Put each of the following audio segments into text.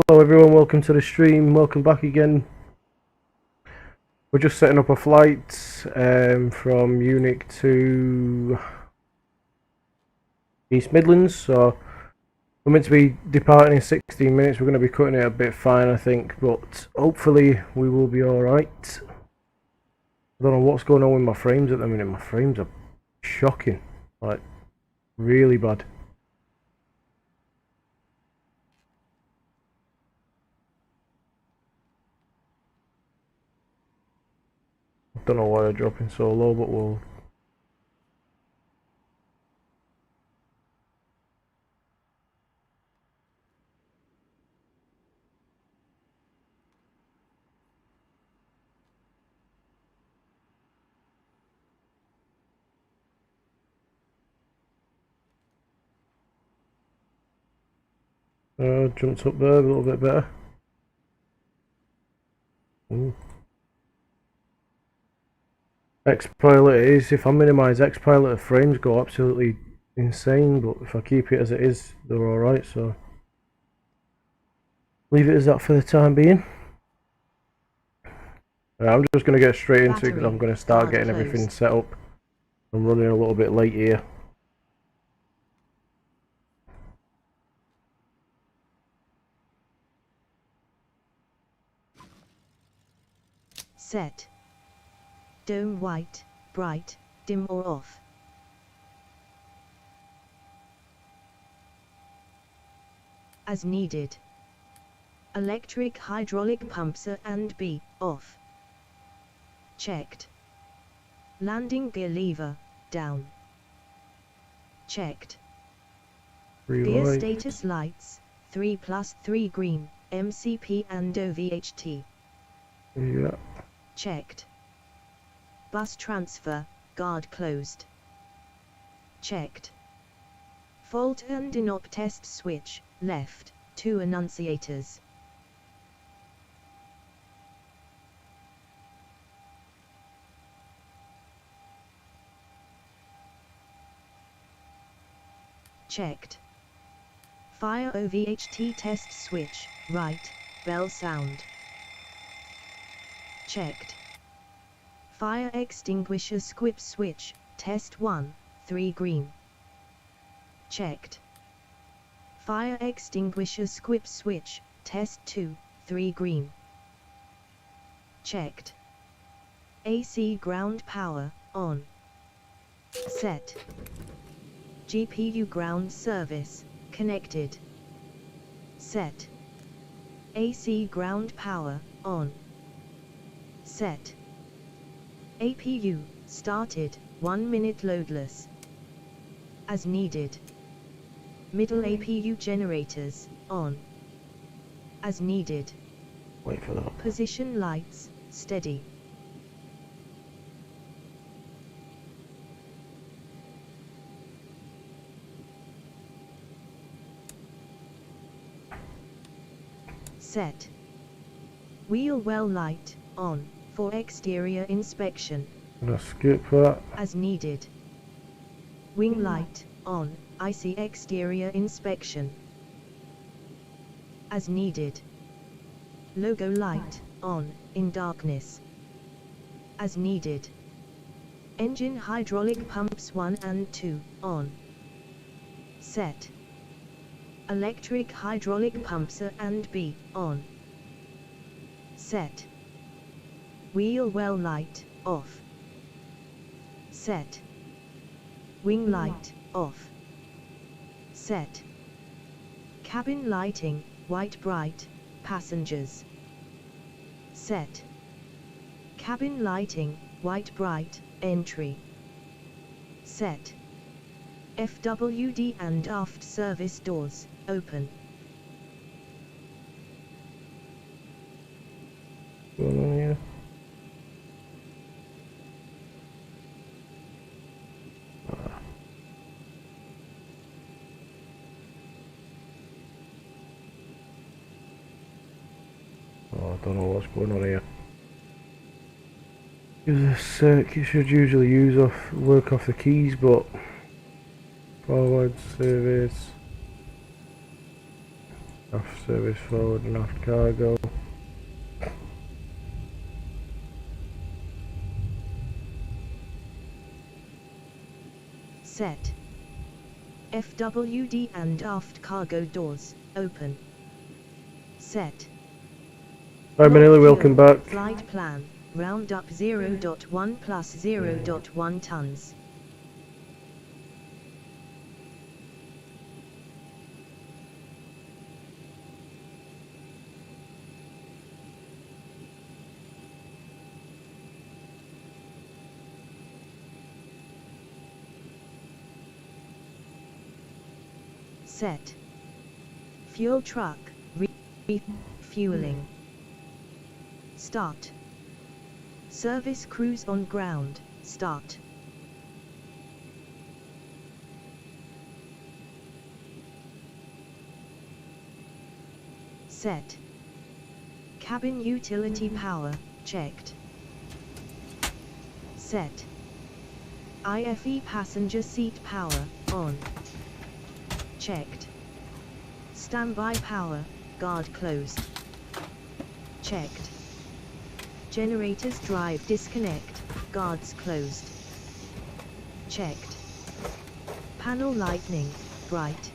Hello everyone, welcome to the stream, welcome back again. We're just setting up a flight from Munich to East Midlands, so we're meant to be departing in 16 minutes. We're going to be cutting it a bit fine I think, but hopefully we will be alright. I don't know what's going on with my frames at the minute. My frames are shocking, like really bad. Don't know why they're dropping so low, but we'll jumped up there a little bit better. Ooh. X-Pilot it is. If I minimise X-Pilot, the frames go absolutely insane, but if I keep it as it is, they're alright, so leave it as that for the time being. I'm just going to get straight into it because I'm going to start getting everything set up. I'm running a little bit late here. Set. Dome white, bright, dim or off. As needed. Electric hydraulic pumps A and B, off. Checked. Landing gear lever, down. Checked. Gear status lights, 3+3 green, MCP and OVHT. Yeah. Checked. Bus transfer, guard closed. Checked. Fault and inop test switch, left, 2 annunciators. Checked. Fire OVHT test switch, right, bell sound. Checked. Fire extinguisher squip switch, test 1, 3 green. Checked. Fire extinguisher squip switch, test 2, 3 green. Checked. AC ground power, on. Set. GPU ground service, connected. Set. AC ground power, on. Set. APU, started, 1 minute loadless. As needed. Middle APU generators, on. As needed. Wait for that. Position lights, steady. Set. Wheel well light, on, for exterior inspection. I'm gonna skip that. As needed. Wing light on, icy exterior inspection. As needed. Logo light on, in darkness. As needed. Engine hydraulic pumps 1 and 2 on. Set. Electric hydraulic pumps A and B on. Set. Wheel well light off. Set. Wing light off. Set. Cabin lighting white bright, passengers. Set. Cabin lighting white bright, entry. Set. FWD and aft service doors open. What's going on here? Oh, I don't know what's going on here. This circuit should usually work off the keys, but forward service, aft service, forward and aft cargo. Set. FWD and aft cargo doors open. Set. Hi Manila, welcome back. Flight plan, round up 0.1 plus 0.1 tons. Set. Fuel truck, refueling. Start. Service cruise on ground, start. Set. Cabin utility power, checked. Set. IFE passenger seat power, on. Checked. Standby power, guard closed. Checked. Generators drive disconnect, guards closed. Checked. Panel lighting, bright.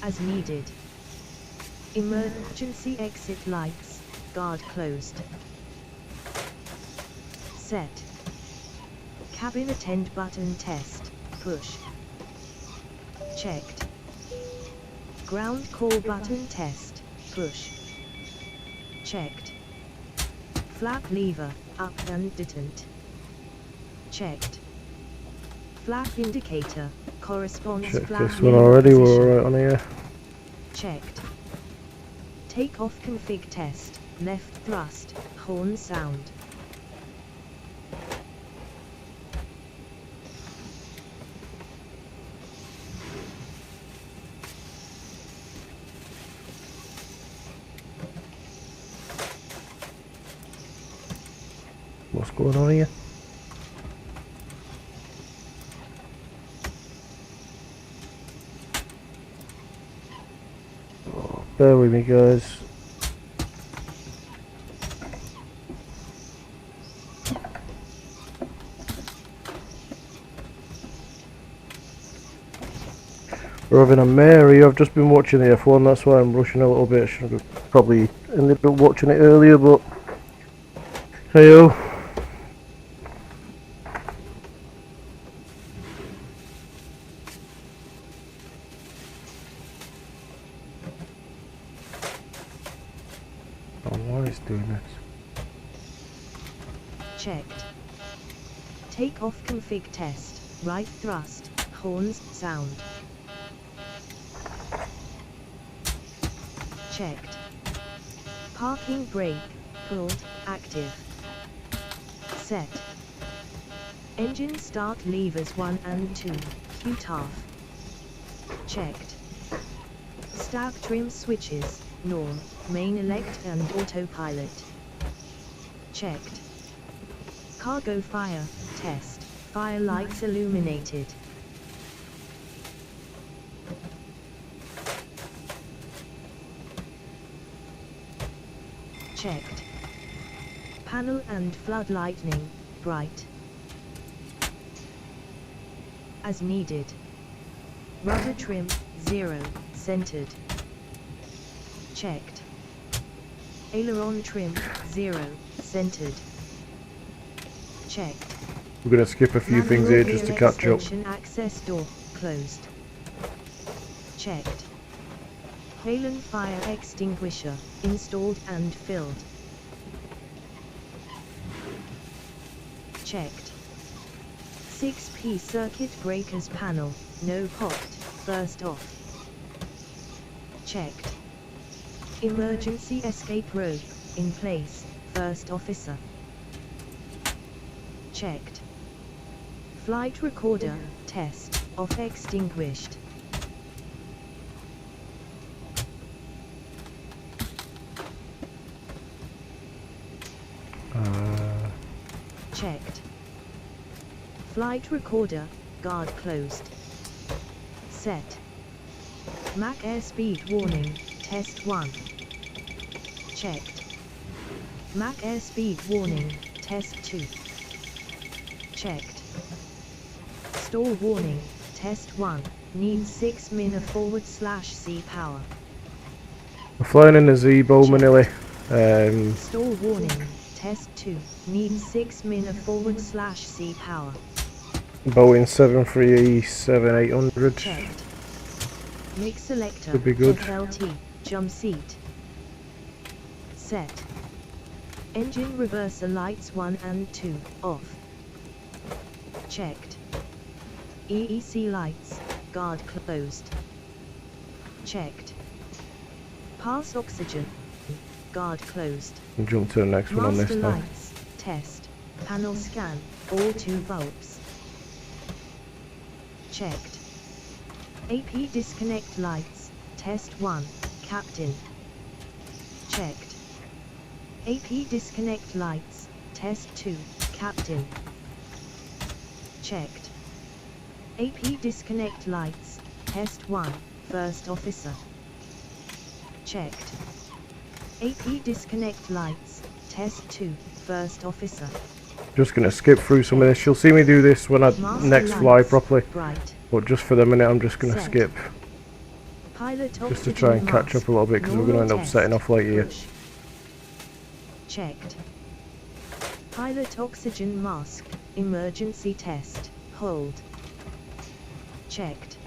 As needed. Emergency exit lights, guard closed. Set. Cabin attend button test, push. Checked. Ground call button test, push. Checked. Flap lever, up and detent. Checked. Flap indicator, corresponds Checked flap this one lever already, position. we're alright on here. Checked. Takeoff config test, left thrust, horn sound. What's going on here? Oh, bear with me guys. We're having a Mary. I've just been watching the F1, that's why I'm rushing a little bit. I should have probably ended up watching it earlier, but hey-o. Oh, why is it doing this? Checked. Takeoff config test, right thrust, horns, sound. Checked. Parking brake, pulled, active. Set. Engine start levers 1 and 2, QTAF. Checked. Stab trim switches, norm, main elect and autopilot. Checked. Cargo fire, test, fire lights illuminated. Checked. Panel and flood lightning, bright. As needed. Rudder trim, 0, centered. Checked. Aileron trim, 0, centered. Checked. We're going to skip a few things here just to catch up. Access door, closed. Checked. Halon fire extinguisher, installed and filled. Checked. 6P circuit breakers panel, no popped, first off. Checked. Emergency escape rope, in place, first officer. Checked. Flight recorder, test, off extinguished. Checked. Flight recorder, guard closed. Set. Mach airspeed warning, test 1. Checked. Mach airspeed warning, test 2. Checked. Stall warning, test 1, needs 6 min of /C power. We're flying in the ZIBO, Manili. Stall warning, test 2, needs 6 min of /C power. Boeing 737-800. Checked. Make selector, Could be good. FLT, jump seat. Set. Engine reverser lights 1 and 2, off. Checked. EEC lights, guard closed. Checked. Pass oxygen, guard closed. We'll jump to the next one on this Master now. lights, test, panel scan, all 2 bulbs. Checked. AP disconnect lights, test 1, captain. Checked. AP disconnect lights, test 2, captain. Checked. AP disconnect lights, test 1, first officer. Checked. AP disconnect lights, test 2, first officer. Just going to skip through some of this. You'll see me do this when I Master next fly lights, properly. bright. But just for the minute I'm just going to Set. skip. Pilot Just to try and catch up a little bit because we're going to end up setting off late here. Push. Checked. Pilot oxygen mask, emergency test, hold. Checked.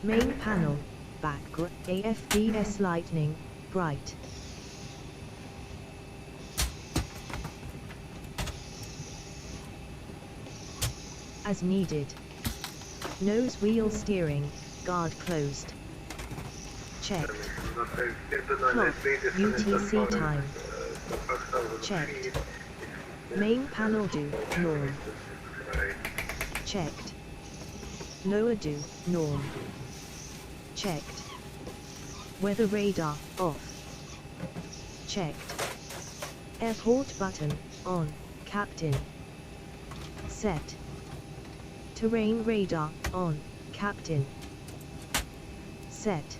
Main panel, background, AFDS lightning, bright. As needed. Nose wheel steering, guard closed. Checked. Clock, UTC time. Checked. Main panel do, norm. Checked. Lower do, norm. Checked. Weather radar, off. Checked. Airport button, on, captain. Set. Terrain radar, on, captain. Set.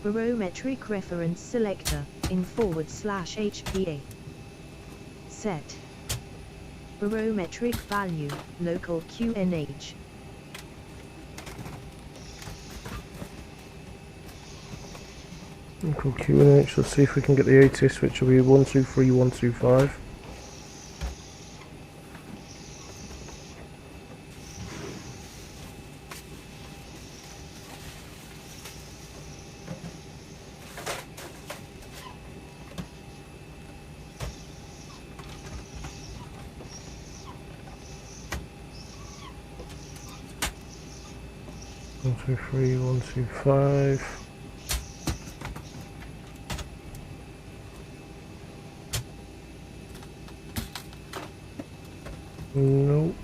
Barometric reference selector, in /HPA. Set. Barometric value, local QNH. Local QNH, let's see if we can get the ATIS, which will be 123125. One, two, three, 125. No.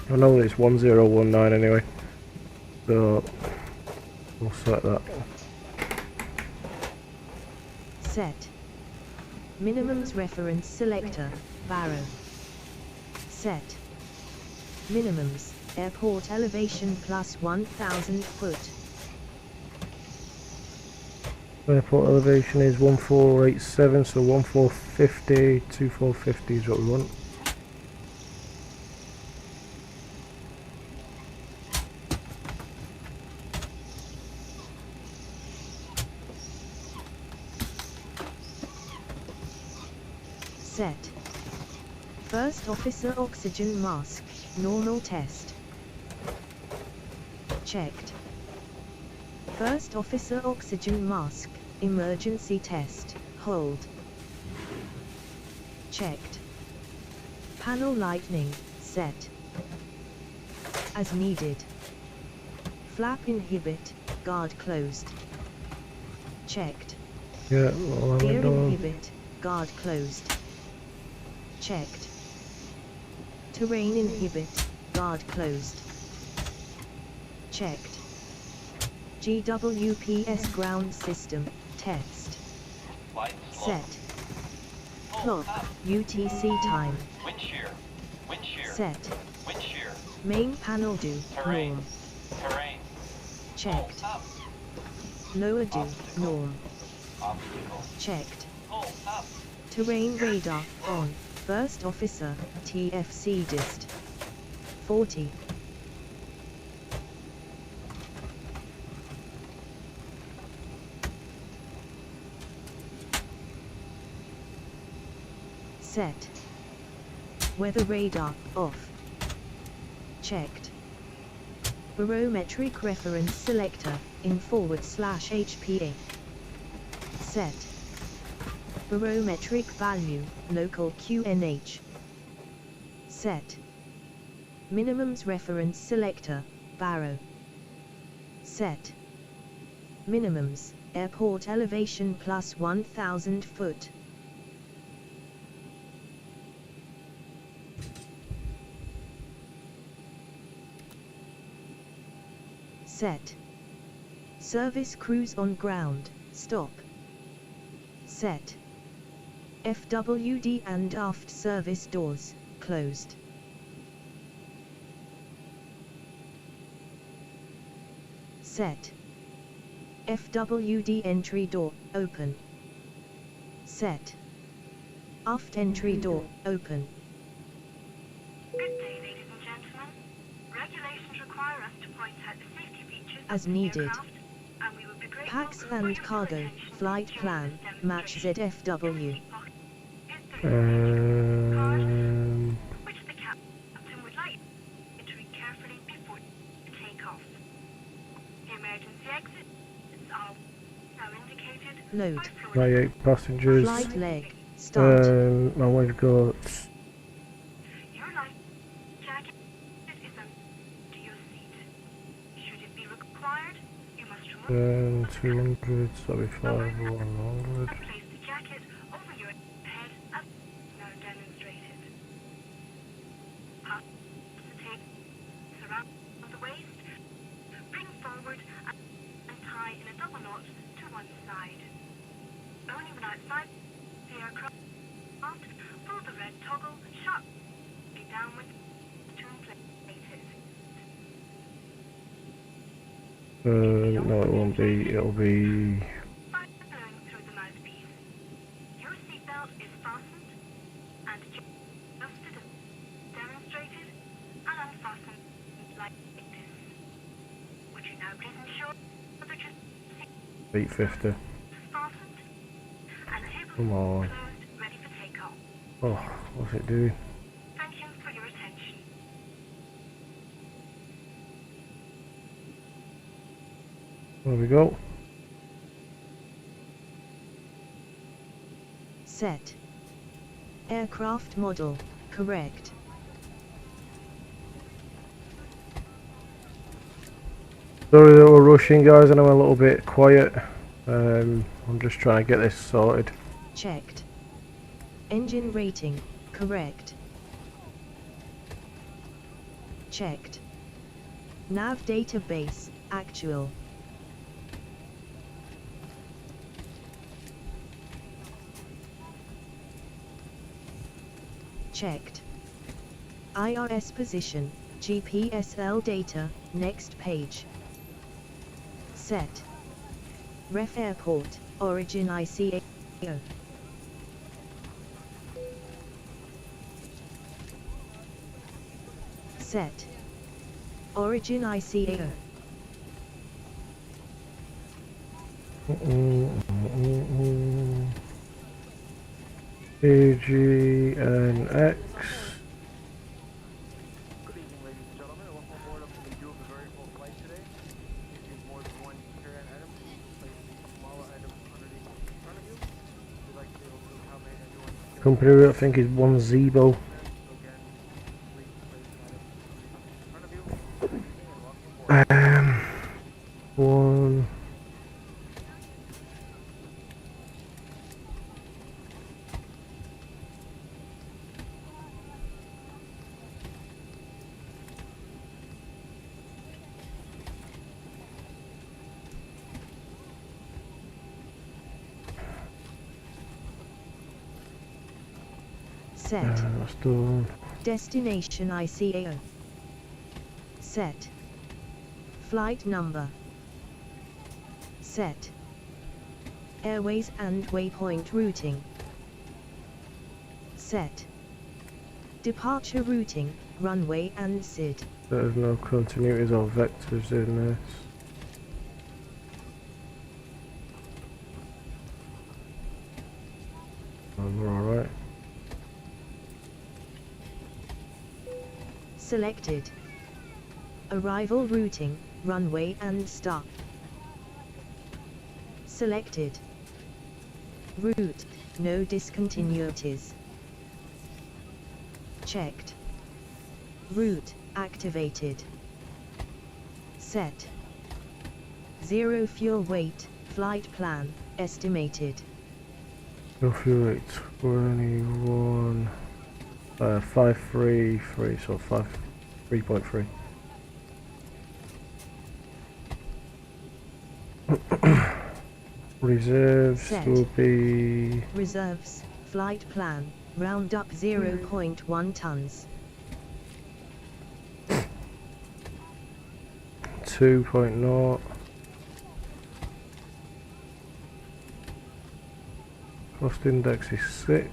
I know it's 1019 anyway. So we'll set that. Set. Minimums reference selector, barrow. Set. Minimums, airport elevation plus 1000 foot. Airport elevation is 1487, so 1450, 2450 is what we want. Set. First officer oxygen mask, normal test. Checked. First officer oxygen mask, emergency test, hold. Checked. Panel lighting, set. As needed. Flap inhibit, guard closed. Checked. Yeah, well, Gear inhibit, guard closed. Checked. Terrain inhibit, guard closed. Checked. GWPS ground system, test. Set. Clock, UTC time. Set. Main panel do, norm. Checked. Lower do, norm. Checked. Terrain radar, on. First officer, TFC dist. 40. Set. Weather radar, off. Checked. Barometric reference selector, in /HPA. Set. Barometric value, local QNH. Set. Minimums reference selector, barrow. Set. Minimums, airport elevation plus 1000 foot. Set. Service crews on ground, stop. Set. FWD and aft service doors, closed. Set. FWD entry door, open. Set. Aft entry door, open. Good day, ladies and gentlemen. Regulations require us to point out the safety features As of the needed. aircraft, and we would be grateful Packs for and your cargo, attention flight during plan, this match demonstration. ZFW. Which the captain would like you to read carefully before you take off. The emergency exits are now indicated Load. by By 8 passengers. Flight leg, start. And we've got Your life jacket is under your seat. Should it be required, you must remove 200, so that'll be 100. and place the jacket over your head as now demonstrated. Pass the tape around the waist, bring forward and tie in a double knot to one side. Only when outside the aircraft, pull the red toggle sharply downwards to inflate it. No, it won't be. It'll be. By blowing through the mouthpiece. Your seatbelt is fastened and adjusted as demonstrated and unfastened like this. Would you now please ensure that your seat 850. is fastened and tables Come on. closed, ready for takeoff? Oh, what's it doing? Thank you for your attention. There we go. Set. Aircraft model, correct. Sorry that we're rushing, guys, and I'm a little bit quiet. I'm just trying to get this sorted. Checked. Engine rating, correct. Checked. Nav database, actual. Checked. IRS position, GPSL data, next page. Set. Ref airport, origin ICAO. Set. Origin ICAO. EGNX. Good evening, ladies and gentlemen, and welcome aboard up to the view of the very full flight today. If you have more than one carry-on item, please place the smaller item underneath in front of you. We'd like to be able to accommodate everyone's Company route I think is one ZIBO. so again, please place an item underneath in front of you. Good evening and welcome aboard. One. Set. That's done. Destination ICAO. Set. Flight number. Set. Airways and waypoint routing. Set. Departure routing, runway and SID. There's no continuities or vectors in this. We're alright. Selected. Arrival routing, runway and stop. Selected. Route, no discontinuities. Checked. Route, activated. Set. Zero fuel weight, flight plan, estimated. No fuel rate 21. 533, so 3.3. Reserves Set. will be Reserves, flight plan, round up 0.1 tons. 2.0. Cost index is 6.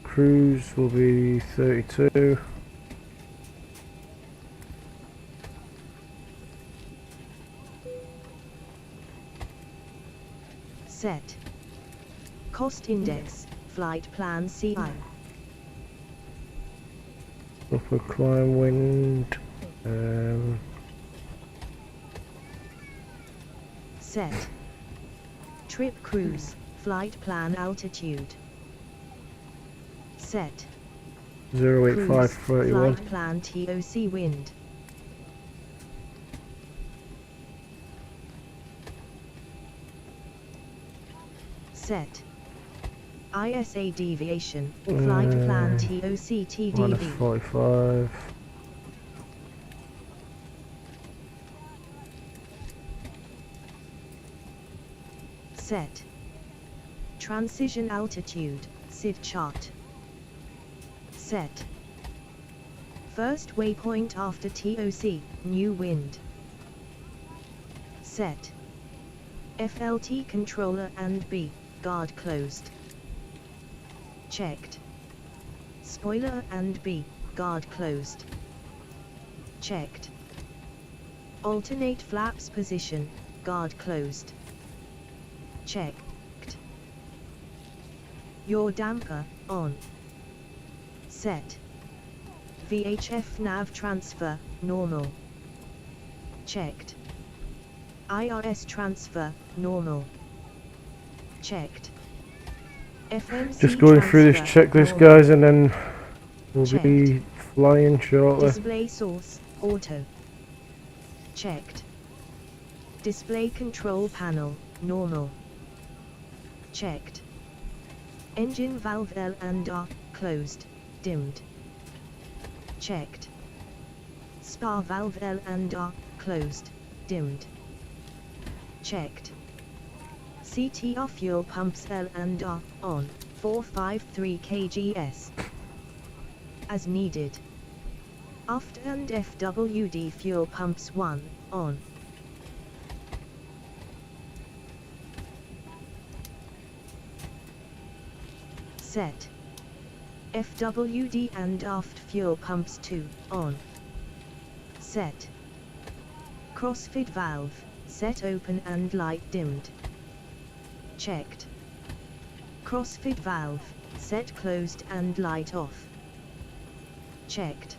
Cruise will be 32. Set. Cost index, flight plan CI. Upper climb wind. Set. Trip cruise, flight plan altitude. Set. 08531. Flight plan TOC wind. Set. ISA deviation, flight plan TOC Minus TDV. 45. Set. Transition altitude, SID chart. Set. First waypoint after TOC, new wind. Set. FLT controller and B, guard closed. Checked. Spoiler and B, guard closed. Checked. Alternate flaps position, guard closed. Checked. Your damper, on. Set. VHF nav transfer, normal. Checked. IRS transfer, normal. Checked. FMC Just going through this transfer, checklist, normal. guys, and then we'll be flying shortly. Display source, auto. Checked. Display control panel, normal. Checked. Engine valve L and R, closed, dimmed. Checked. Spar valve L and R, closed, dimmed. Checked. CTR fuel pumps L and R, on. 453 kgs. As needed. Aft and FWD fuel pumps 1, on. Set. FWD and aft fuel pumps 2, on. Set. Crossfit valve, set open and light dimmed. Checked. Crossfit valve, set closed and light off. Checked.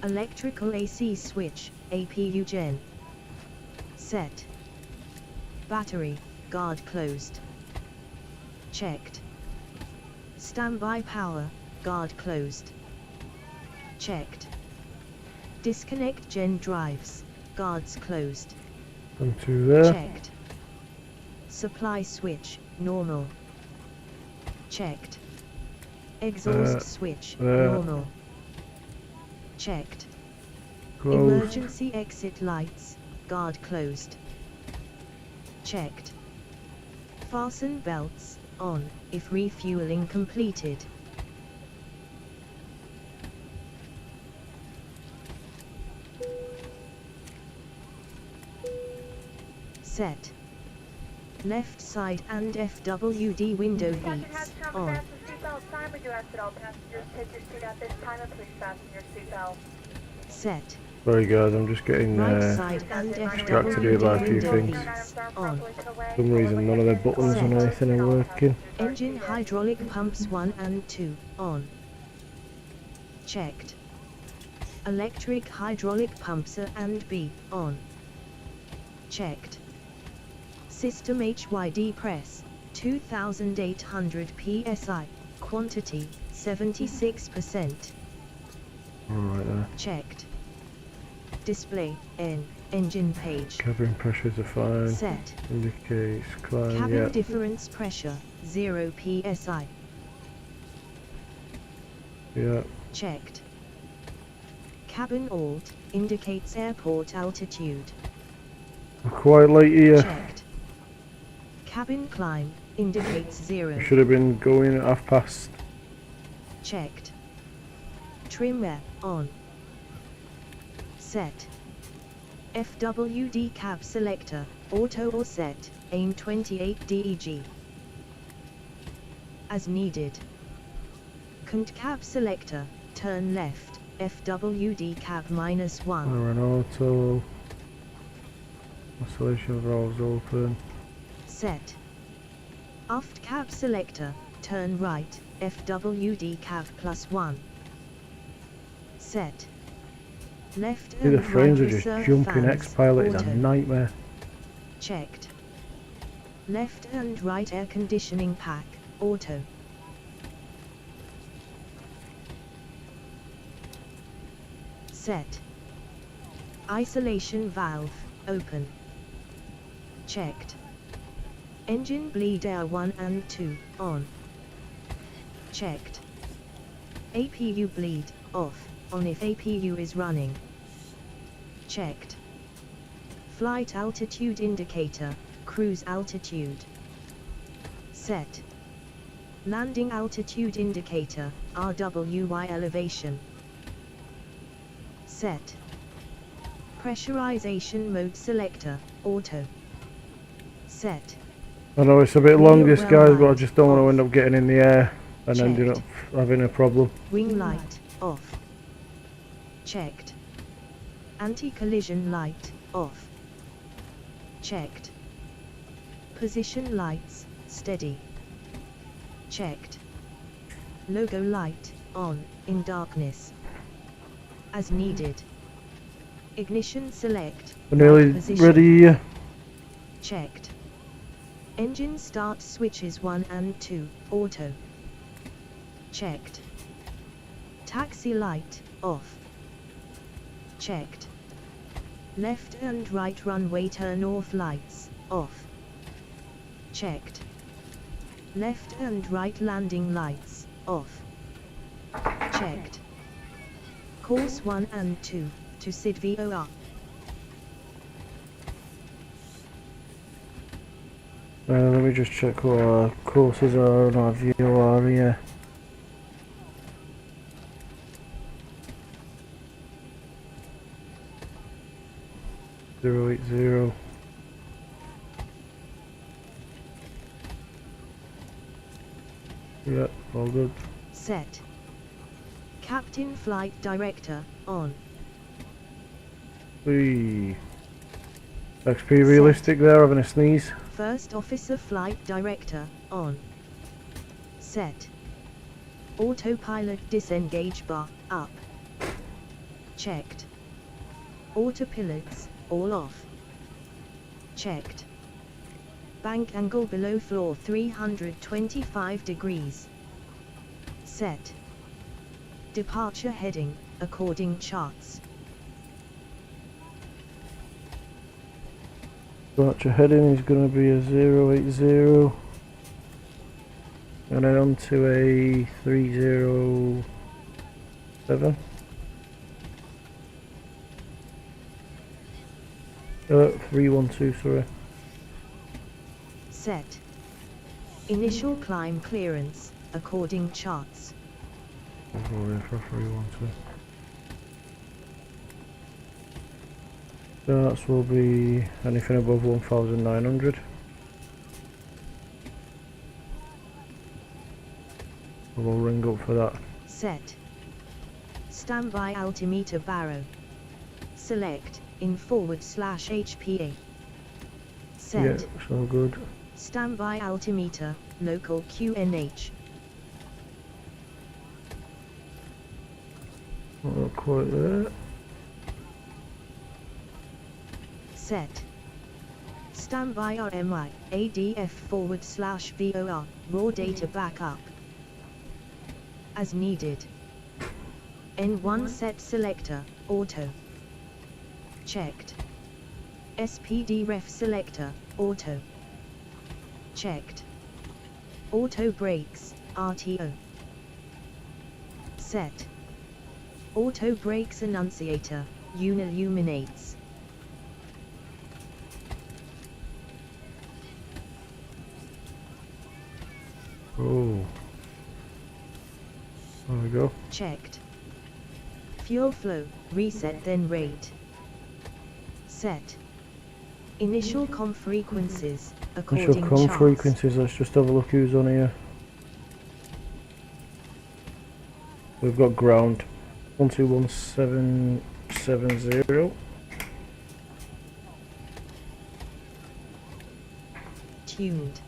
Electrical AC switch, APU gen. Set. Battery, guard closed. Checked. Standby power, guard closed. Checked. Disconnect gen drives, guards closed. Come to there. Checked. Supply switch, normal. Checked. Exhaust switch, normal. Checked. Closed. Emergency exit lights, guard closed. Checked. Fasten belts, on, if refueling completed. Set. Left side and FWD window heats, on. We do ask that all passengers take your seat at this time and please fasten your seatbelt. Set. Sorry guys, I'm just getting Right side and distracted here by a few window things. heats, on. For some reason none of their buttons or anything are working. Engine hydraulic pumps 1 and 2, on. Checked. Electric hydraulic pumps A and B, on. Checked. System HYD press, 2800 psi, quantity, 76%. Alright there. Checked. Display, N, engine page. Cabin pressures are fine. Set. Indicates climb, Cabin yeah. difference pressure, 0 psi. Yeah. Checked. Cabin alt, indicates airport altitude. I'm quite late here. Checked. Cabin climb, indicates 0. Should have been going at past. Checked. Trim air, on. Set. FWD cab selector, auto or set, aim 28 DEG. As needed. Cont cab selector, turn left, FWD cab -1. We're an auto. Oscillation valves open. Set. Aft cab selector, turn right, FWD cab +1. Set. Left See, the and frames right are just reserve jumping. fans, X-Pilot is a auto. nightmare. Checked. Left and right air conditioning pack, auto. Set. Isolation valve, open. Checked. Engine bleed air 1 and 2, on. Checked. APU bleed, off, on if APU is running. Checked. Flight altitude indicator, cruise altitude. Set. Landing altitude indicator, RWY elevation. Set. Pressurization mode selector, auto. Set. I know it's a bit long this Well guys, but I lined, just don't want to off. end up getting in the air and Checked. ending up having a problem. Wing light, off. Checked. Anti-collision light, off. Checked. Position lights, steady. Checked. Logo light, on, in darkness. As needed. Ignition select, We're nearly right position. ready here. Checked. Engine start switches 1 and 2, auto. Checked. Taxi light, off. Checked. Left and right runway turn off lights, off. Checked. Left and right landing lights, off. Checked. Course 1 and 2, to ZIBO. Let me just check what our courses are and our VOR here. Zero 80. Yeah, all good. Set. Captain Flight Director, on. XP realistic there, having a sneeze. First Officer Flight Director, on. Set. Autopilot disengage bar, up. Checked. Autopilots, all off. Checked. Bank angle below floor 325 degrees. Set. Departure heading, according charts. Departure heading is going to be a 080. And then on to a 307. 312, sorry. Set. Initial climb clearance, according charts. I'll go in for 312. Charts will be anything above 1,900. We'll ring up for that. Set. Standby altimeter barrow. Select, in /HPA. Set. Yeah, it's all good. Standby altimeter, local QNH. Not quite there. Set. Standby RMI, ADF /VOR, raw data backup. As needed. N1 set selector, auto. Checked. SPD ref selector, auto. Checked. Auto brakes, RTO. Set. Auto brakes annunciator, unilluminates. Oh. There we go. Checked. Fuel flow, reset then rate. Set. Initial com frequencies, according Initial com charts. frequencies, let's just have a look who's on here. We've got ground 121770. Tuned.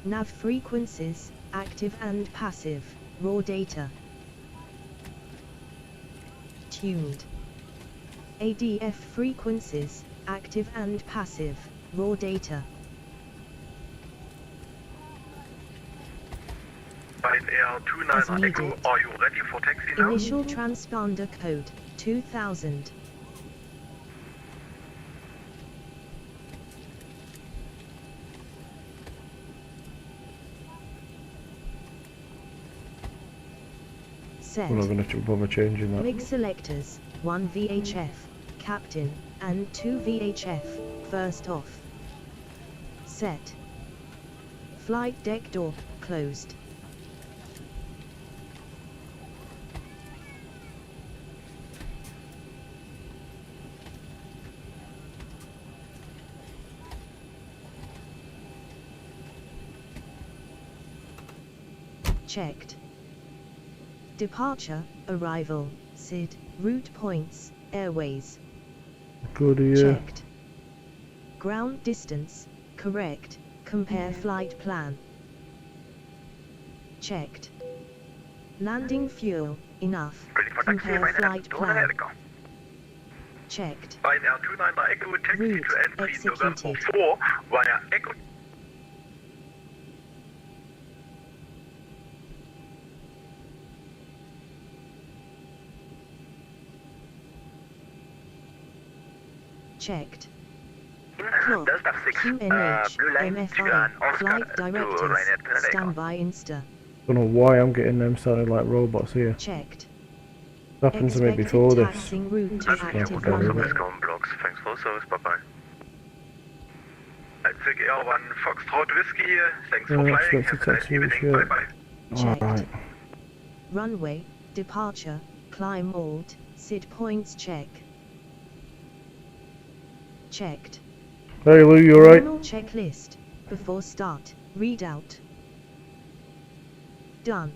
Nav frequencies, active and passive, raw data. Tuned. ADF frequencies, active and passive, raw data. Air 29 Echo, are you ready for taxi now? Initial transponder code, 2000. Set. We're not going to bother changing that. MiG selectors, 1 VHF, captain, and 2 VHF, first off. Set. Flight deck door, closed. Checked. Departure, arrival, SID, route points, airways. Good here. Checked. Ground distance, correct, compare flight plan. Checked. Landing fuel, enough, Ready for taxi, compare meine flight Herren, plan. Echo. Checked. Bei der 29 Echo, taxi Route to entry November executed. 4 via Echo. Checked. Clock, Delta 6, QNH, Blue Line, MFI, Julian, Oscar, flight to directors, Ryanair Echo. standby Insta. Don't know why I'm getting them sounding like robots here. Checked. It's happened to me Expected before this. taxiing route to Yeah, active okay. runway. Swisscom blocks, thanks for service, bye bye. Als Pacific Air 1 Foxtrot Whiskey. Thanks for flying. Expected Have a nice taxi, evening. sure. Bye bye. Checked. Alright. Runway, departure, climb alt, SID points check. Checked. Hey Lou, you alright? Normal checklist. Before start, readout. Done.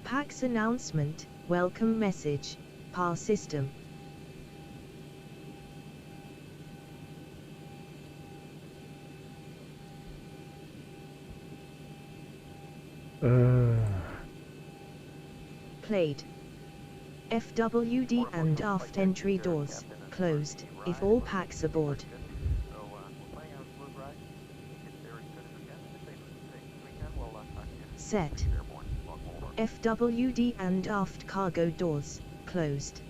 PAX announcement, welcome message, PAR system. Played. FWD and aft entry doors, closed, if all packs aboard. So we're playing on a smooth ride. Get there as soon as we can. Stay as we can. We'll talk to you. Set. Airborne. Welcome aboard. FWD and aft cargo doors, closed.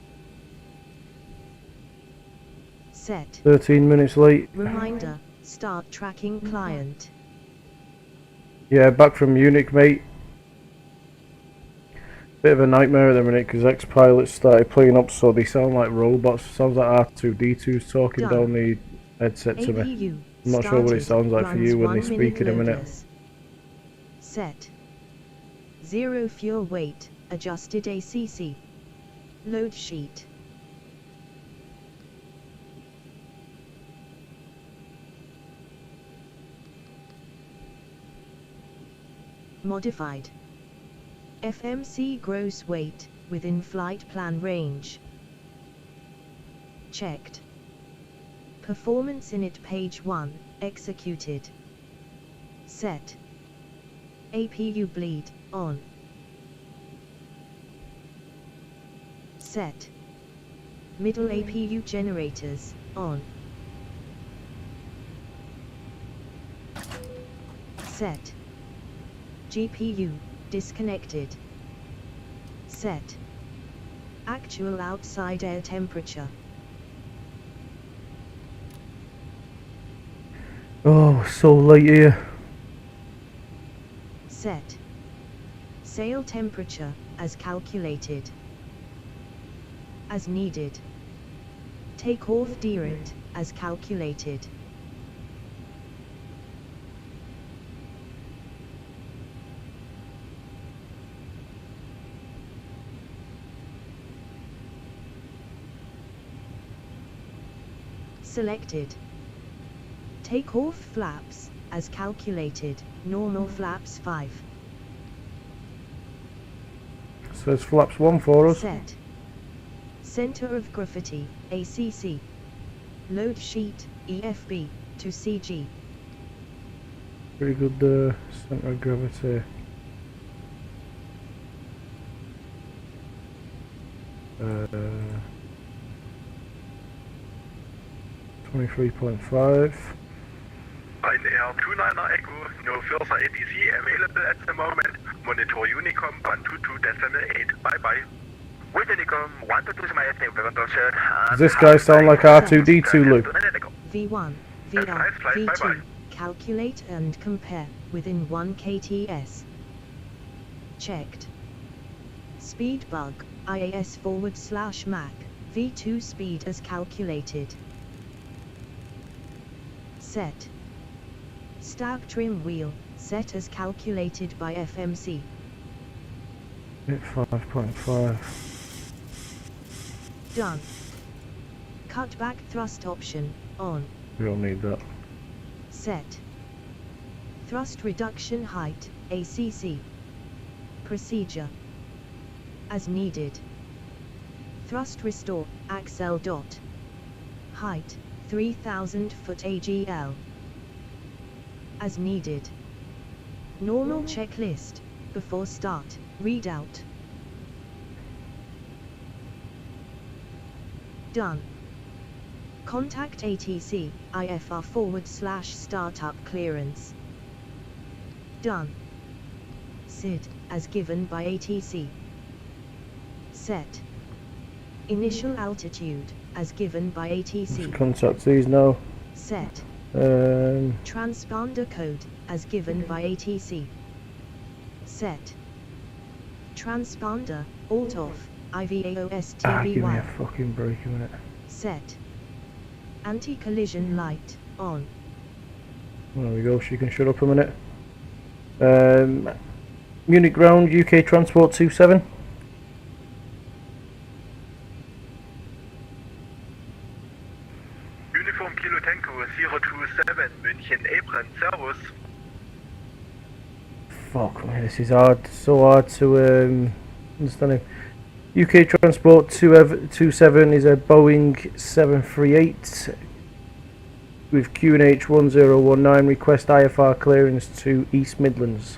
Set. 13 minutes late. Reminder, start tracking client. Yeah, back from Munich, mate. Bit of a nightmare at the minute because ex-pilots started playing up, so they sound like robots. Sounds like R2-D2's talking Done. down the headset to me. APU. I'm not sure what it started, sounds like for runs you when 1 they speak in a minute. loaders. Set. 0 fuel weight, adjusted ACC. Load sheet. Modified. FMC gross weight, within flight plan range. Checked. Performance init page 1, executed. Set. APU bleed, on. Set. Middle APU generators, on. Set. GPU, disconnected. Set. Actual outside air temperature. Oh, so late here. Set. Sail temperature, as calculated. As needed. Takeoff direct, as calculated. Selected. Takeoff flaps, as calculated, normal flaps 5. Says flaps 1 for us. Set. Center of gravity, ACC. Load sheet, EFB, to CG. Pretty good centre of gravity. 23.5. Ein Air29er Echo, no further ATC available at the moment. Monitor Unicom 122.8. Bye bye. With Unicom 122 my name, Does this guy sound like R2-D2, Luke? V1, Have a VR, nice flight, V2, bye-bye. calculate and compare, within 1 kts. Checked. Speed bug, IAS/Mac, V2 speed as calculated. Set. Stab trim wheel, set as calculated by FMC. Hit 5.5. Done. Cutback thrust option, on. We don't need that. Set. Thrust reduction height, ACC. Procedure. As needed. Thrust restore, Axel dot. Height, 3000 foot AGL. As needed. Normal checklist, before start, readout. Done. Contact ATC, IFR/startup clearance. Done. SID, as given by ATC. Set. Initial altitude, as given by Let's ATC. contact these now. Set. Um, Transponder code, as given by ATC. Set. Transponder, alt off, give me a IVAOSTBY. fucking break a minute. Set. Anti-collision light, on. There we go, she can shut up a minute. Munich ground, UK transport 27. Uniform Kilo Tango 027 München Apron, Servus. Fuck me, this is hard, so hard to understand him. UK transport 27 is a Boeing 738 with QNH 1019, request IFR clearance to East Midlands.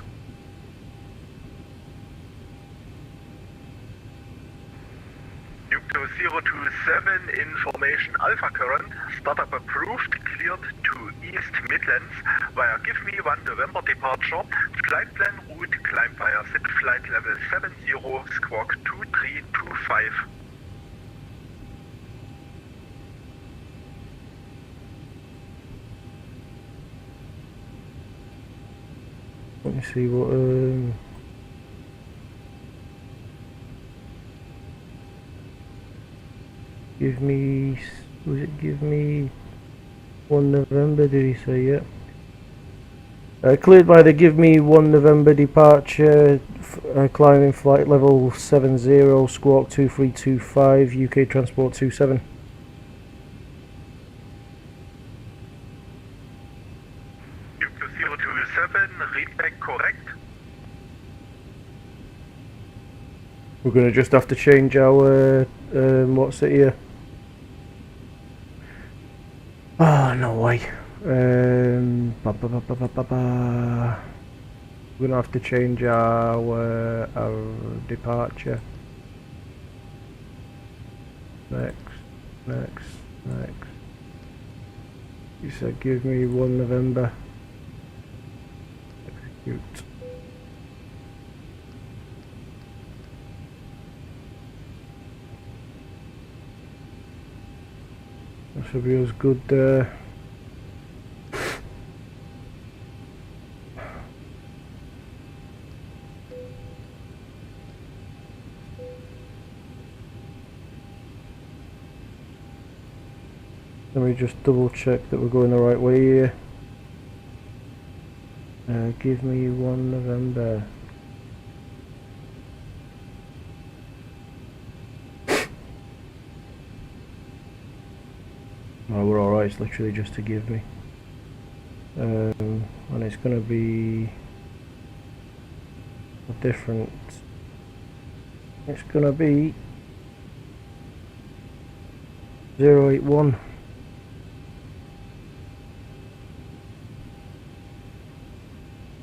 Yuko 027 information Alpha current, startup approved, cleared to East Midlands via give me 1 November departure, flight plan route, climb via SID flight level 70, squawk 2325. Let me see what give me, was it give me 1 November, did he say? Yeah. Cleared by the give me 1 November departure, climbing flight level 70, squawk 2325, UK transport 27. Yuko 027, read back correct. We're gonna just have to change our what's it here? Ah, no way. We're gonna have to change our departure. Next. You said give me 1 November. Execute. That should be as good there. Let me just double check that we're going the right way here. Give me 1 November. Oh, we're alright, it's literally just to give me. And it's going to be a different. It's going to be 081.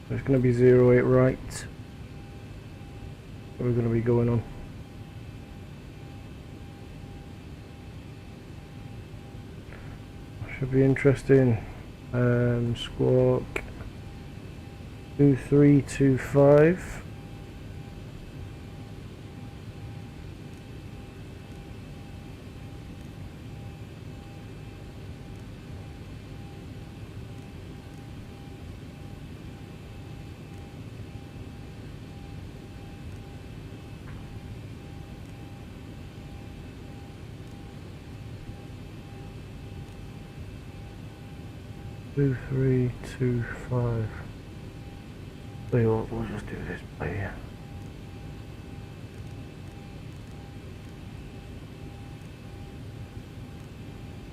So it's going to be 08 right. We're going to be going on. Should be interesting. Squawk 2325. Two, 3, 2, 5. Tell you what, we'll just do this by here.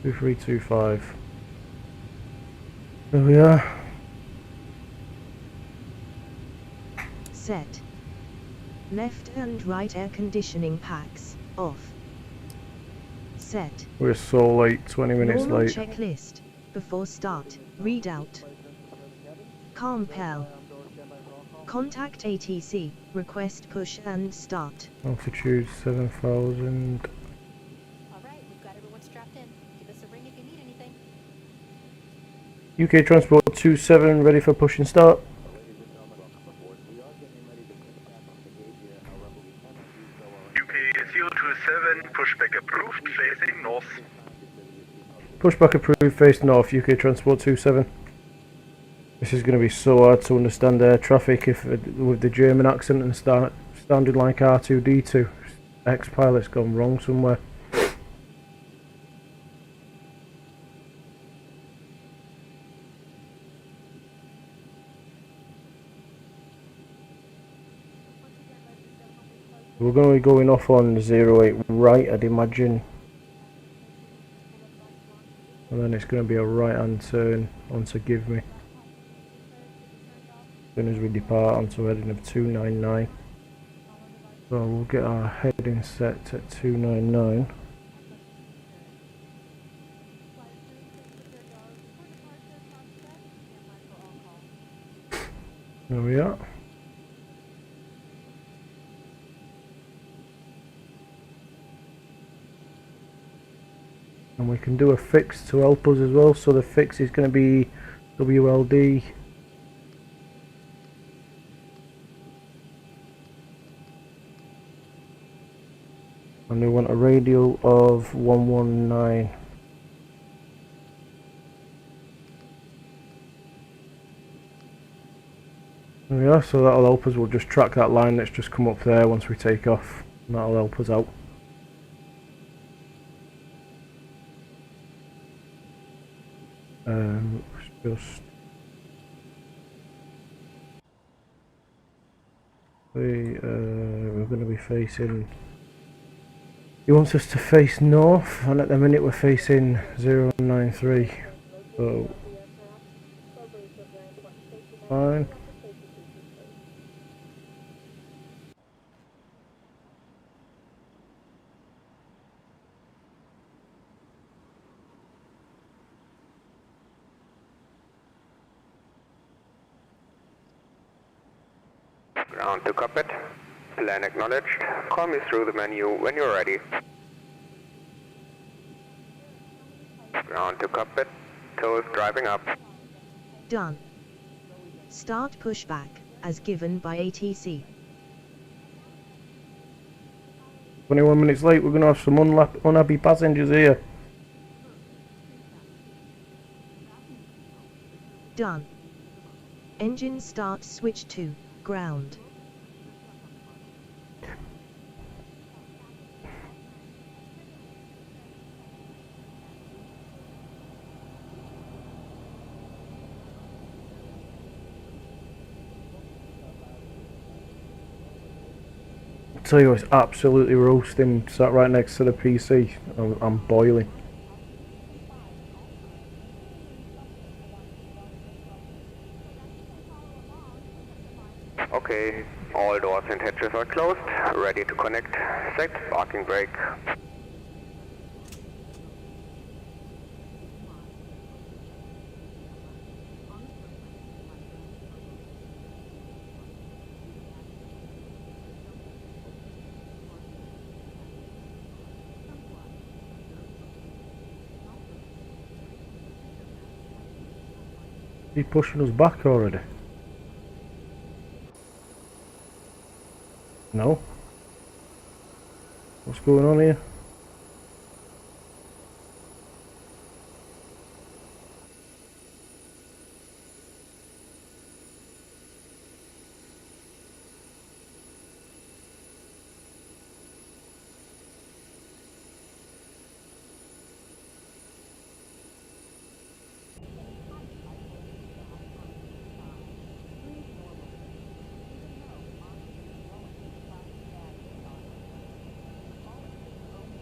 Two, 3, 2, 5. There we are. Set. Left and right air conditioning packs off. Set. We're so late, 20 minutes Normal late. checklist. Before start, readout. Calm Pal. Contact ATC, request push and start. Altitude 7,000. Alright, we've got everyone strapped in. Give us a ring if you need anything. UK Transport 27, ready for push and start. UK 027, pushback approved, facing north. Pushback approved, face north, UK Transport 27. This is going to be so hard to understand air traffic if with the German accent and sounding like R2D2. Ex-pilot's gone wrong somewhere. We're going to be going off on 08 right, I'd imagine. And then it's going to be a right hand turn onto Give Me. As soon as we depart onto heading of 299. So we'll get our heading set at 299. There we are. And we can do a fix to help us as well. So the fix is going to be WLD. And we want a radial of 119. There we are, so that'll help us. We'll just track that line that's just come up there once we take off. And that'll help us out. Just we're going to be facing. He wants us to face north, and at the minute we're facing 093. So fine. Ground to cockpit. Plan acknowledged. Call me through the menu when you're ready. Ground to cockpit. Toes driving up. Done. Start pushback, as given by ATC. 21 minutes late, we're going to have some unhappy passengers here. Done. Engine start switch to ground. I tell you, it's absolutely roasting. Sat right next to the PC. I'm boiling. Okay, all doors and hatches are closed. Ready to connect. Set parking brake. He's pushing us back already. No? What's going on here?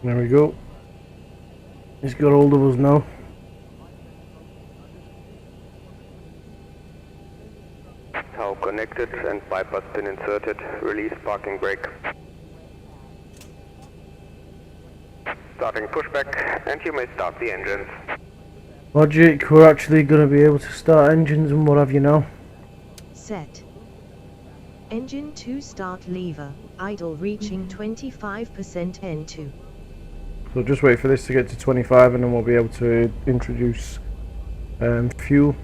There we go. He's got hold of us now. How connected and bypass pin inserted. Release parking brake. Starting pushback, and you may start the engines. Logic, we're actually going to be able to start engines and what have you now. Set. Engine 2 start lever, idle reaching 25% N2. So just wait for this to get to 25 and then we'll be able to introduce fuel.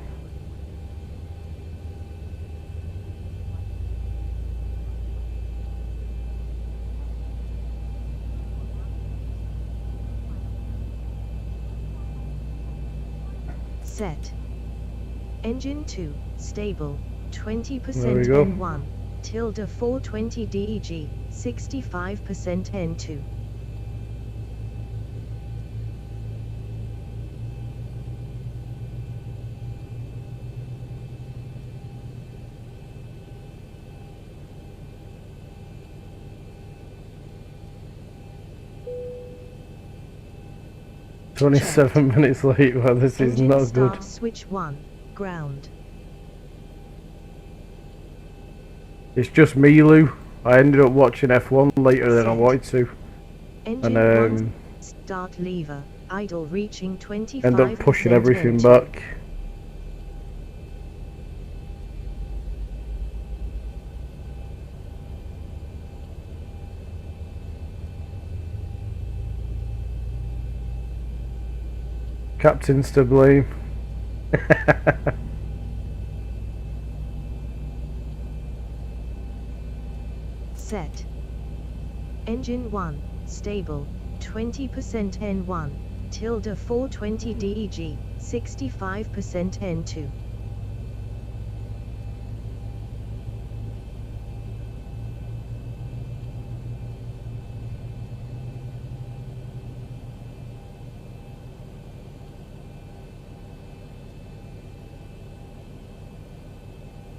Set. Engine 2, stable, 20% There we go. N1, tilde 420 DEG, 65% N2. 27 minutes late. Well, this is Engine not start good. switch 1, ground. It's just me, Lou. I ended up watching F1 later than I Set. wanted to. Engine And 1, start lever, idle reaching 25%. end up pushing everything end. back. Captain's to blame. Set. Engine 1, stable, 20% N1, tilde 420 DEG, 65% N2.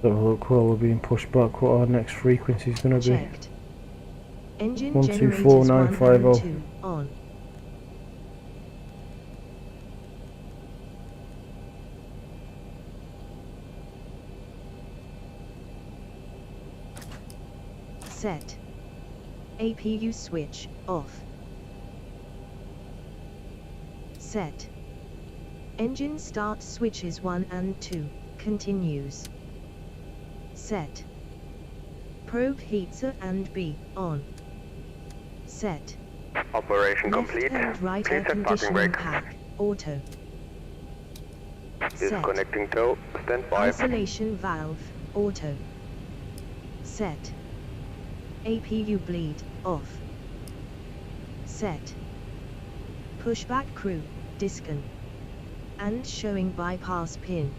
Have a look while we're being pushed back what our next frequency is going to be. Checked. Engine 124950. generators 1 and 2, on. Set. APU switch, off. Set. Engine start switches 1 and 2, continues. Set. Probe heater and B, on. Set. Operation Left complete. and right Please air set parking conditioning brake. pack, auto. Set. Disconnecting tow. Stand by. Isolation valve, auto. Set. APU bleed, off. Set. Pushback crew, discon. And showing bypass pin.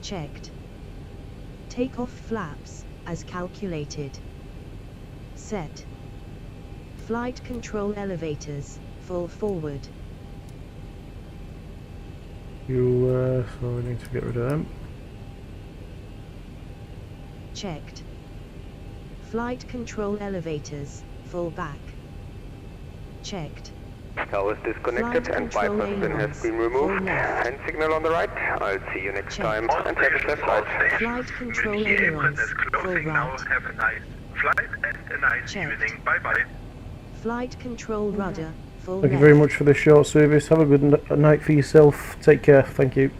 Checked. Takeoff flaps, as calculated. Set. Flight control elevators, full forward. So we need to get rid of them. Checked. Flight control elevators, full back. Checked. Tow is disconnected Flight and control bypass pin has ailerons, been removed. full left. Hand signal on the right. I'll see you next Check. time. All And have a stations, safe all flight. stations. Flight control München apron ailerons, is full closing now. right. Have a nice flight and a nice Checked. evening. Bye bye. Flight control rudder, full Thank you left. very much for this short service. Have a good night for yourself. Take care. Thank you.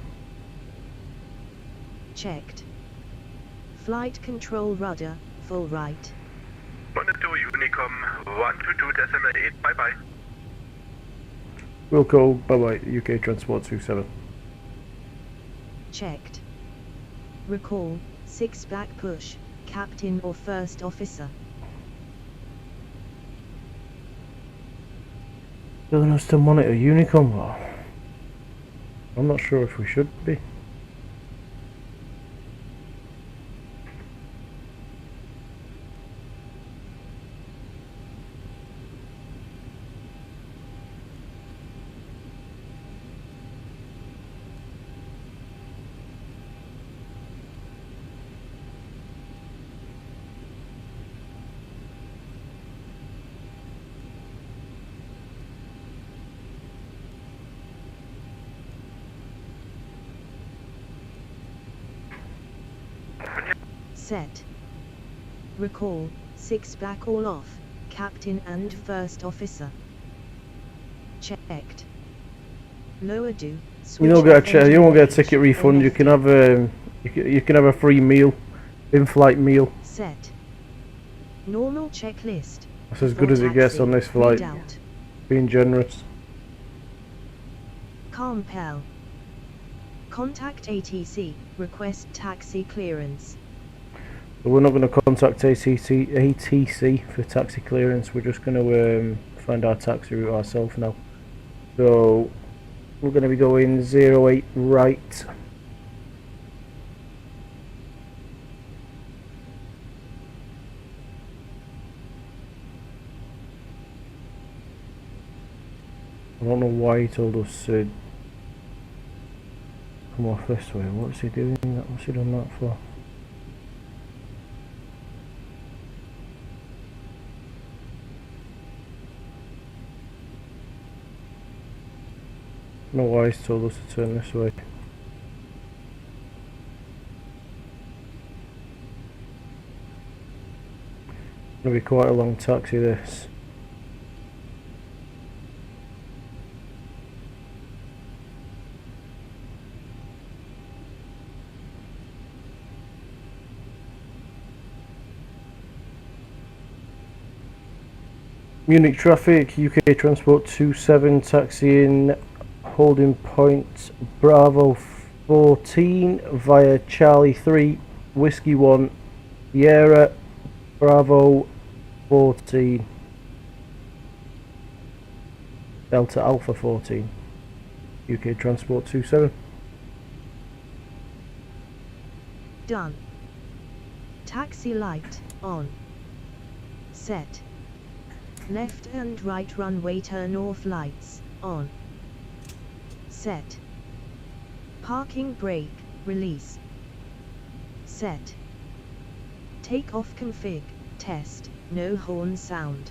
Checked. Flight control rudder, full right. 102 Unicom 122.8. Bye bye. Wilco, bye bye. UK Transport 27. Checked. Recall, 6 back push, captain or first officer. Telling us to monitor Unicom. Well, I'm not sure if we should be. Set. Recall, 6 back all off, captain and first officer. Checked. Lower do. You don't get a you won't get a ticket refund. You can have you can have a free meal, in-flight meal. Set. Normal checklist. That's as good as it gets on this flight. Readout. Being generous. Compel. Contact ATC. Request taxi clearance. But we're not going to contact ATC for taxi clearance. We're just going to find our taxi route ourselves now. So we're going to be going 08 right. I don't know why he told us to come off this way. What's he doing? What's he done that for? No why he's told us to turn this way. Gonna be quite a long taxi this. Munich traffic, UK transport 27 taxiing holding point Bravo 14 via Charlie 3 Whiskey 1 Sierra Bravo 14 Delta Alpha 14 UK transport 27. Done. Taxi light on. Set. Left and right runway turn off lights on. Set. Parking brake release. Set. Take off config test no horn sound.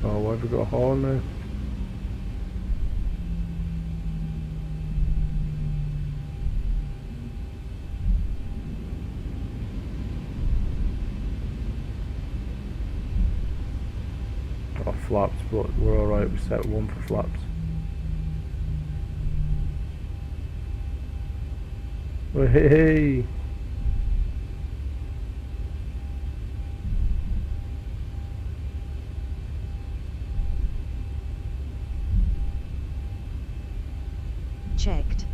Oh, why have we got a horn now? Oh, flaps, but we're alright, we set 1 for flaps. Oh, hey! Checked.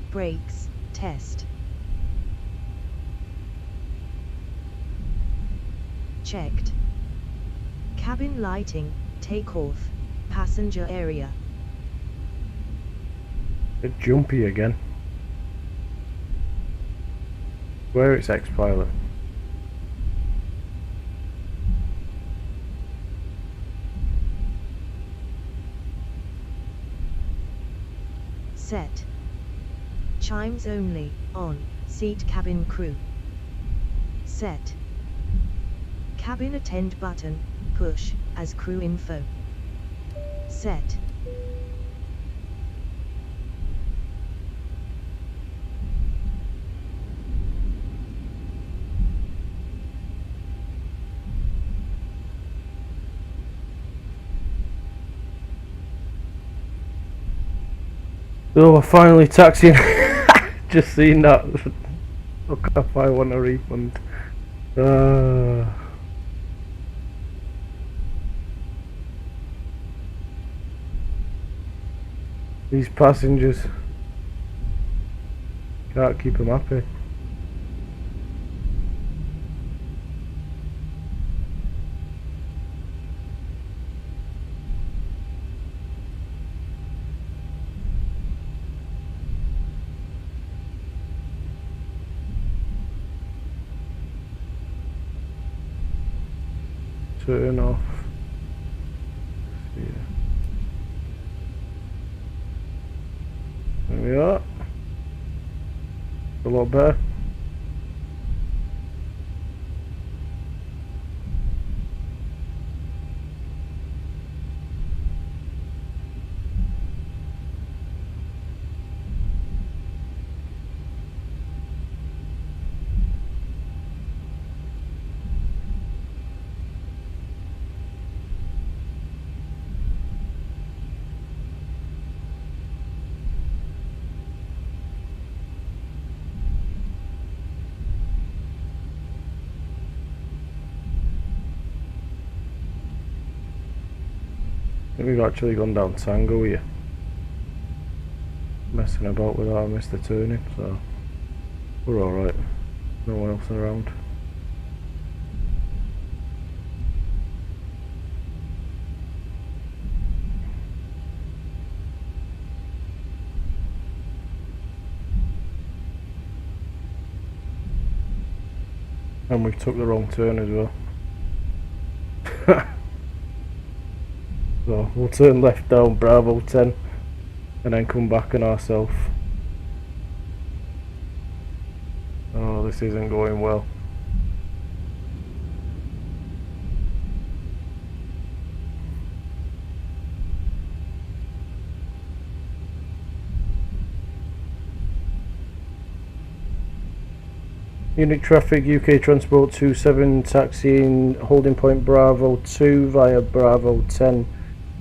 Brakes test. Checked. Cabin lighting, takeoff, passenger area. Bit jumpy again. Where it's X-Pilot. Set. Chimes only, on, seat cabin crew. Set. Cabin attend button, push, as crew info. Set. Oh, we're finally taxiing. Just seen that. Look if I want a refund. These passengers can't keep them happy. Turn off. Yeah. There we are. A lot better. I think we've actually gone down Tango here. Messing about with that, I missed the turning, so we're alright. No one else around. And we took the wrong turn as well. So we'll turn left down Bravo 10 and then come back on ourselves. Oh, this isn't going well. Unit traffic, UK Transport 27 taxiing holding point Bravo 2 via Bravo 10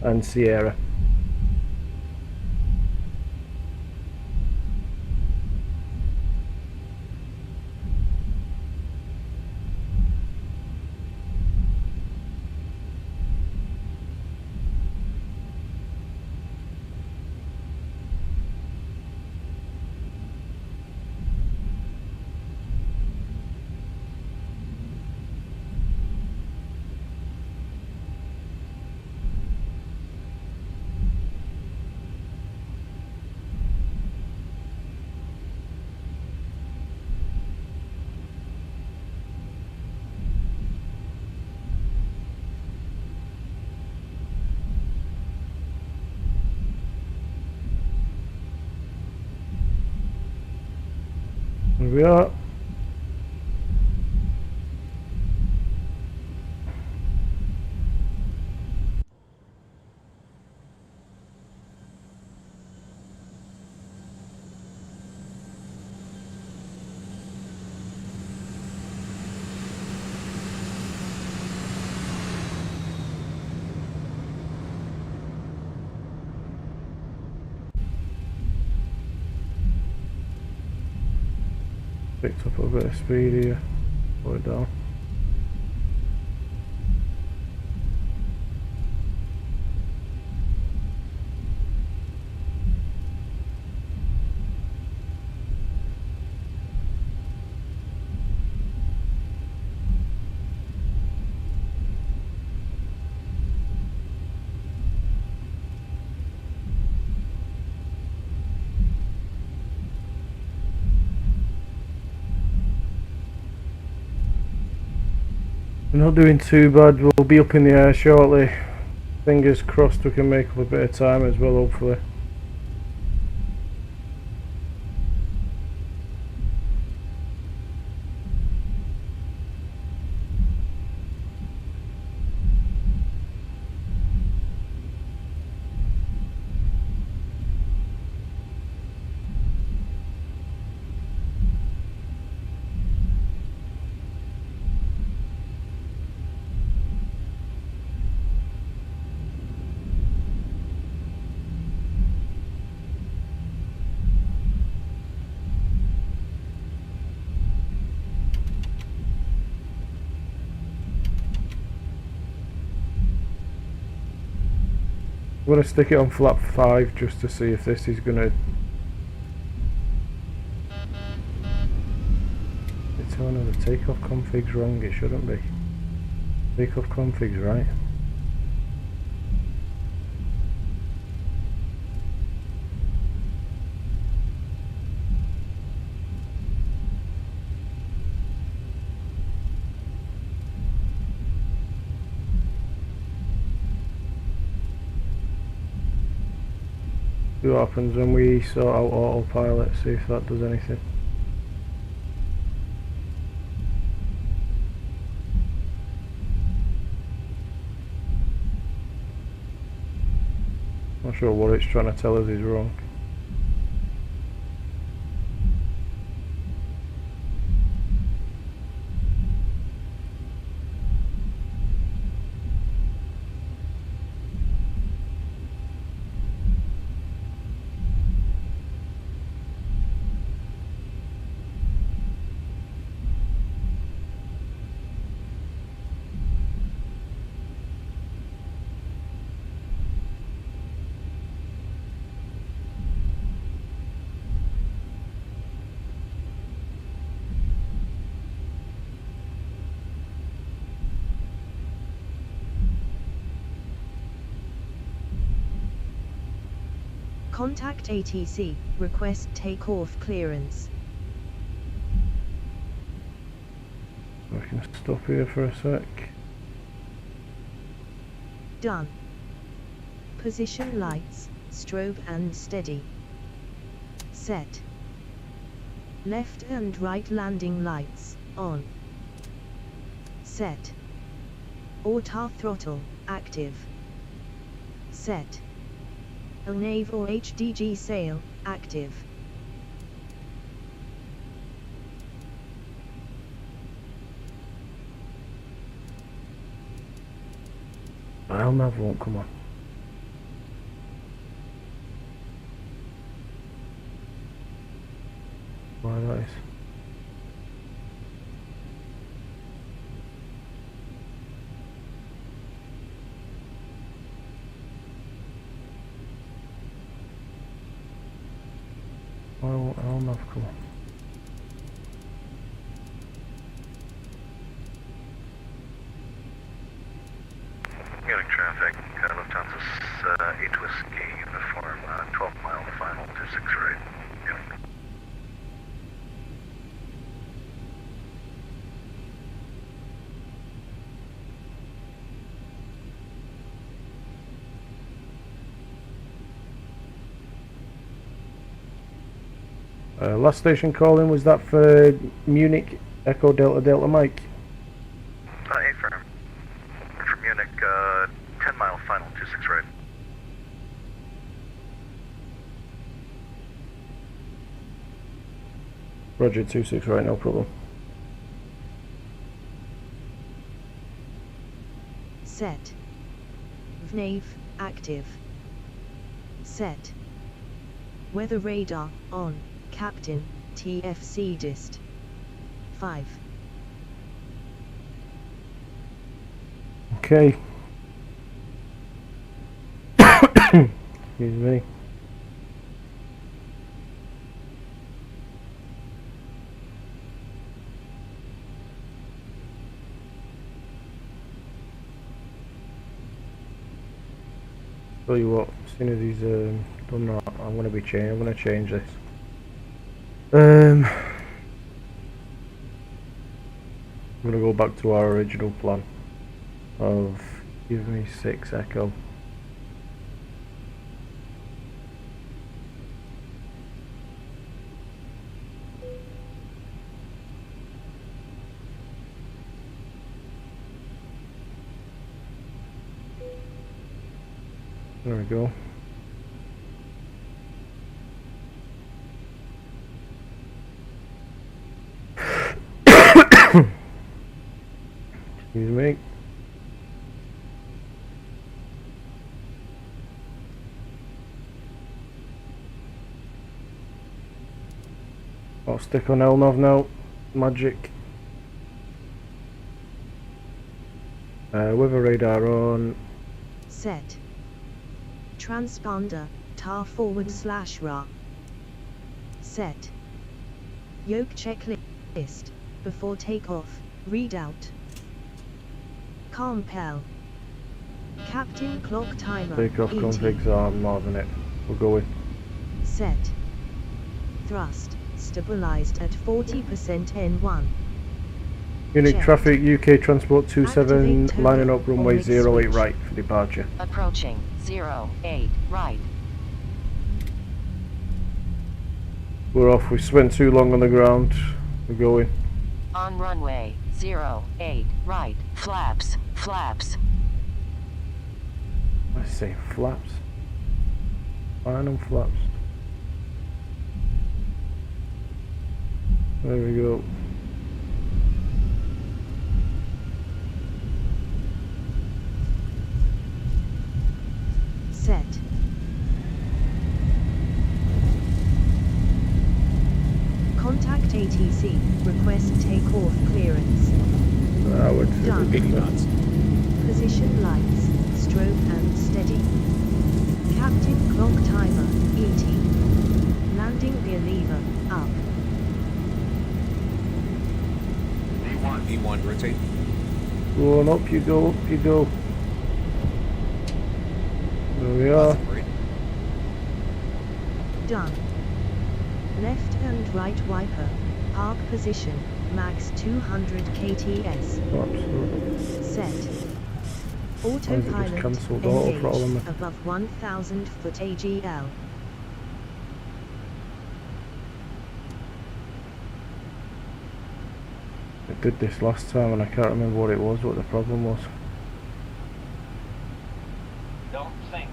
and Sierra. Here we are. Picked up a bit of speed here. Slow it down. We're not doing too bad, we'll be up in the air shortly. Fingers crossed we can make up a bit of time as well, hopefully. I'm going to stick it on flap 5 just to see if this is going to... It's telling us the takeoff config's wrong, it shouldn't be. Takeoff config's right. See what happens when we sort out autopilot, see if that does anything. Not sure what it's trying to tell us is wrong. Contact ATC, request takeoff clearance. I can stop here for a sec. Done. Position lights, strobe and steady. Set. Left and right landing lights, on. Set. Auto throttle, active. Set. LNAV or HDG sail, active. LNAV won't come on. Why that is? Why won't LNAV come on? Munich traffic, Lufthansa's 8 Whiskey uniform, 12 mile final to 6 right. Munich. Last station calling, was that for Munich Echo Delta Delta Mike? A firm. For Munich, 10 mile final to 6 right. Roger, 26 right, no problem. Set. VNAV active. Set. Weather radar on. Captain, TFC dist. 5. Okay. Excuse me. Tell you what, as soon as he's done that, I'm gonna change this. I'm gonna go back to our original plan of give me 6 Echo. There we go. Excuse me. I'll stick on LNAV now. Magic. Weather radar on. Set. Transponder, tar /ra. Set. Yoke checklist, before takeoff, readout. Calm Pel. Captain clock timer, Takeoff ET. configs are more than it. We'll go with. Set. Thrust, stabilized at 40% N1. Unit Checked. traffic, UK Transport 27, Activate lining total up runway onyx 08 switch. right for departure. Approaching 08 right. We're off, we spent too long on the ground. We're going. On runway 08 right. Flaps, flaps. I say flaps. Fine on flaps. There we go. Set. Contact ATC, request takeoff clearance. Done. 80 knots. Position lights, strobe and steady. Captain clock timer, ET. Landing gear lever, up. E1, rotate. Go on, up you go, up you go. There we are. Right. Done. Left and right wiper. Park position. Max 200 KTS. Absolutely. Set. Why is it just Autopilot cancelled auto throttle on me? engaged above 1000 foot AGL. I did this last time and I can't remember what it was, what the problem was. Don't sink.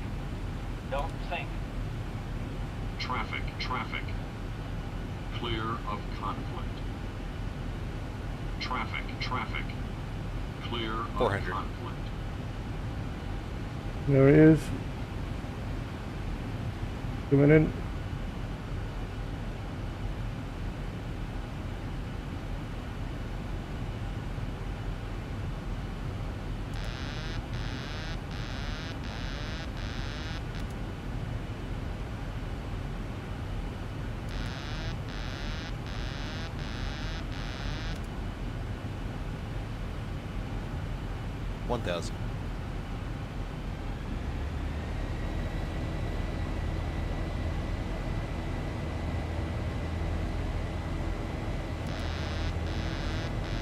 Don't sink. Traffic, traffic. Clear of conflict. Traffic, traffic. Clear of 400. conflict. There it is. Coming in.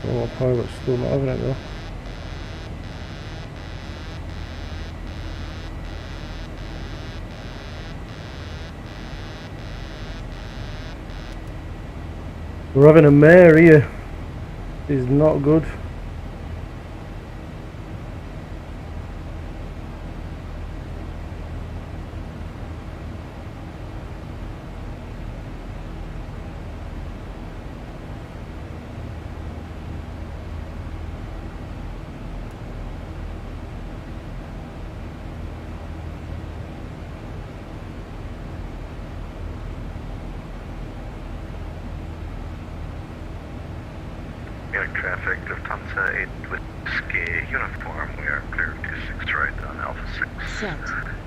Oh, my pilot's still not having it though. We're having a mare here. It's not good. Traffic, Lufthansa 8 Whiskey uniform. We are clear to 6 right on Alpha 6. Set.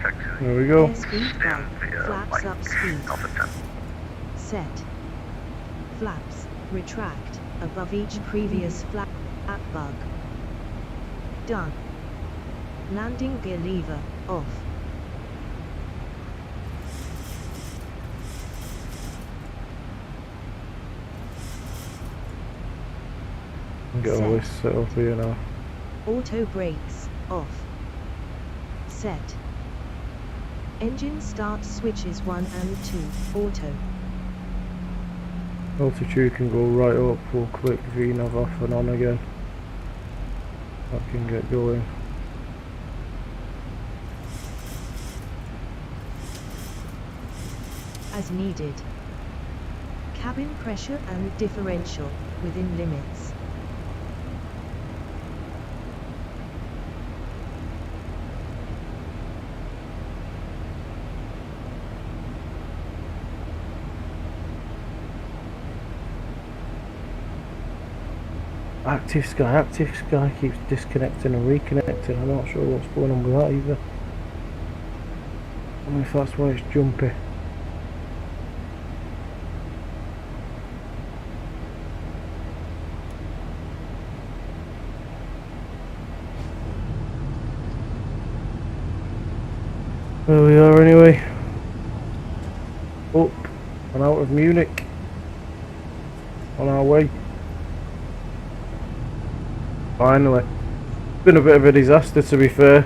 Taxi. There we go. Airspeed 5. Flaps light. up speed. Alpha 10. Set. Flaps. Retract. Above each previous flap bug. Done. Landing gear lever. Off. Get all this set up here now. Auto brakes. Off. Set. Engine start switches 1 and 2. Auto. Altitude can go right up, we'll click VNAV off and on again. That can get going. As needed. Cabin pressure and differential within limits. Active Sky keeps disconnecting and reconnecting. I'm not sure what's going on with that either. I wonder if that's why it's jumpy. There we are anyway. Up and out of Munich. On our way. Finally. Been a bit of a disaster, to be fair.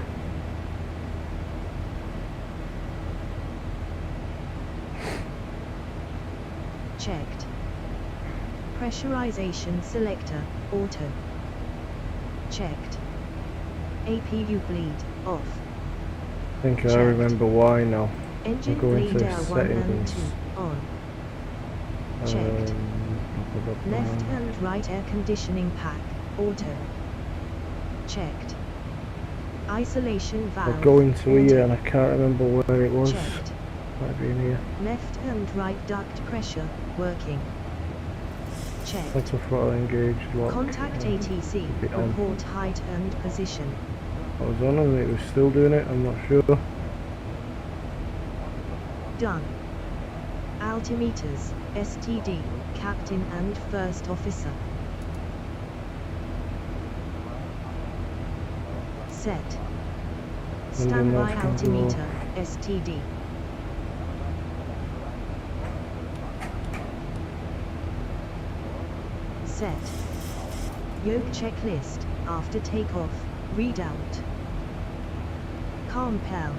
Checked. Pressurization selector. Auto. Checked. APU bleed. Off. I think I Checked. remember why now. Engine I'll go into bleed L1 and settings. 2. On. Checked. Left and right air conditioning pack. Auto. Checked. Isolation valve. I'll go into auto. here and I can't remember where it was. Checked. Might be in here. Left and right duct pressure working. Checked. Auto throttle engaged. Lock. Contact ATC. Bit on. Report height and position. I was on and it was still doing it, I'm not sure. Done. Altimeters. STD. Captain and First Officer. Set. And then Standby those can go altimeter. STD. Set. Yoke checklist. After takeoff. Readout. Compel.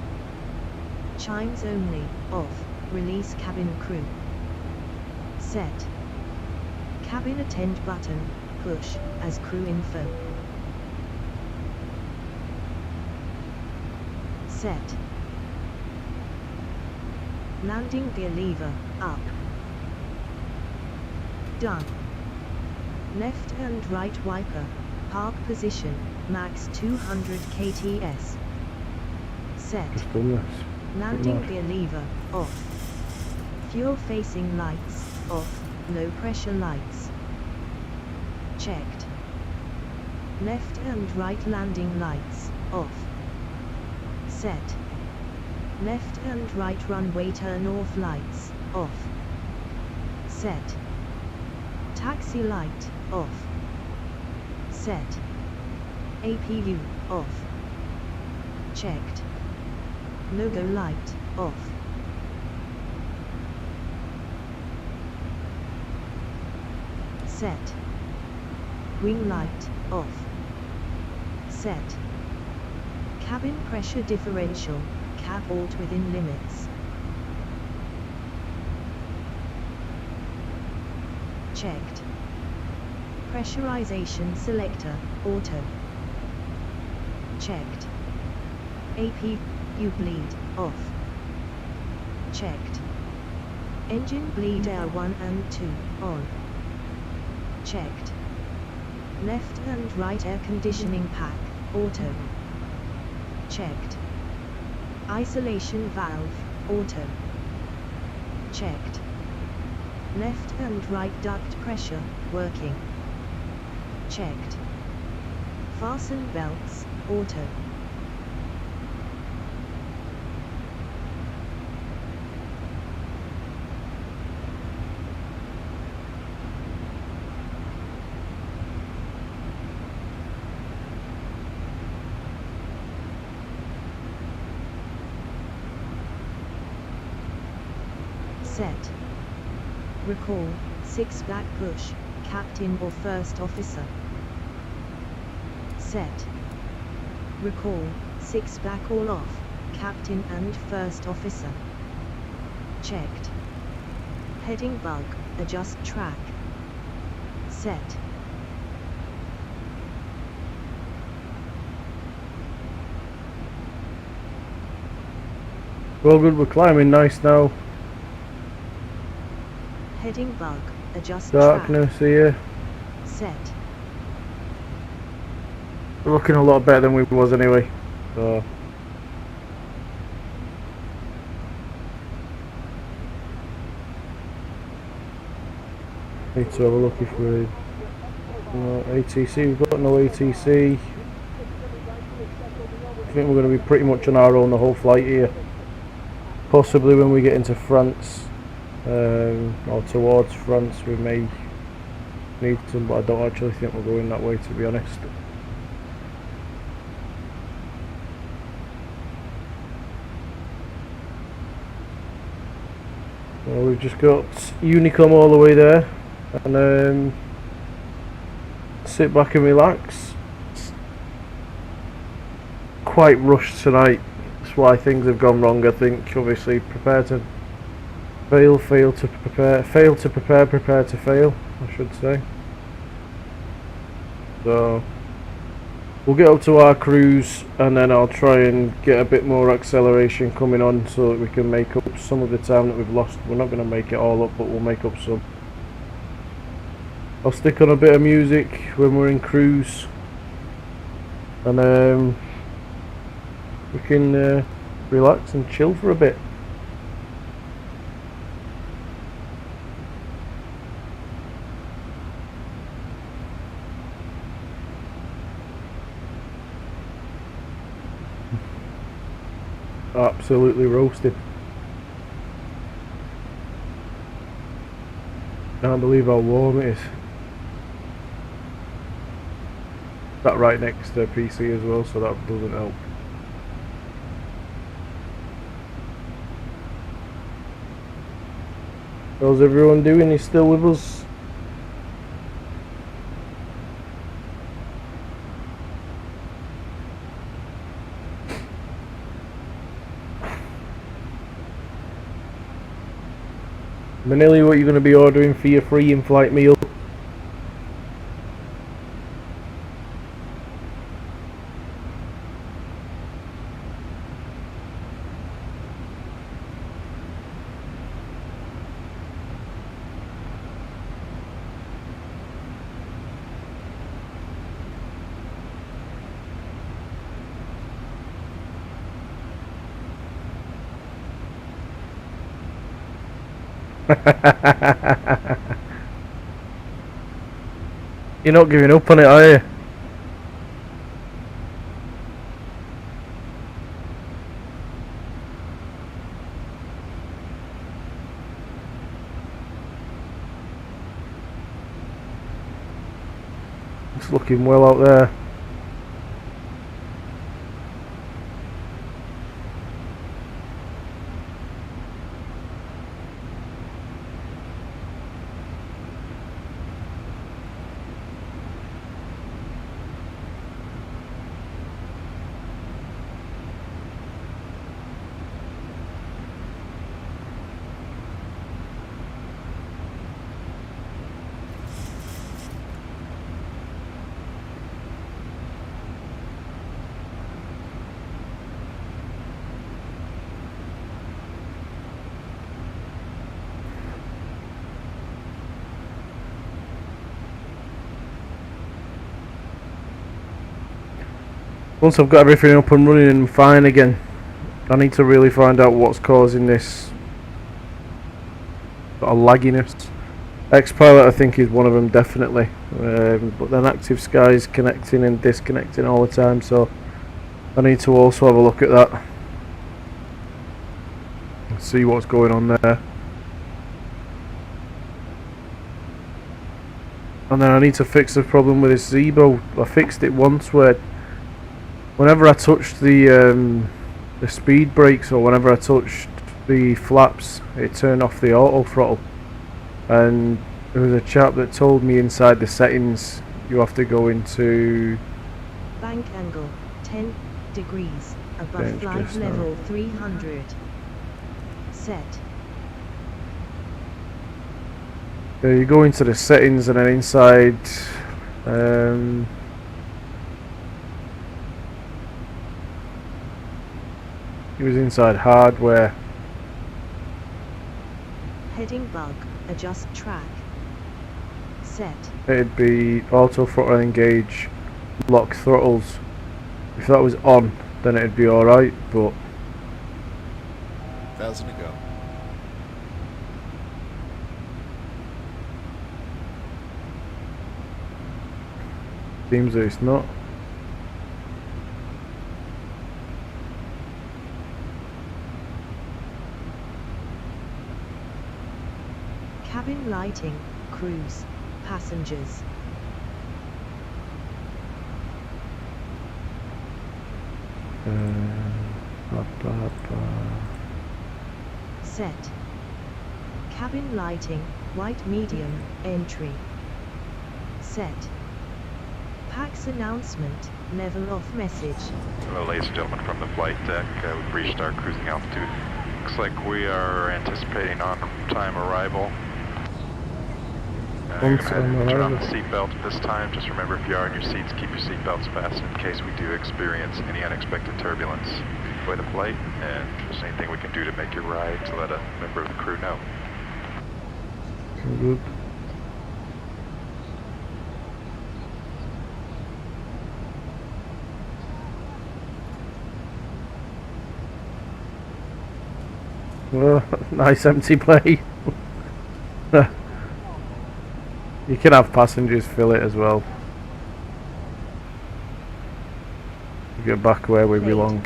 Chimes only. Off. Release cabin crew. Set. Cabin attend button. Push as crew info. Set. Landing gear lever. Up. Done. Left and right wiper. Park position. Max 200 kts. Set. Just done this. Landing Mad. gear lever, off. Fuel facing lights, off. No pressure lights. Checked. Left and right landing lights, off. Set. Left and right runway turn off lights, off. Set. Taxi light, off. Set. APU, off. Checked. Logo light, off. Set. Wing light, off. Set. Cabin pressure differential, cab alt within limits. Checked. Pressurization selector, auto. Checked. APU bleed, off. Checked. Engine bleed air 1 and 2, on. Checked. Left and right air conditioning pack, auto. Checked. Isolation valve, auto. Checked. Left and right duct pressure, working. Checked. Fasten belts, auto. Set. Recall, 6 back push, captain or first officer. Set. Recall, 6 back all off, captain and first officer. Checked. Heading bug, adjust track. Set. Well, good, we're climbing nice now. Heading bug, adjust Darkness track. here. Set. We're looking a lot better than we was anyway. So need to have a look if we're no ATC. We've got no ATC. I think we're going to be pretty much on our own the whole flight here. Possibly when we get into France. Or towards France we may need some, but I don't actually think we're going that way, to be honest. Well, we've just got Unicom all the way there, and sit back and relax. It's quite rushed tonight, that's why things have gone wrong. I think obviously prepare to fail, fail to prepare, fail to prepare, prepare to fail, I should say. So we'll get up to our cruise and then I'll try and get a bit more acceleration coming on so that we can make up some of the time that we've lost. We're not going to make it all up, but we'll make up some. I'll stick on a bit of music when we're in cruise, and we can relax and chill for a bit. Absolutely roasted. Can't believe how warm it is. That right next to PC as well, so that doesn't help. How's everyone doing? Is still with us? Manili, what are you going to be ordering for your free in-flight meal? You're not giving up on it, are you? It's looking well out there. Once I've got everything up and running and fine again, I need to really find out what's causing this sort of lagginess. Xpilot I think is one of them, definitely, but then Active Sky's connecting and disconnecting all the time, so I need to also have a look at that and see what's going on there. And then I need to fix the problem with this ZIBO. I fixed it once where whenever I touched the speed brakes or whenever I touched the flaps, it turned off the auto throttle. And there was a chap that told me inside the settings you have to go into bank angle 10 degrees above flight level 300. Set. You go into the settings and then inside it was inside hardware. Heading bug, adjust track. Set. It'd be auto throttle engage, lock throttles. If that was on, then it'd be alright, but 1,000 to go. seems that it's not. Cabin lighting, cruise, passengers. Set. Cabin lighting, white medium, entry. Set. PAX announcement, level off message. Hello ladies and gentlemen from the flight deck, we've reached our cruising altitude. Looks like we are anticipating on-time arrival. You're going to turn on the seatbelt at this time. Just remember, if you are in your seats, keep your seatbelts fastened in case we do experience any unexpected turbulence. Enjoy the flight, and if there's anything we can do to make your ride, to let a member of the crew know. Good. Well, nice empty play. You can have passengers fill it as well. Get back where we belong.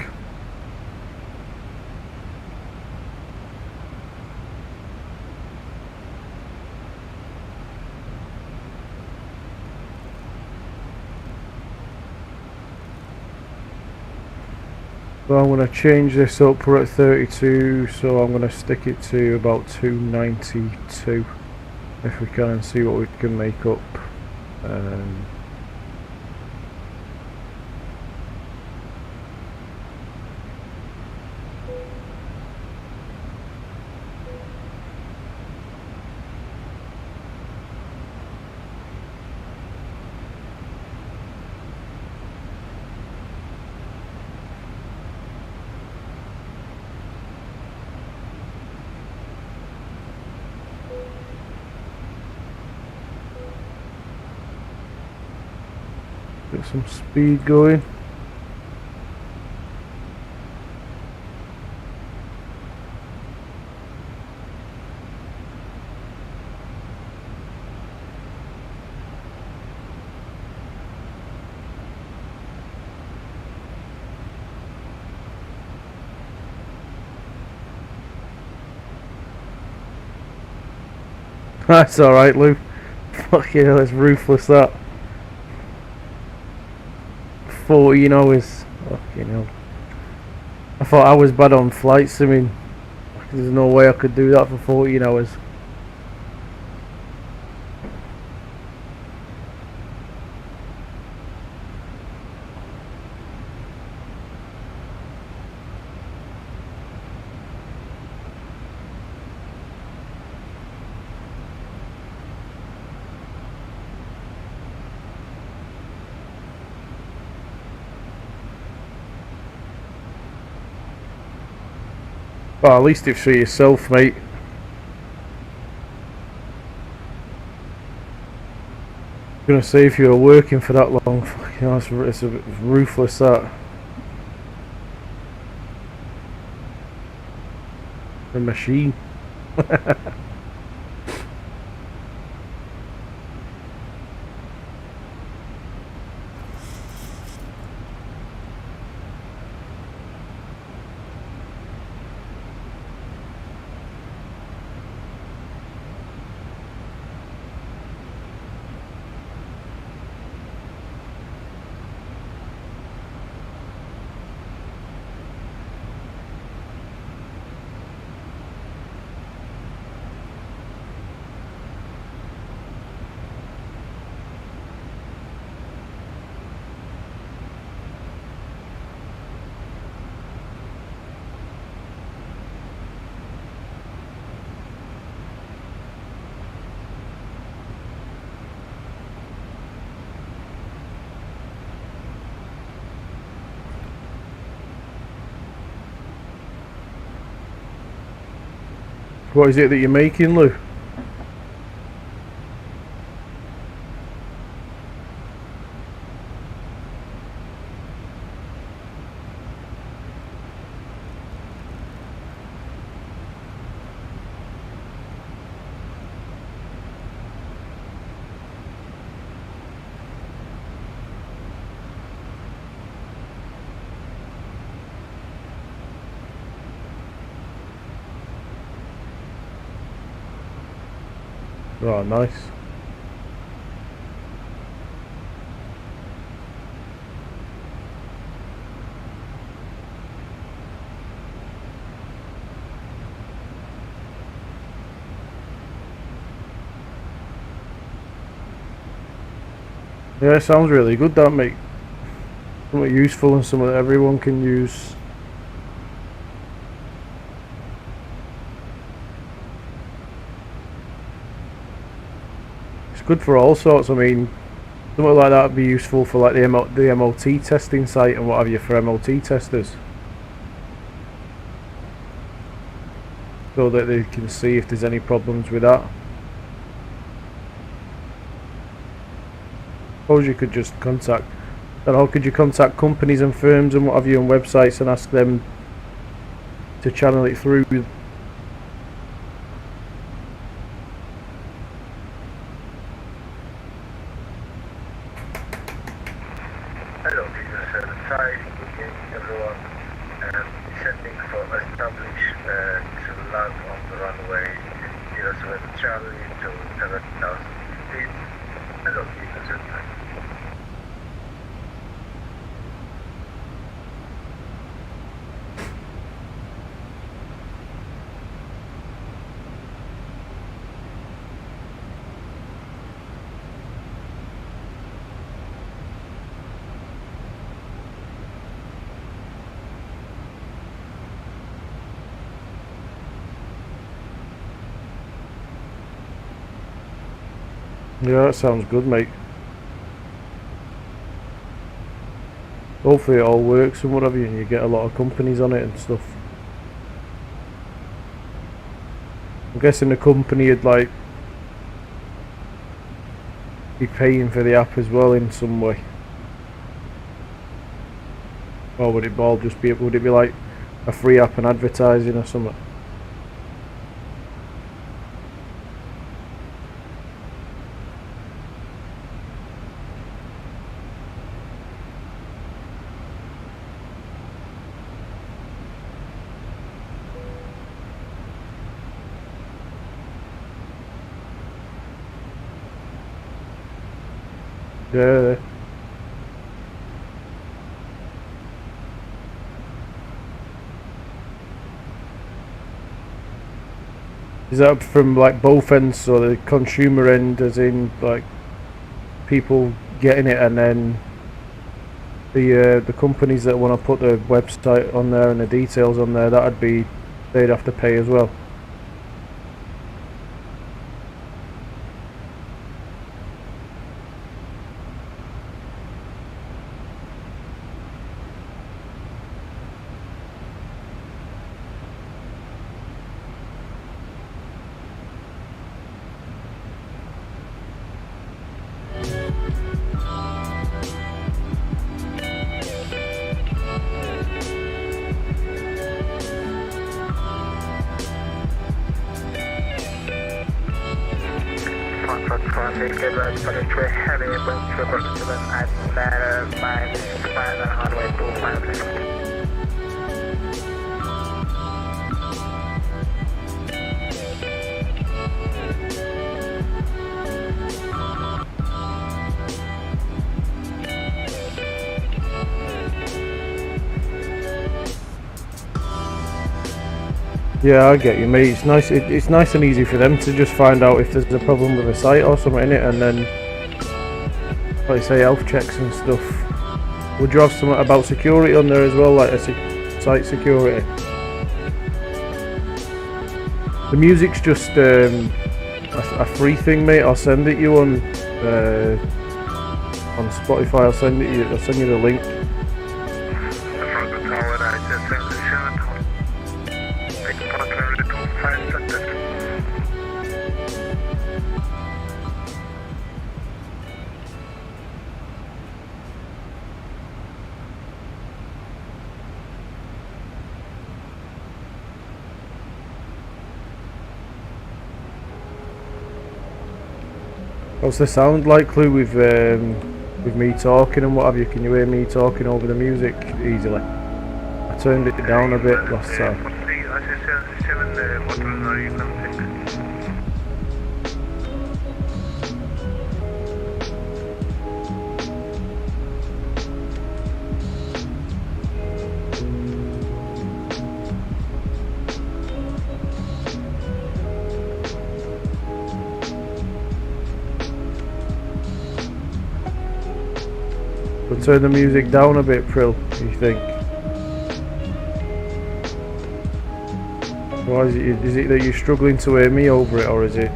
So I'm going to change this up. We're at 32, so I'm going to stick it to about 292 if we can, and see what we can make up. Get some speed going. That's alright, Lou. Fucking hell, it's ruthless that. 14 hours. Fucking hell. I thought I was bad on flight simming. There's no way I could do that for 14 hours. Well, at least it's for yourself, mate. I'm gonna say if you were working for that long, fucking hell, it's ruthless that. The machine. What is it that you're making, Lou? Oh, nice. Yeah, it sounds really good, that, mate. Something useful and something that everyone can use. It's good for all sorts. I mean, something like that would be useful for like the MOT testing site and what have you, for MOT testers, so that they can see if there's any problems with that. Suppose you could just contact, I don't know, could you contact companies and firms and what have you and websites and ask them to channel it through? Hello, this is 75, good day everyone, and descending for establish to land on the runway 07 Charlie to 7,000 feet. Hello, this is 75. Yeah, that sounds good, mate. Hopefully it all works and whatever, and you get a lot of companies on it and stuff. I'm guessing the company would like be paying for the app as well in some way. Or would it all just be, would it be like a free app and advertising or something? Yeah. Is that from like both ends, so the consumer end, as in like people getting it, and then the companies that want to put the website on there and the details on there, that'd be, they'd have to pay as well. Yeah, I get you, mate. It's nice. It's nice and easy for them to just find out if there's a problem with a site or something in it, and then, like say, health checks and stuff. Would you have something about security on there as well, like a site security? The music's just a free thing, mate. I'll send it you on Spotify. I'll send you the link. What's the sound like, Clue, with me talking and what have you? Can you hear me talking over the music easily? I turned it down a bit last time. Turn the music down a bit, Prill, you think? Why is it that you're struggling to hear me over it, or is it?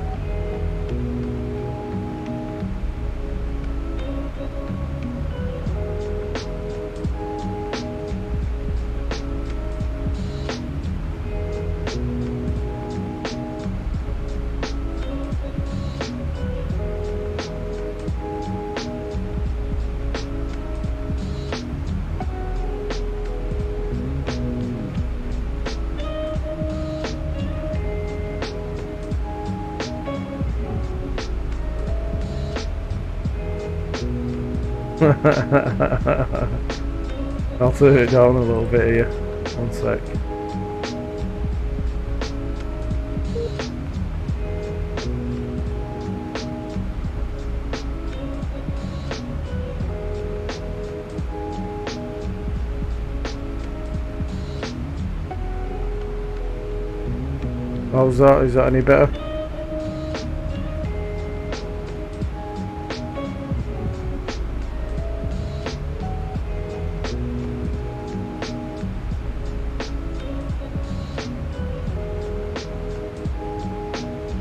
I'll turn it down a little bit here. One sec. How's that? Is that any better?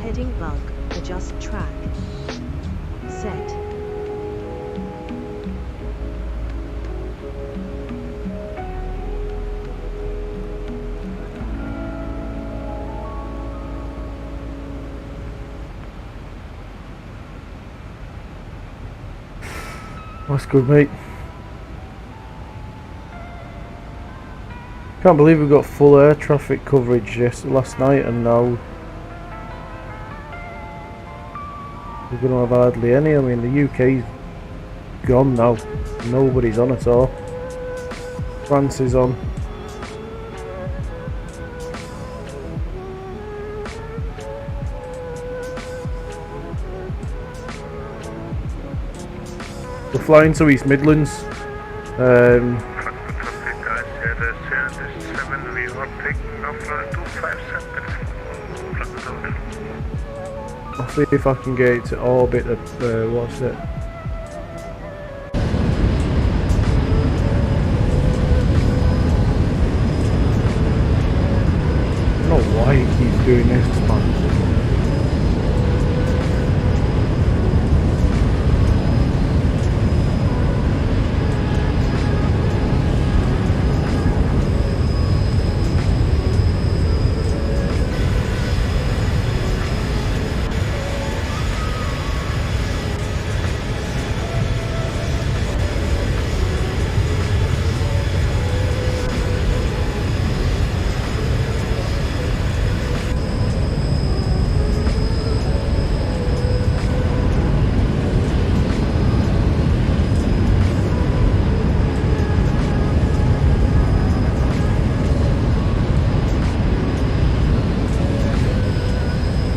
Heading bug, adjust track. Set. That's good, mate. Can't believe we got full air traffic coverage last night, and now we're going to have hardly any. I mean, the UK's gone now. Nobody's on at all. France is on. We're flying to East Midlands. I'll see if I can get it to orbit the what's it? I don't know why he keeps doing this, man.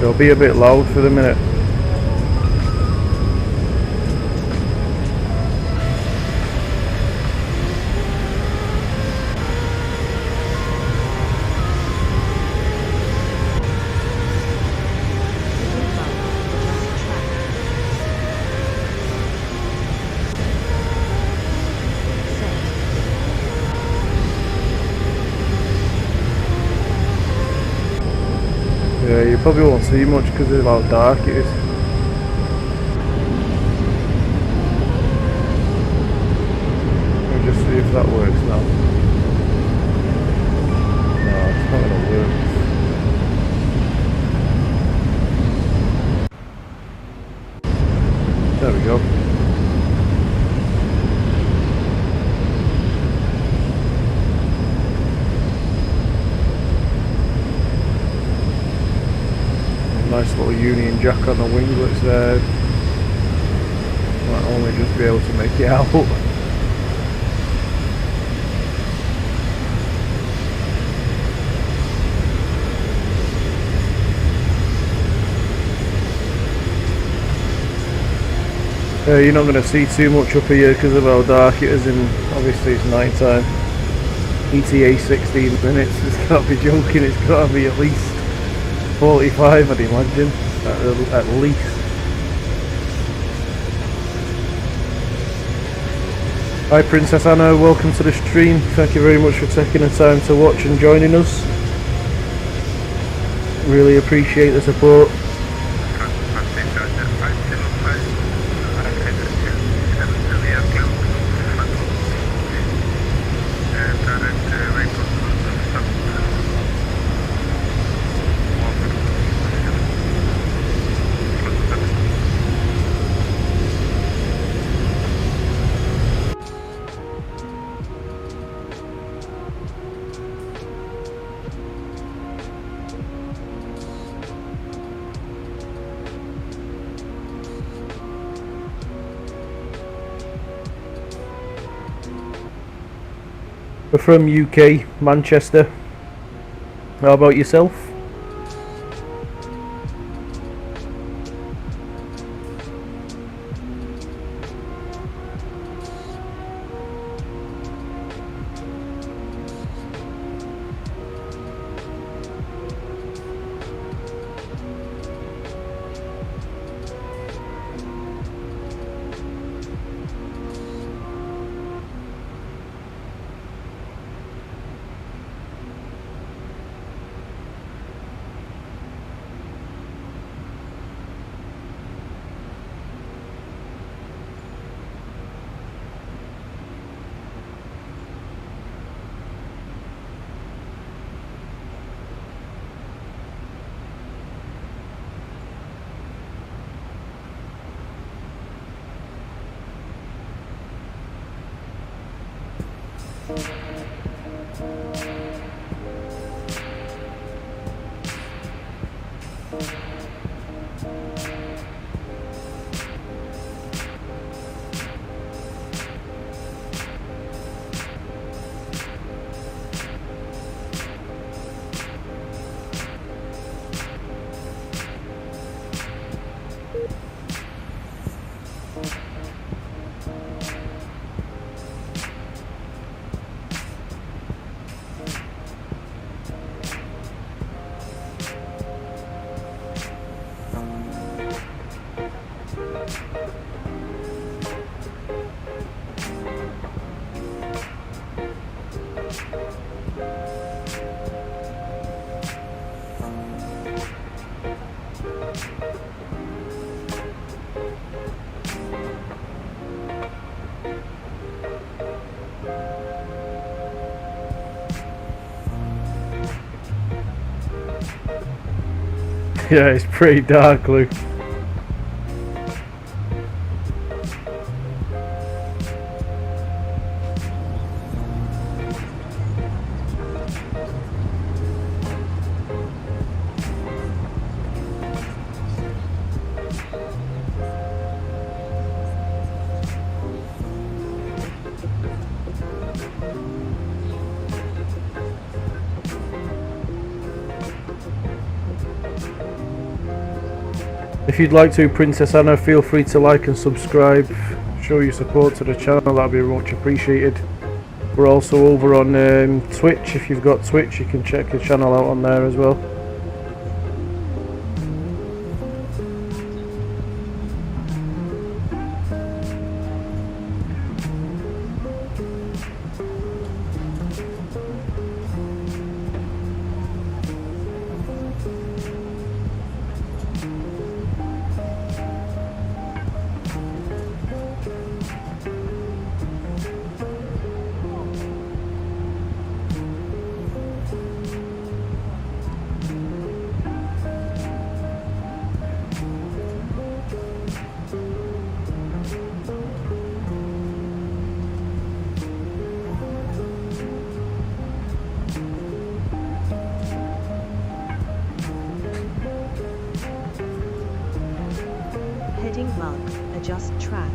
It'll be a bit loud for the minute. Yeah, you probably won't see much because of how dark it is. Let me just see if that works now. No, it's not going to work. There we go. Nice little Union Jack on the winglets there. Might only just be able to make it out. You're not going to see too much up here because of how dark it is, and obviously it's night time. ETA 16 minutes, it's got to be joking, it's got to be at least 45, I'd imagine, at least. Hi Princess Anna, welcome to the stream. Thank you very much for taking the time to watch and joining us. Really appreciate the support. We're from UK, Manchester. How about yourself? Yeah, it's pretty dark, Luke. If you'd like to, Princess Anna, feel free to like and subscribe, show your support to the channel, that'd be much appreciated. We're also over on Twitch. If you've got Twitch, you can check the channel out on there as well. Heading bug, adjust track.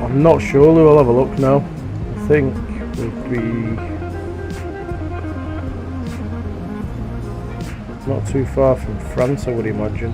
I'm not sure, Lou, I'll have a look now. I think would be not too far from France, I would imagine.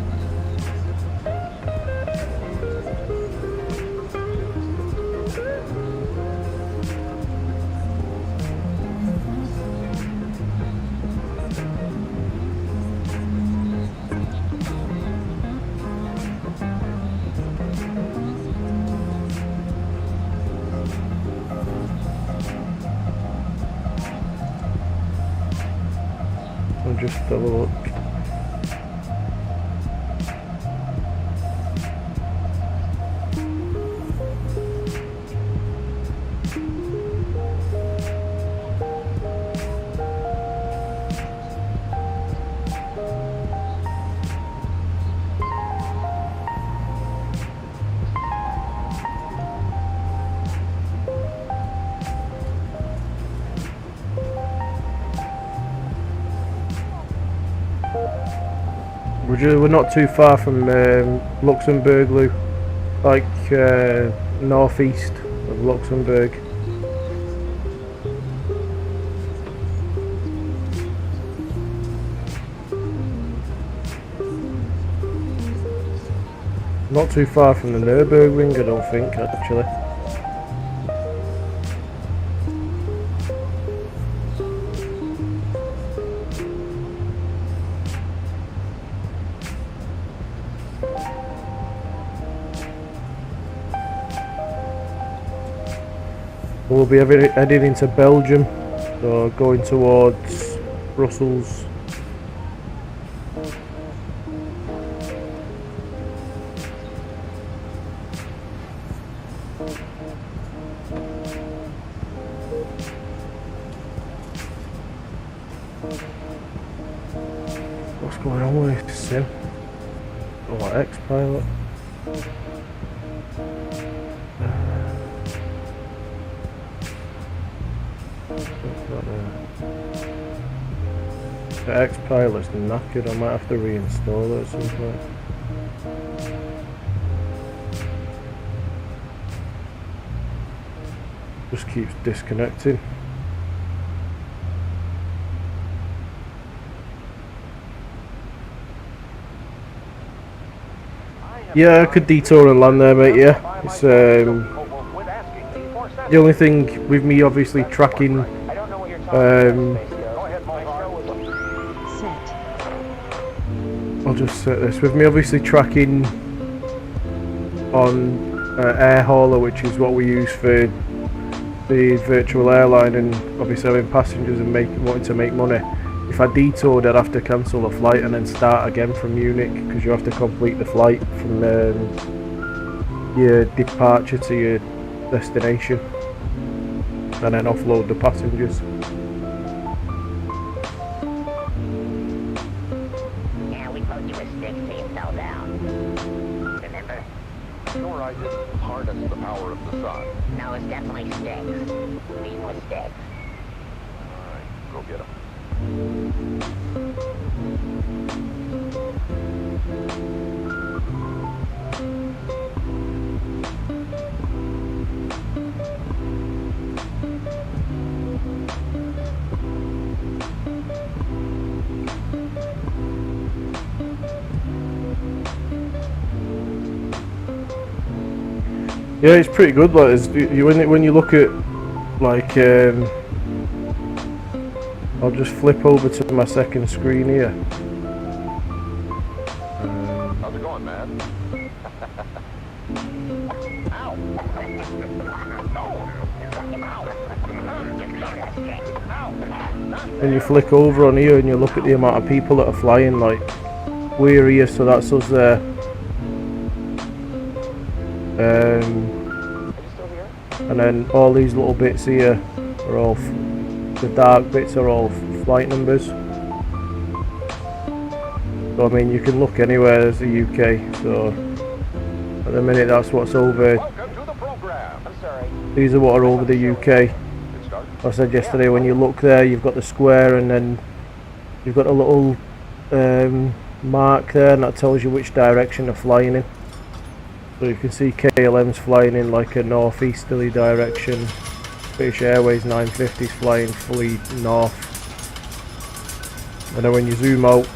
I'll just have a look. We're not too far from Luxembourg, Lou. Like northeast of Luxembourg. Not too far from the Nürburgring, I don't think, actually. We'll be heading into Belgium, so going towards Brussels. What's going on with this sim? Oh, X-Pilot. The X-Pilot's knackered, I might have to reinstall it at some point. Just keeps disconnecting. Yeah, I could detour and land there, mate, yeah. It's the only thing with me obviously tracking I'll just set this. With me obviously tracking on Air Hauler, which is what we use for the virtual airline, and obviously having passengers and wanting to make money. If I detoured, I'd have to cancel the flight and then start again from Munich, because you have to complete the flight from your departure to your destination. and then offload the passengers. Yeah, we poked you with sticks till you fell down. Remember? Sure, I didn't harness the power of the sun. No, it's definitely sticks. Beaten with sticks. Alright, go get them. Yeah, it's pretty good. Like, when you look at, like, I'll just flip over to my second screen here. How's it going, man? Ow! When you flick over on here and you look at the amount of people that are flying, like, we're here, so that's us there. And then all these little bits here are all, the dark bits are all flight numbers. So I mean, you can look anywhere as the UK, so at the minute that's what's over. Welcome to the program. I'm sorry. These are what are over the UK. I said yesterday, when you look there, you've got the square and then you've got a little mark there, and that tells you which direction they're flying in. So you can see KLM's flying in like a northeasterly direction. British Airways 950's flying fully north. And then when you zoom out,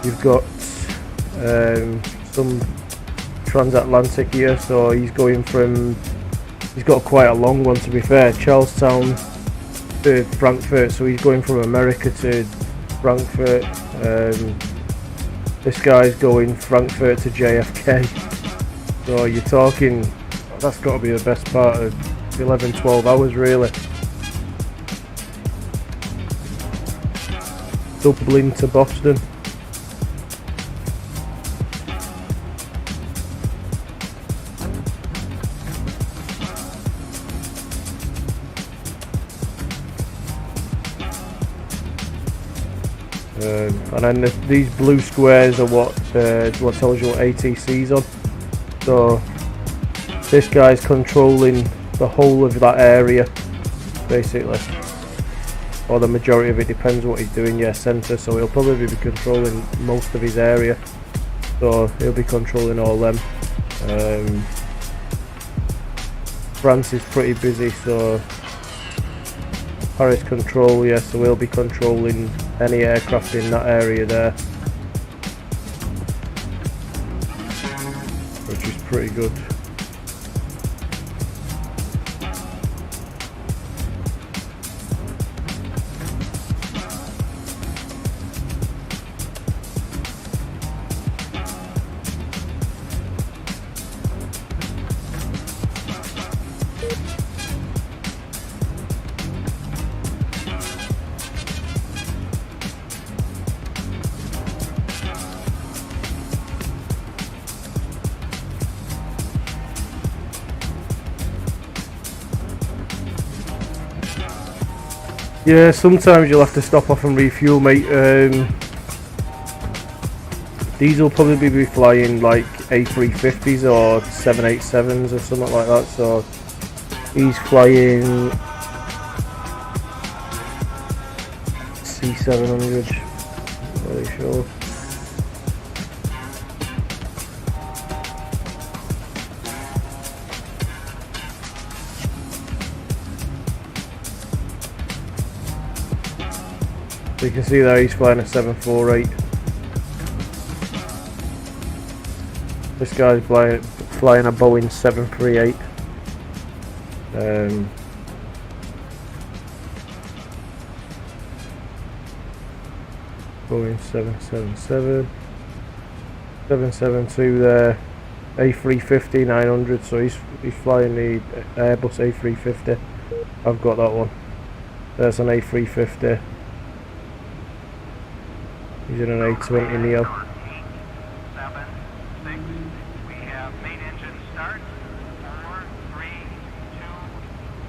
you've got some transatlantic here. So he's going from, he's got quite a long one, to be fair, Charlestown to Frankfurt. So he's going from America to Frankfurt. This guy's going Frankfurt to JFK. So you're talking, that's got to be the best part of 11-12 hours really. Dublin to Boston. And then these blue squares are what tells you what ATC's on. So this guy's controlling the whole of that area, basically, or the majority of it, depends what he's doing. Yeah, centre, so he'll probably be controlling most of his area, so he'll be controlling all them. France is pretty busy, so Paris control, yeah, so we'll be controlling any aircraft in that area there, which is pretty good. Yeah, sometimes you'll have to stop off and refuel, mate. These will probably be flying like A350s or 787s or something like that. So he's flying C700, not really sure. So you can see there he's flying a 748. This guy's flying a Boeing 738. Boeing 777, 772 there, A350 900. So he's flying the Airbus A350. I've got that one. There's an A350. He's in an A20 Neo. 7, 6, we have main engine start. 4, 3, 2,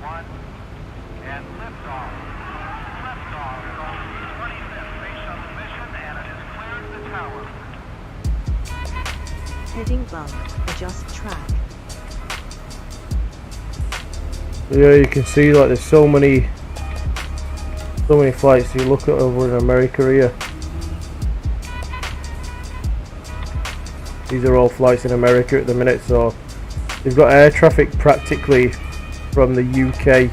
Heading bug, adjust track. Yeah, you can see like there's so many flights you look at over in America here. These are all flights in America at the minute, so they've got air traffic practically from the UK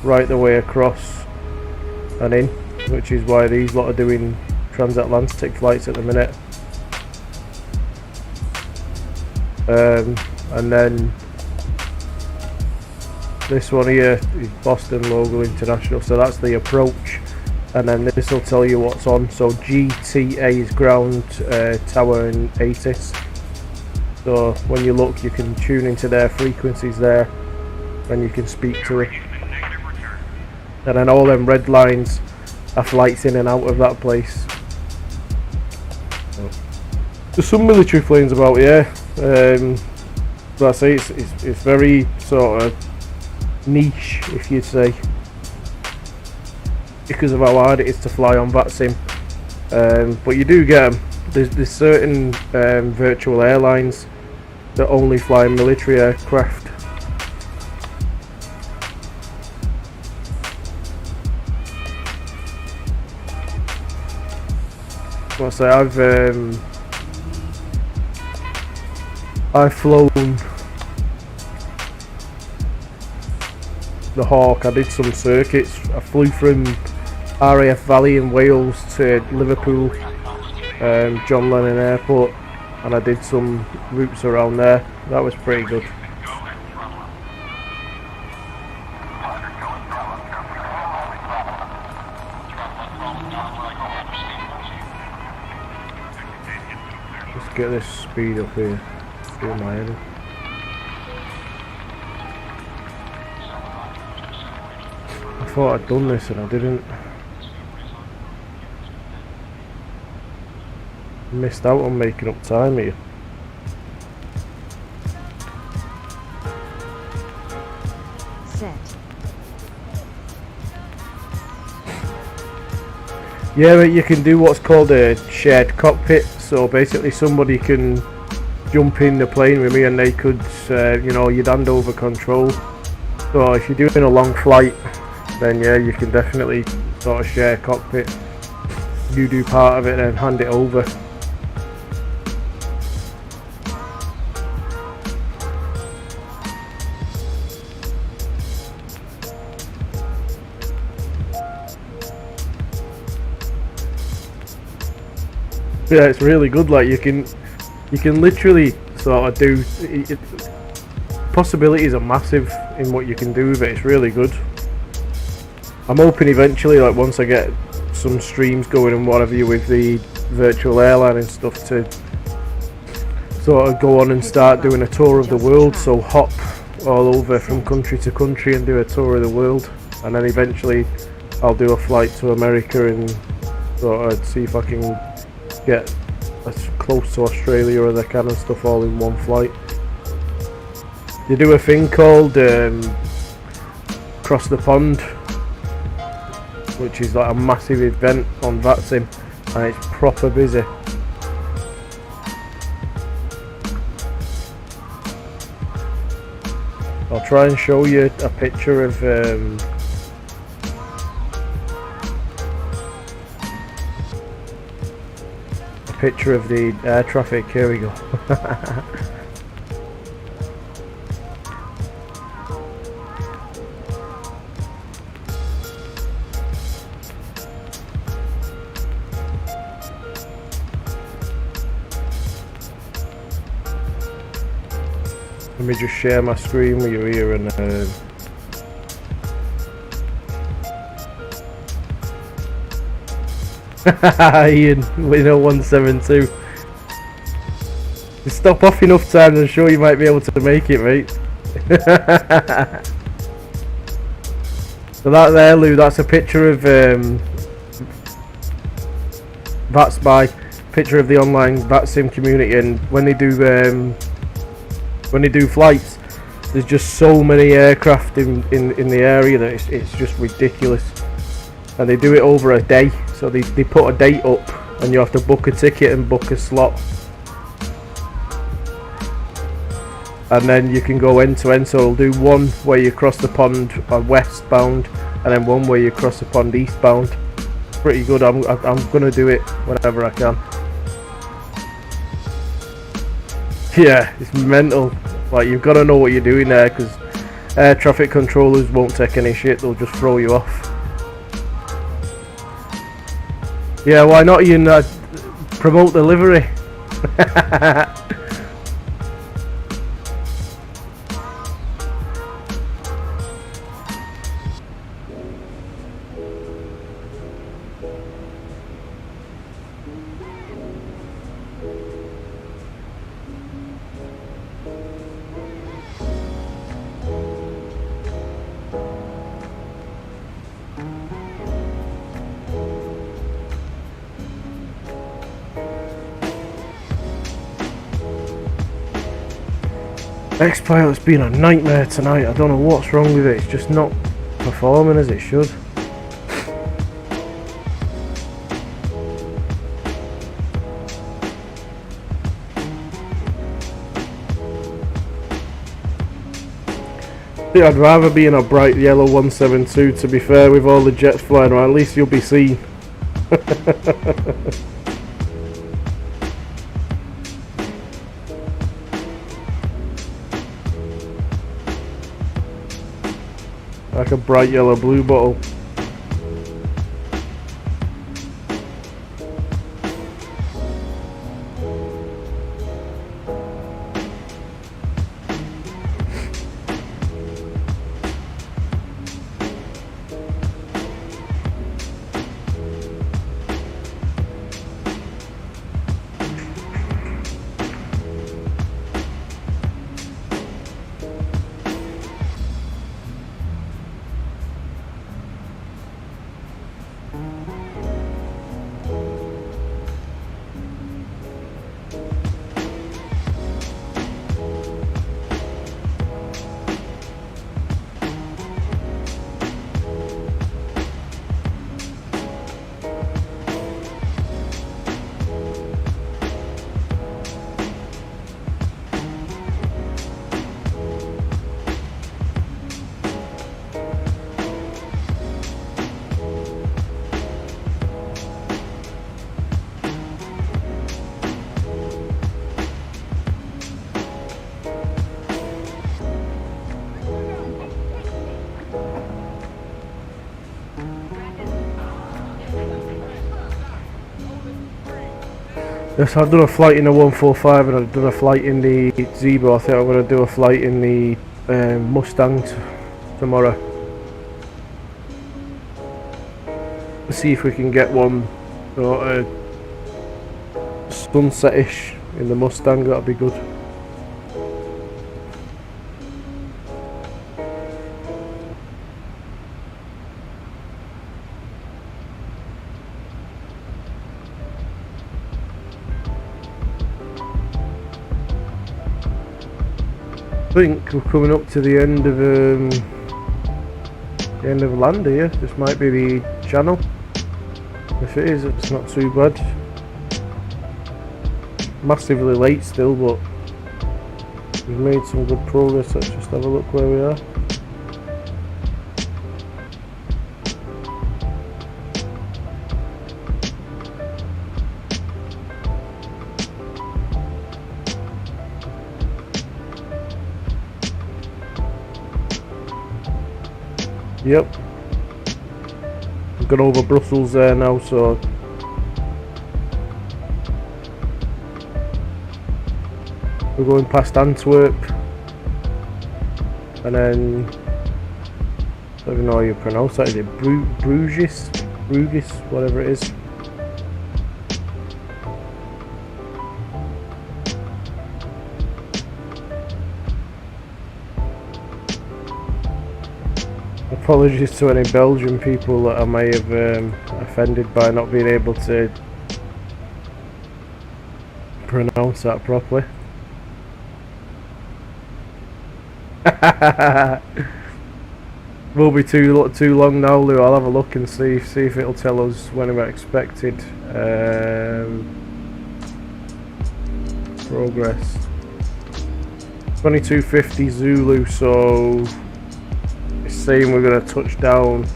right the way across and in, which is why these lot are doing transatlantic flights at the minute. And then this one here is Boston Local International, so that's the approach, and then this will tell you what's on. So GTA is ground, tower and ATIS. So when you look, you can tune into their frequencies there and you can speak to it. And then all them red lines are flights in and out of that place. There's some military planes about, yeah. But I say it's very sort of niche, if you'd say, because of how hard it is to fly on Vatsim. But you do get them. There's certain virtual airlines that only fly military aircraft. So I say I've flown the Hawk. I did some circuits. I flew from RAF Valley in Wales to Liverpool, John Lennon Airport, and I did some routes around there. That was pretty good. Let's get this speed up here. Do my head. I thought I'd done this and I didn't. Missed out on making up time here. Set. Yeah, but you can do what's called a shared cockpit. So basically somebody can jump in the plane with me and they could, you know, you'd hand over control. So if you're doing a long flight, then yeah, you can definitely sort of share cockpit. You do part of it and hand it over. Yeah, it's really good. Like you can literally sort of do it, possibilities are massive in what you can do with it. It's really good. I'm hoping eventually, like once I get some streams going and whatever you with the virtual airline and stuff, to sort of go on and start doing a tour of the world. So hop all over from country to country and do a tour of the world, and then eventually I'll do a flight to America and sort of see if I can get as close to Australia as I can and stuff all in one flight. You do a thing called Cross the Pond, which is like a massive event on Vatsim, and it's proper busy. I'll try and show you a picture of the air traffic. Here we go. Let me just share my screen with you here and Ian, winner 172. Just stop off enough time and I'm sure you might be able to make it, mate. So that there, Lou, that's a picture of VatSpy, picture of the online Vatsim community, and when they do flights, there's just so many aircraft in the area that it's just ridiculous. And they do it over a day, so they put a date up and you have to book a ticket and book a slot. and then you can go end to end. So we'll do one where you cross the pond westbound, and then one where you cross the pond eastbound. Pretty good. I'm gonna do it whenever I can. Yeah, it's mental. Like, you've got to know what you're doing there, because air traffic controllers won't take any shit. They'll just throw you off. Yeah, why not, Ian? Promote the livery. X-Pilot's been a nightmare tonight. I don't know what's wrong with it. It's just not performing as it should. Yeah, I'd rather be in a bright yellow 172, to be fair, with all the jets flying around. At least you'll be seen. Like a bright yellow blue bottle. Yes, I've done a flight in the 145 and I've done a flight in the ZIBO. I think I'm going to do a flight in the Mustang tomorrow. See if we can get one sort of sunset-ish in the Mustang. That'd be good. I think we're coming up to the end of land here. This might be the channel. If it is, it's not too bad. Massively late still, but we've made some good progress. Let's just have a look where we are. Yep, we've got over Brussels there now, so we're going past Antwerp, and then I don't even know how you pronounce that. Is it Bruges, whatever it is. Apologies to any Belgian people that I may have offended by not being able to pronounce that properly. Won't be too long now, Lou. I'll have a look and see if it'll tell us when we're expected. Progress. 2250 Zulu, so it's saying we're going to touch down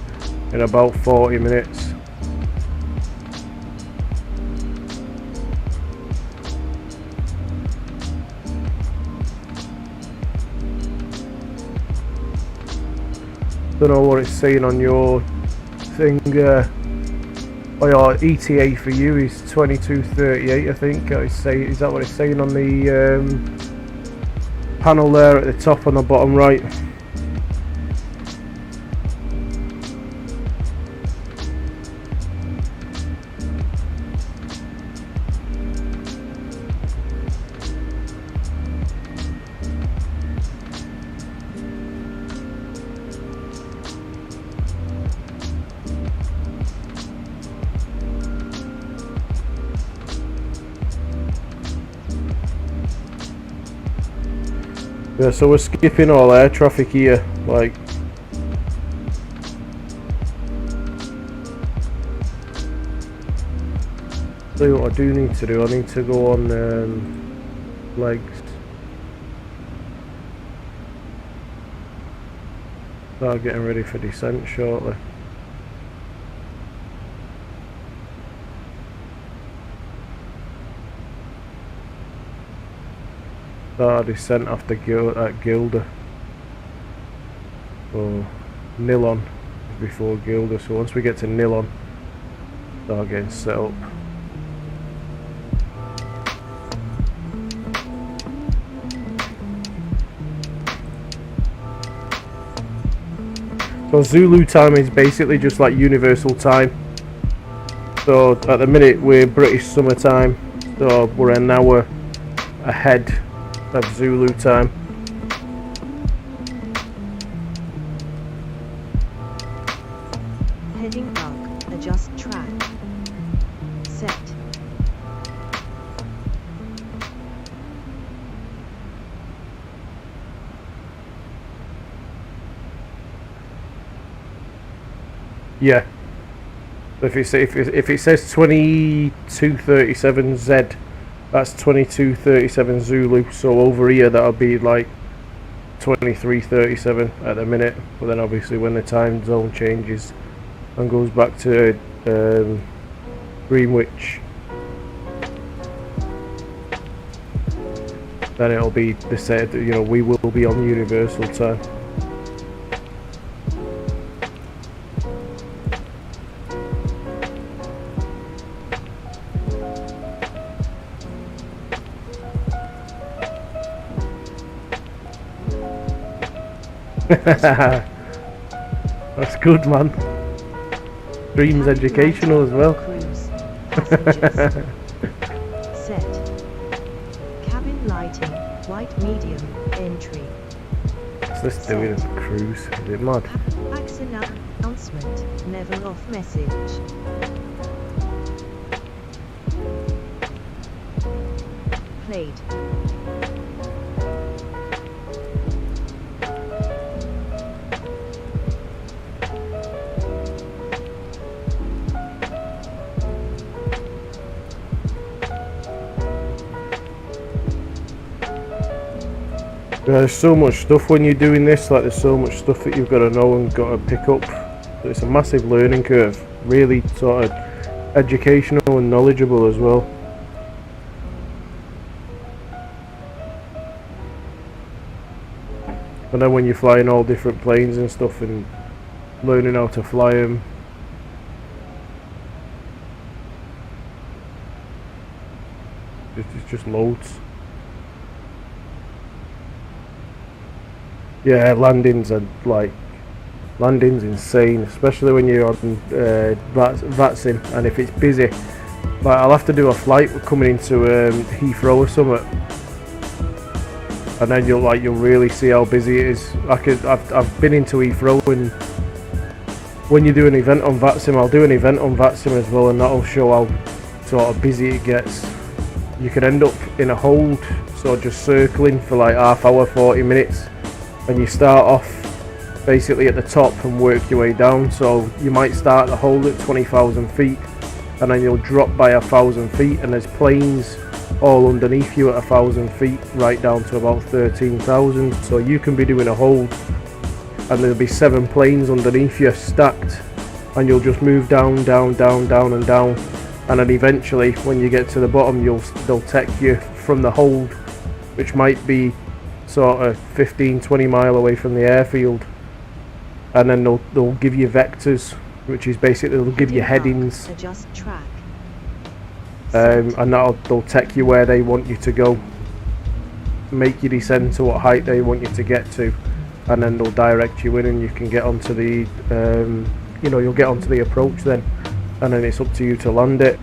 in about 40 minutes. Don't know what it's saying on your thing. Or your ETA for you is 22:38, I think. Is that what it's saying on the panel there at the top on the bottom right? Yeah, so we're skipping all air traffic here, like. Tell you what I do need to do, I need to go on legs. Start getting ready for descent shortly. Start descent after Gilder. So Nilon is before Gilder, so once we get to Nilon, start getting set up. So Zulu time is basically just like universal time. So at the minute we're British summer time, so we're an hour ahead of Zulu time. Heading up, adjust track. Set. Yeah. If it says 2237 Z, that's 2237 Zulu. So over here that'll be like 2337 at the minute. But then obviously when the time zone changes and goes back to Greenwich, then it'll be the same. You know, we will be on universal time. That's good, man. Dreams educational as well. Set. Cabin lighting, white medium, entry. What's this doing as a cruise? Is it mad? Vaccine announcement, never off message. Played. There's so much stuff when you're doing this, like there's so much stuff that you've got to know and got to pick up. It's a massive learning curve, really sort of educational and knowledgeable as well. And then when you're flying all different planes and stuff and learning how to fly them. It's just loads. Yeah, landings are like, landings insane, especially when you're on Vatsim, and if it's busy. Like I'll have to do a flight coming into Heathrow or something, and then you'll really see how busy it is. I've been into Heathrow, and when you do an event on Vatsim, I'll do an event on Vatsim as well, and that'll show how sort of busy it gets. You could end up in a hold, so just circling for like half hour, 40 minutes. And you start off basically at the top and work your way down. So you might start the hold at 20,000 feet, and then you'll drop by 1,000 feet, and there's planes all underneath you at 1,000 feet, right down to about 13,000. So you can be doing a hold and there'll be 7 planes underneath you stacked, and you'll just move down, down, down, down and down, and then eventually when you get to the bottom they'll tech you from the hold, which might be sort of 15-20 mile away from the airfield, and then they'll give you vectors, which is basically they'll give you headings, adjust track, and they'll tech you where they want you to go, make you descend to what height they want you to get to, and then they'll direct you in, and you can get onto the you'll get onto the approach then, and then it's up to you to land it.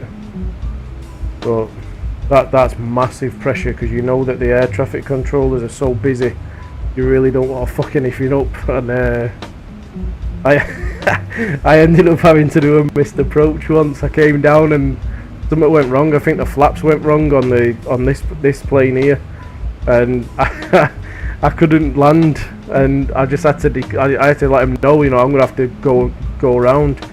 But that's massive pressure, because you know that the air traffic controllers are so busy, you really don't want to fuck anything up. And I ended up having to do a missed approach once. I came down and something went wrong. I think the flaps went wrong on this plane here, and I couldn't land, and I just had to I had to let them know, I'm gonna have to go around.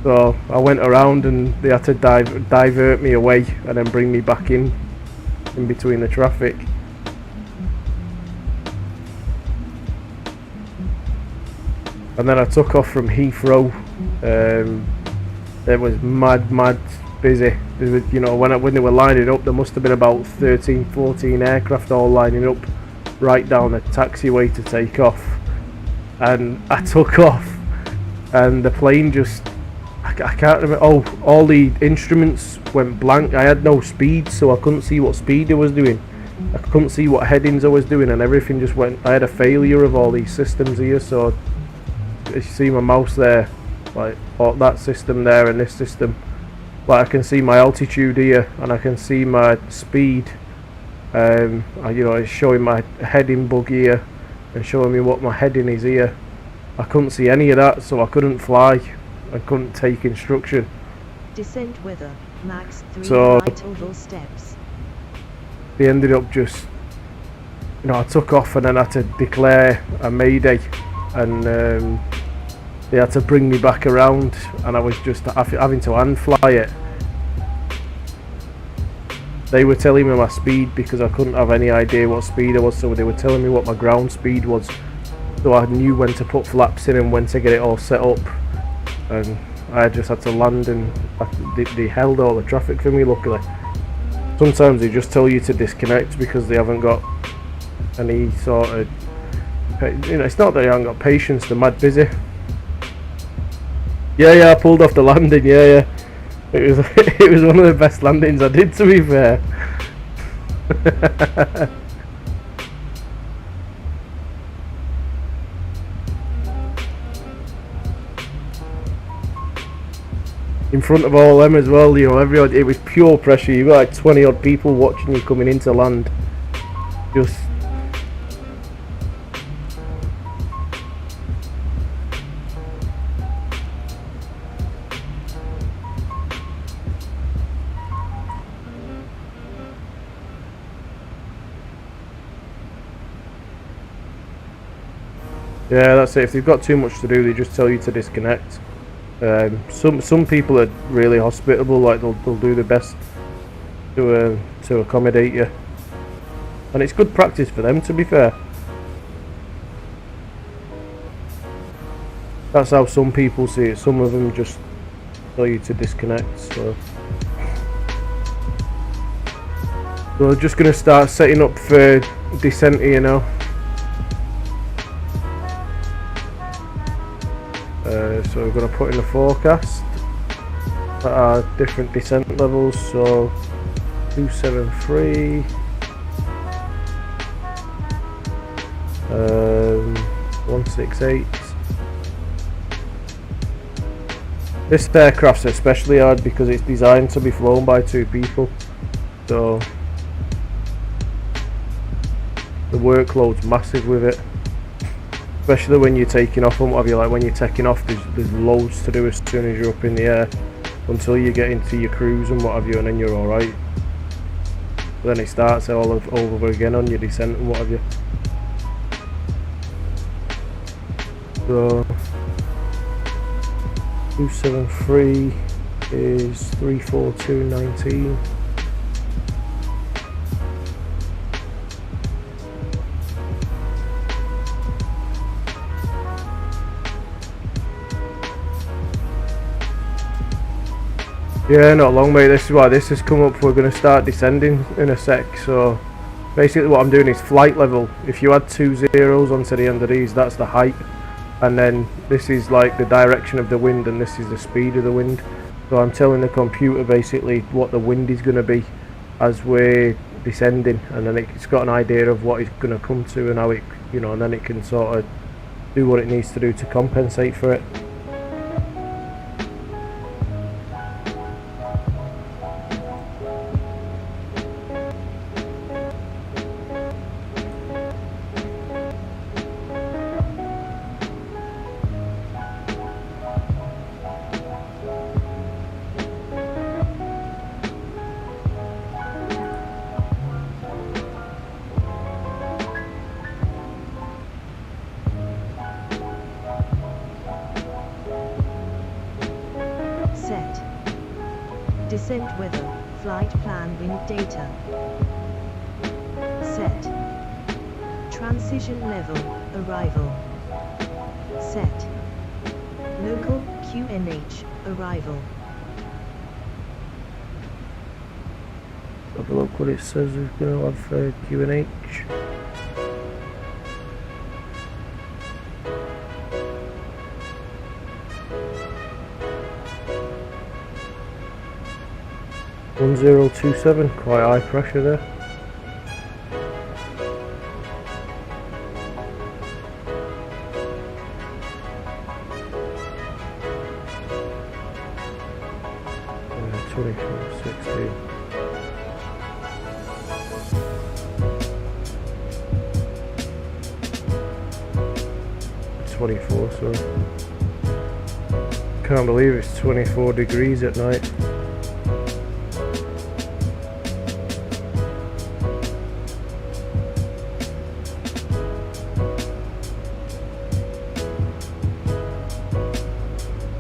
So I went around, and they had to divert me away and then bring me back in between the traffic. And then I took off from Heathrow. It was mad busy. There was, when they were lining up, there must have been about 13-14 aircraft all lining up right down the taxiway to take off. And I took off, and the plane just, I can't remember, all the instruments went blank. I had no speed, so I couldn't see what speed I was doing. I couldn't see what headings I was doing, and everything just went, I had a failure of all these systems here. So you see my mouse there, like that system there and this system, like I can see my altitude here, and I can see my speed. It's showing my heading bug here and showing me what my heading is here. I couldn't see any of that, so I couldn't fly. I couldn't take instruction. Descent weather, max 3 So right oval steps. They ended up just, I took off, and then I had to declare a mayday, and they had to bring me back around, and I was just having to hand fly it. They were telling me my speed because I couldn't have any idea what speed I was, so they were telling me what my ground speed was, so I knew when to put flaps in and when to get it all set up. And I just had to land, and they held all the traffic for me, luckily. Sometimes they just tell you to disconnect because they haven't got any sort of, it's not that they haven't got patience, they're mad busy. Yeah, I pulled off the landing, yeah. It was one of the best landings I did, to be fair. In front of all them as well, everyone, it was pure pressure. You got like 20 odd people watching you coming into land. Just yeah, that's it. If they've got too much to do, they just tell you to disconnect. Some people are really hospitable, like they'll do their best to accommodate you, and it's good practice for them, to be fair. That's how some people see it. Some of them just tell you to disconnect. So we're just going to start setting up for descent here now. So we're going to put in the forecast at our different descent levels. So 273, 168. This aircraft's especially hard because it's designed to be flown by 2 people, so the workload's massive with it. Especially when you're taking off and what have you. Like when you're taking off, there's loads to do as soon as you're up in the air, until you get into your cruise and what have you, and then you're alright. Then it starts all over again on your descent and what have you. So 273 is 342.19. Yeah, not long, mate. This is why this has come up. We're going to start descending in a sec. So basically what I'm doing is flight level. If you add 2 zeros onto the end of these, that's the height. And then this is like the direction of the wind, and this is the speed of the wind. So I'm telling the computer basically what the wind is going to be as we're descending, and then it's got an idea of what it's going to come to and how it, you know, and then it can sort of do what it needs to do to compensate for it. Set. Descent weather, flight plan wind data. Set. Transition level, arrival. Set. Local, QNH, arrival. Have a look what it says. We're going to have QNH. One 1027, quite high pressure there. Yeah, 2460. So can't believe it's 24 degrees at night.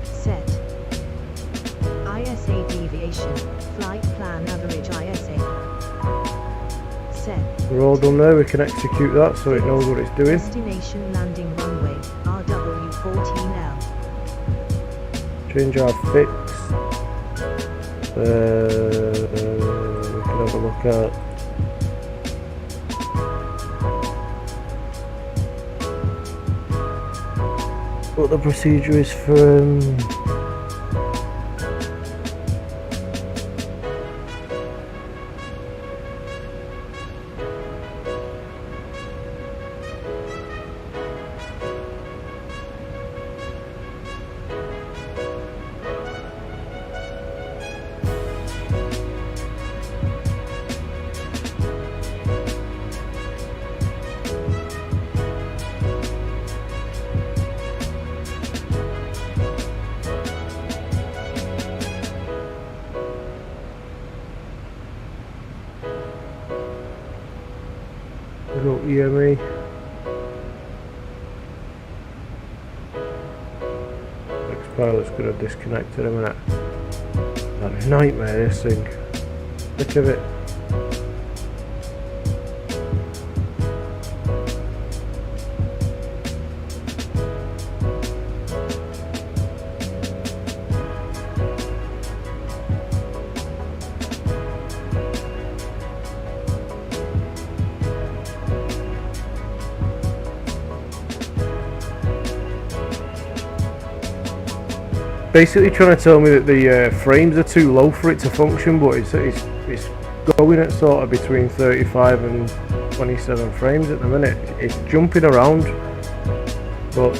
Set. ISA deviation, flight plan average ISA. Set. We're all done there, we can execute that so it knows what it's doing. Destination landing runway, RW14L. Change our fix. We can have a look at what the procedure is for EME. Next pilot's going to disconnect in a minute. What a nightmare, this thing. Look at it. Basically trying to tell me that the frames are too low for it to function, but it's going at sort of between 35 and 27 frames at the minute. It's jumping around, but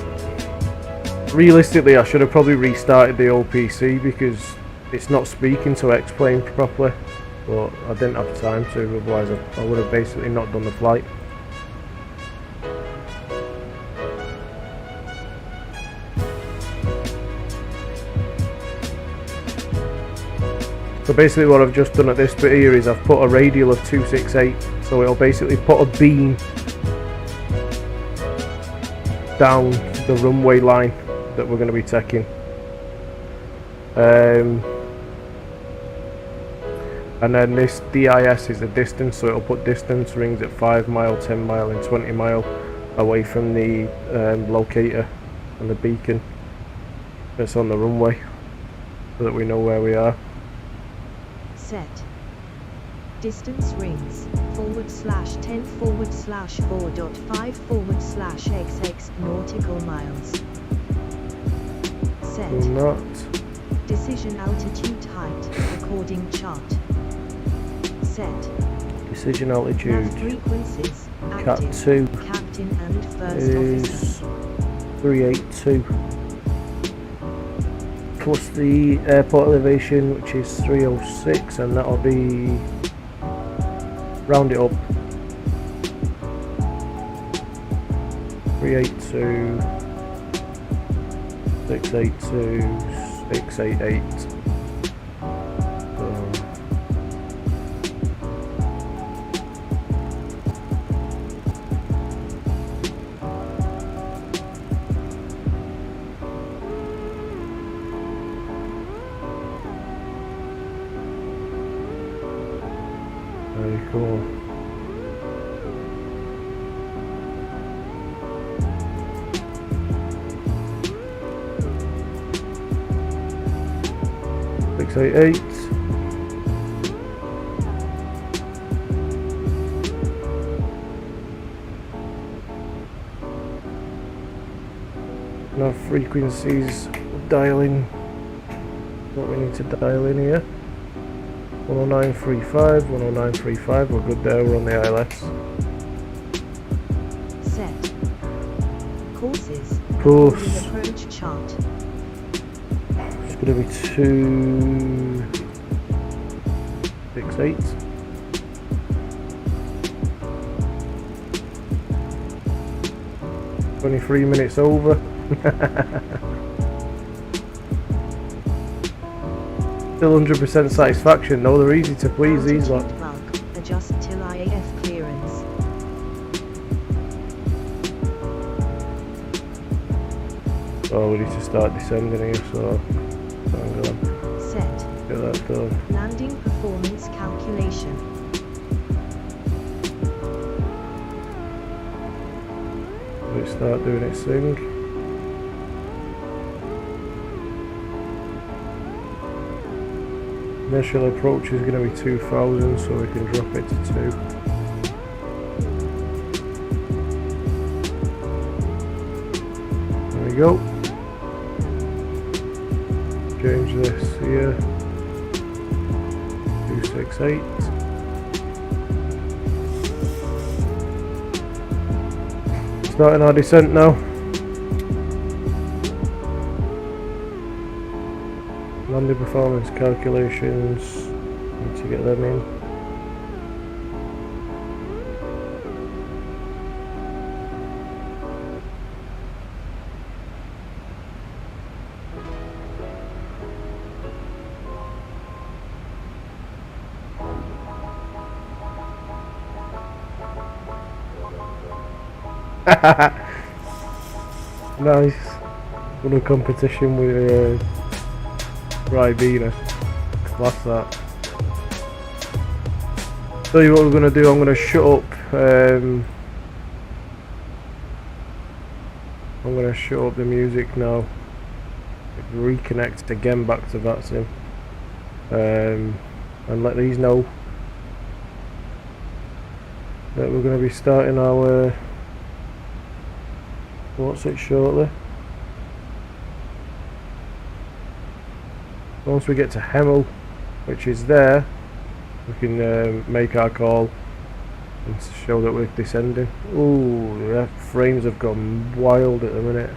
realistically I should have probably restarted the old PC because it's not speaking to X-Plane properly, but I didn't have time to, otherwise I would have basically not done the flight. So basically what I've just done at this bit here is I've put a radial of 268, so it'll basically put a beam down the runway line that we're going to be taking. And then this DIS is the distance, so it'll put distance rings at 5 mile, 10 mile and 20 mile away from the locator and the beacon that's on the runway, so that we know where we are. Set. Distance rings, /10/4.5/XX nautical miles. Set. Do not. Decision altitude height, recording chart. Set. Decision altitude. Nav frequencies, Cat active, 2 captain and first is officer. 382. Plus the airport elevation, which is 306, and that'll be, round it up, 382, 682, 688. Very cool. Six, 8, 8. Now frequencies dialing what we need to dial in here. 10935, 10935, we're good there, we're on the ILS. Set. Courses. Course. Approach chart. It's going to be 268. "23 minutes over." Still 100% satisfaction though, they're easy to please these lot. Adjust till IAF clearance. Oh, we need to start descending here, so hang on. Set. Get that done. Landing performance calculation. Let's start doing its thing. Initial approach is going to be 2000, so we can drop it to 2. There we go. Change this here. 268. Starting our descent now. Landing performance calculations, need to get them in. Nice. Won a competition with Ribena. Class that. Tell you what we're going to do, I'm going to shut up. I'm going to shut up the music now. Reconnect again back to Vatsim. And let these know that we're going to be starting our what's it shortly. Once we get to Hemel, which is there, we can make our call and show that we're descending. Ooh, the frames have gone wild at the minute.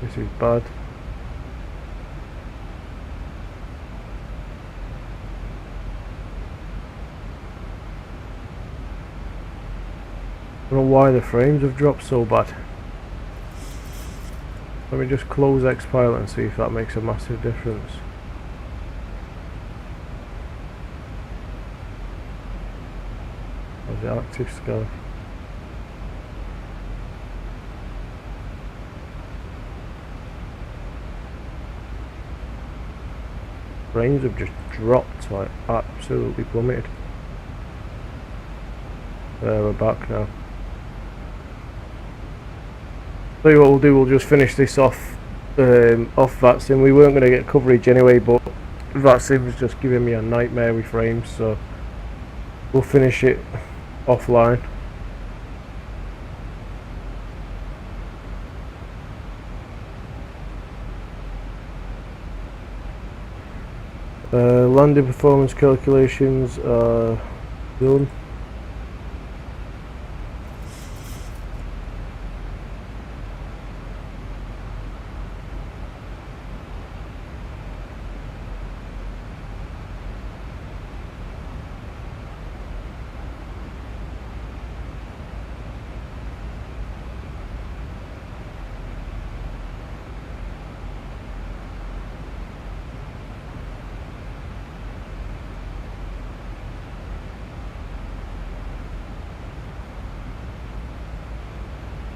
This is bad. I don't know why the frames have dropped so bad. Let me just close X-Pilot and see if that makes a massive difference. How's the active sky? Frames have just dropped, like absolutely plummeted. There, we're back now. Tell you what we'll do, we'll just finish this off Vatsim. We weren't going to get coverage anyway, but Vatsim's just giving me a nightmare with frames, so we'll finish it offline. Landing performance calculations are done.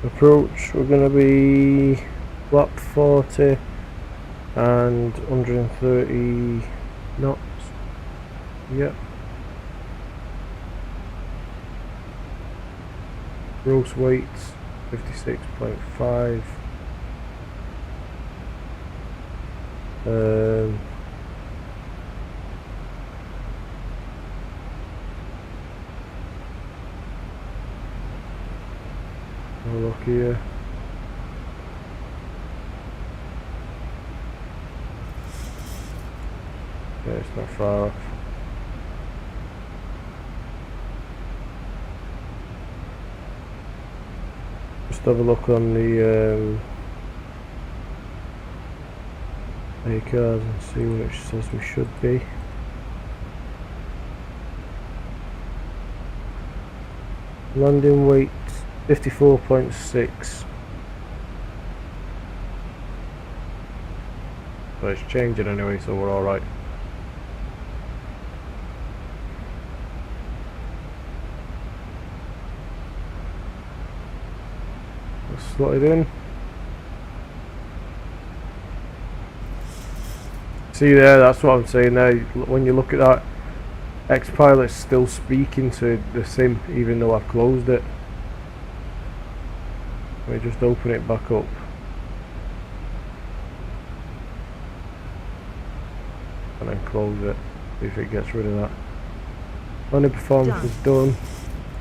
Approach, we're going to be lap 40 and 130 knots. Yep. Gross weights 56.5. Look here. Yeah, it's not far off. Just have a look on the A cars and see what it says we should be. Landing weight 54.6. But it's changing anyway, so we're alright. Let's slot it in. See there, that's what I'm saying there. When you look at that, X-Pilot's still speaking to the sim even though I've closed it. Let me just open it back up. And then close it, see if it gets rid of that. Landing performance is done.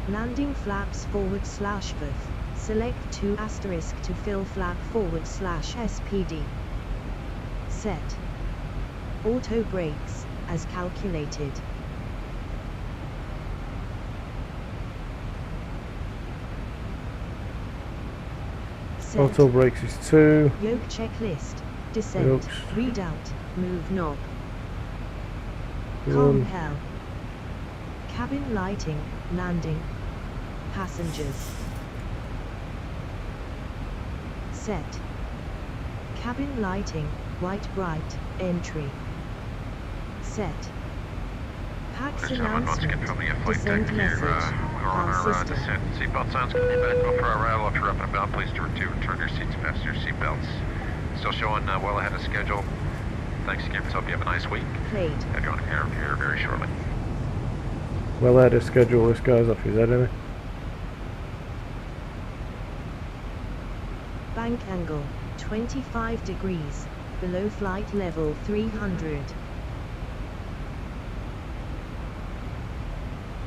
Landing flaps /VIF. Select 2 asterisk to fill flap /SPD. Set. Auto brakes, as calculated. Set. Auto brakes is 2. Yoke checklist. Descent. Yokes. Readout. Move knob. 1. Calm hell. Cabin lighting. Landing. Passengers. Set. Cabin lighting. White bright. Entry. Set. Pax announcement. Descent message. We're on our descent. Seatbelt sounds good. Back up for our rattle. If you're up and about, please to return your seats, fasten your seatbelts. Still showing well ahead of schedule. Thanks again. Hope you have a nice week. Played. Have you on air here very shortly. Well ahead of schedule, this guy's off his head, isn't he? Bank angle. 25 degrees. Below flight level 300.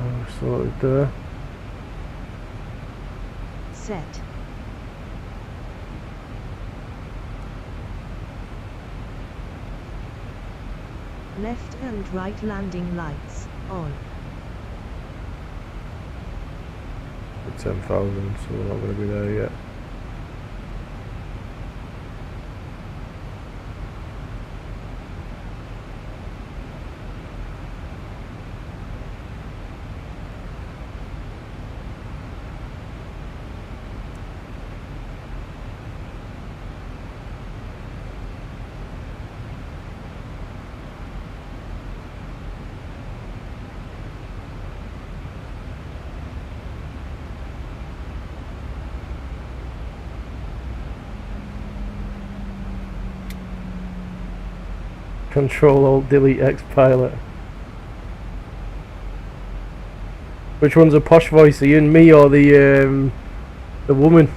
Oh, sorted there. Set. Left and right landing lights on. At 10,000, so we're not going to be there yet. Control Alt Delete X Pilot. Which one's a posh voice, Ian? Me or the woman?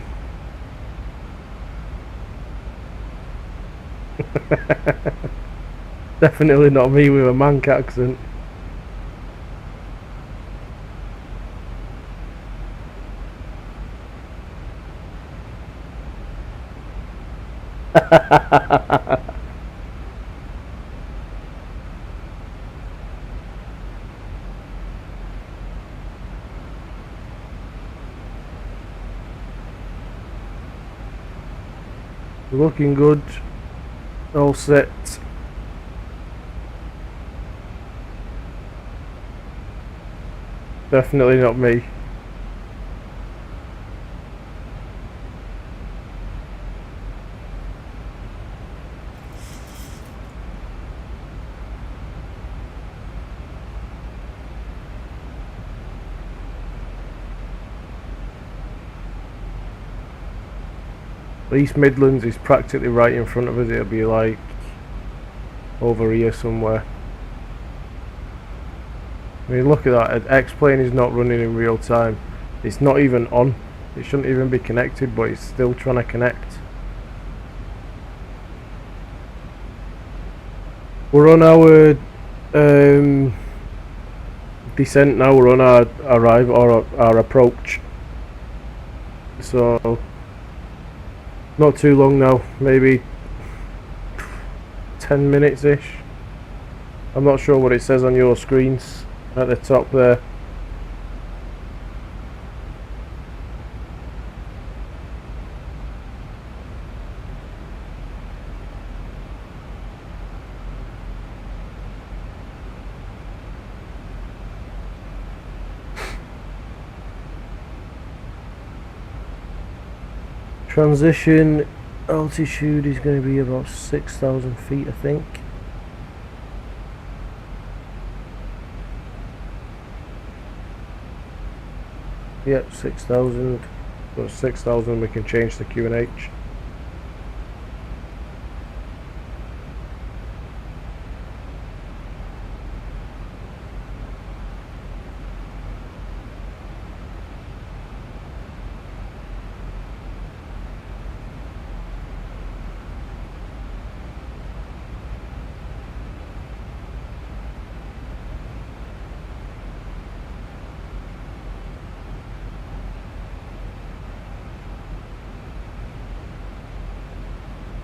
Definitely not me with a Manc accent. Looking good. All set. Definitely not me. East Midlands is practically right in front of us. It'll be like over here somewhere. I mean, look at that. X-Plane is not running in real time. It's not even on. It shouldn't even be connected, but it's still trying to connect. We're on our descent now. We're on our arrive or our approach. So not too long now. Maybe 10 minutes ish. I'm not sure what it says on your screens at the top there. Transition altitude is going to be about 6,000 feet, I think. Yep, 6,000. So 6,000 we can change the QNH.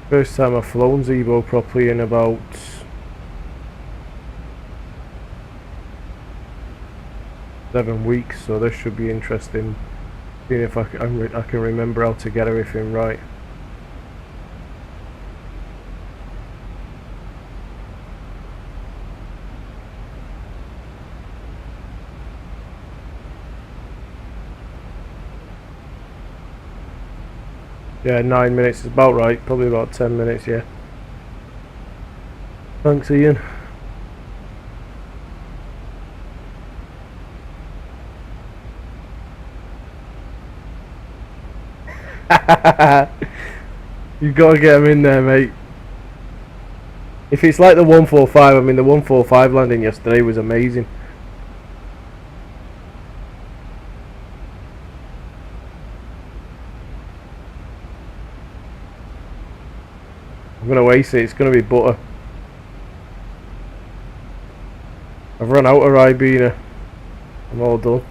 First time I've flown ZIBO properly in about 7 weeks, so this should be interesting. Seeing if I can remember how to get everything right. Yeah, 9 minutes is about right. Probably about 10 minutes, yeah. Thanks, Ian. You've got to get them in there, mate. If it's like the 145, I mean the 145 landing yesterday was amazing. I'm gonna waste it. It's gonna be butter. I've run out of Ribena. I'm all done.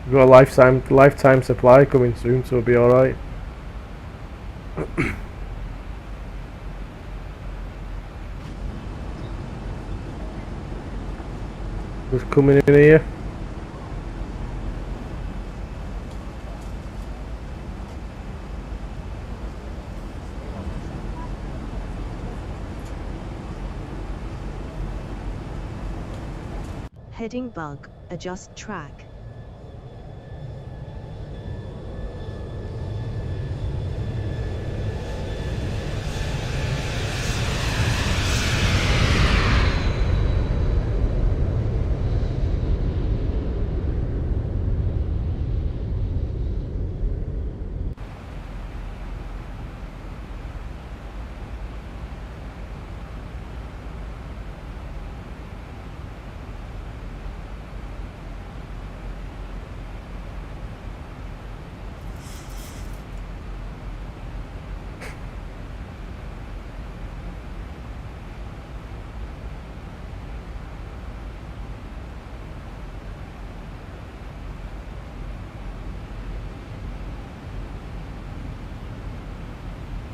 We've got a lifetime supply coming soon, so it'll be all right. Just coming in here. Heading bug, adjust track.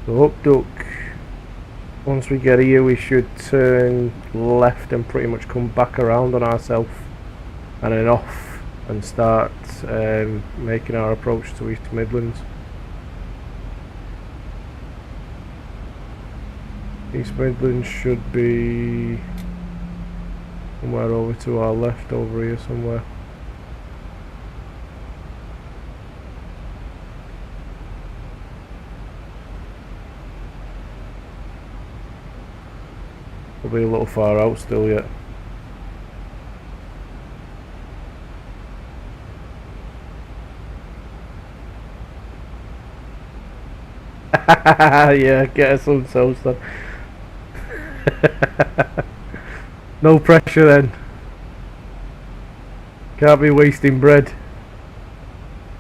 So up duck. Once we get here we should turn left and pretty much come back around on ourselves and then off and start making our approach to East Midlands. East Midlands should be somewhere over to our left, over here somewhere. Probably a little far out still yet. Yeah, get us some toast then. No pressure then. Can't be wasting bread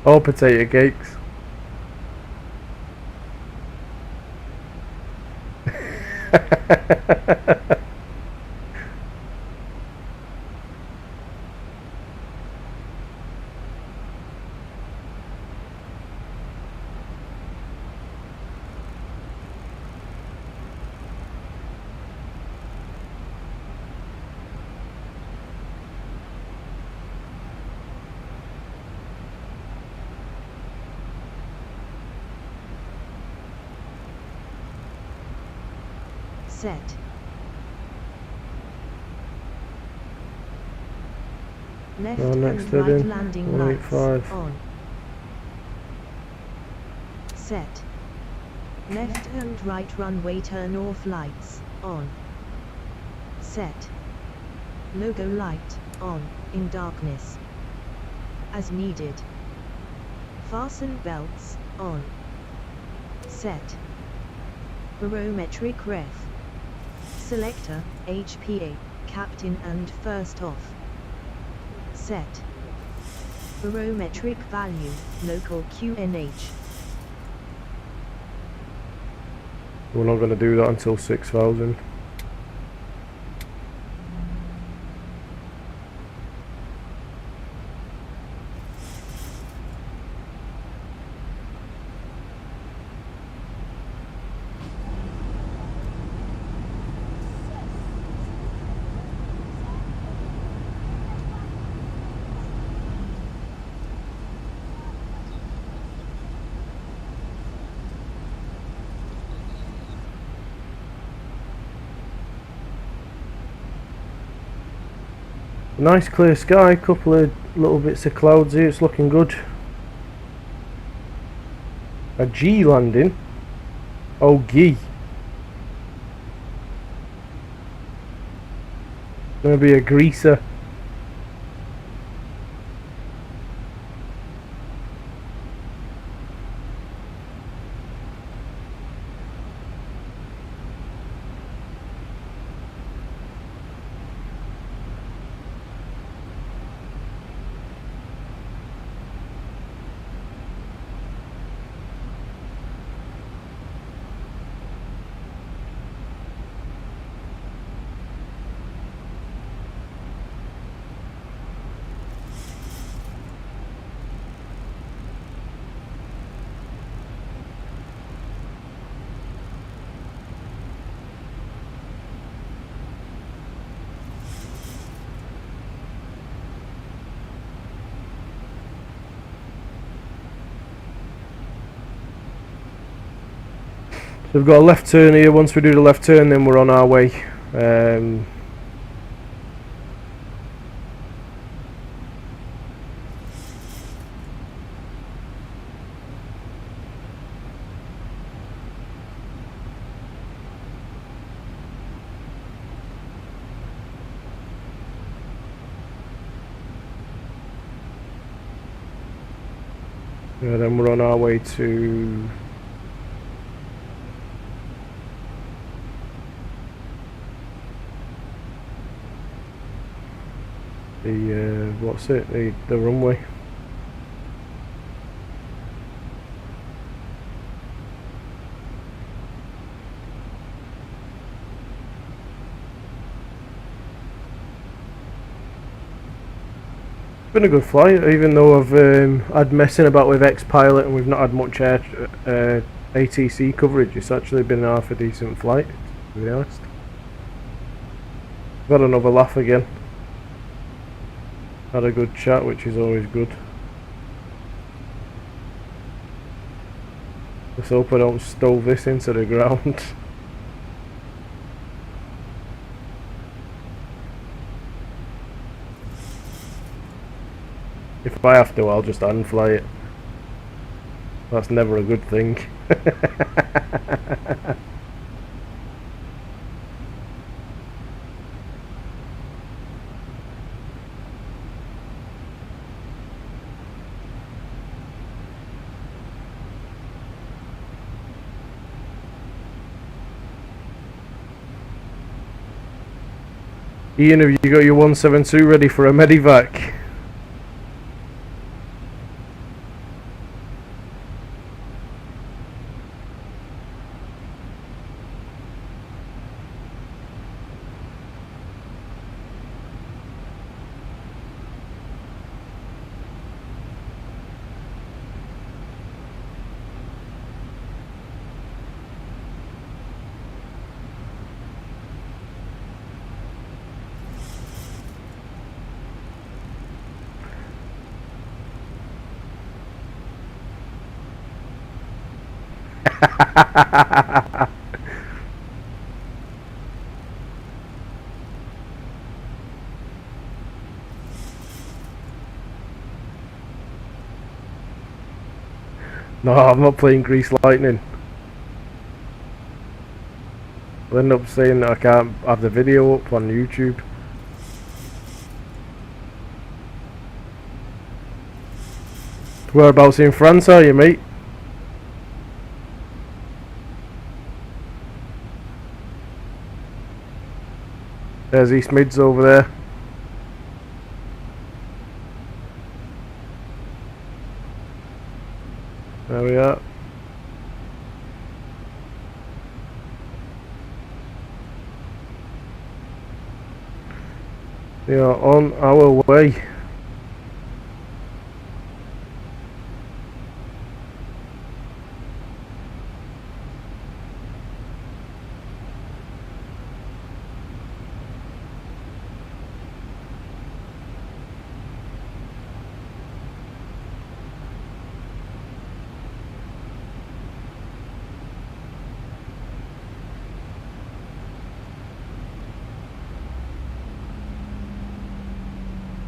or potato cakes. Set. Left and next right heading, landing lights 185. on. Set. Left and right runway turn off lights on. Set. Logo light on in darkness. As needed. Fasten belts on. Set. Barometric ref. Selector, HPA, captain and first off. Set. Barometric value, local QNH. We're not going to do that until 6,000. Nice clear sky, couple of little bits of clouds here, it's looking good. A G landing? Oh, G. Gonna be a greaser. So we've got a left turn here. Once we do the left turn, then we're on our way. And then we're on our way to the what's it? The runway. Been a good flight, even though I've had messing about with X-Pilot and we've not had much air ATC coverage. It's actually been half a decent flight, to be honest. Got another laugh again. Had a good chat, which is always good. Let's hope I don't stove this into the ground. If I have to, I'll just unfly it. That's never a good thing. Ian, have you got your 172 ready for a medivac? No, I'm not playing Grease Lightning. I'll end up saying that I can't have the video up on YouTube. Whereabouts in France are you, mate? There's East Mids over there. There we are. We are on our way.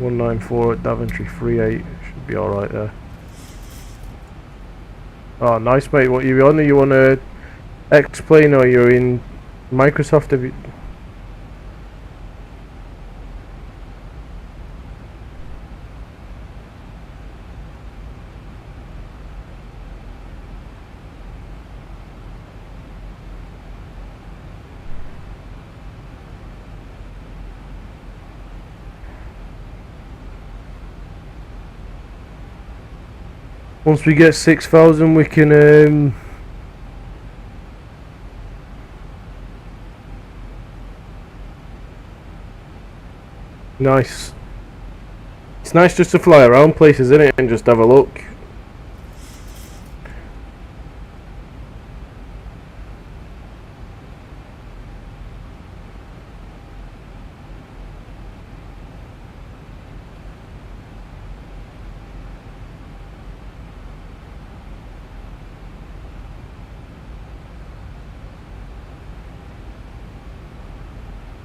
.194 at Daventry 38 should be alright there. Oh, nice, mate. What you on? Are you on a X-Plane or you're in Microsoft? Have you... Once we get 6,000 we can nice. It's nice just to fly around places, isn't it, and just have a look.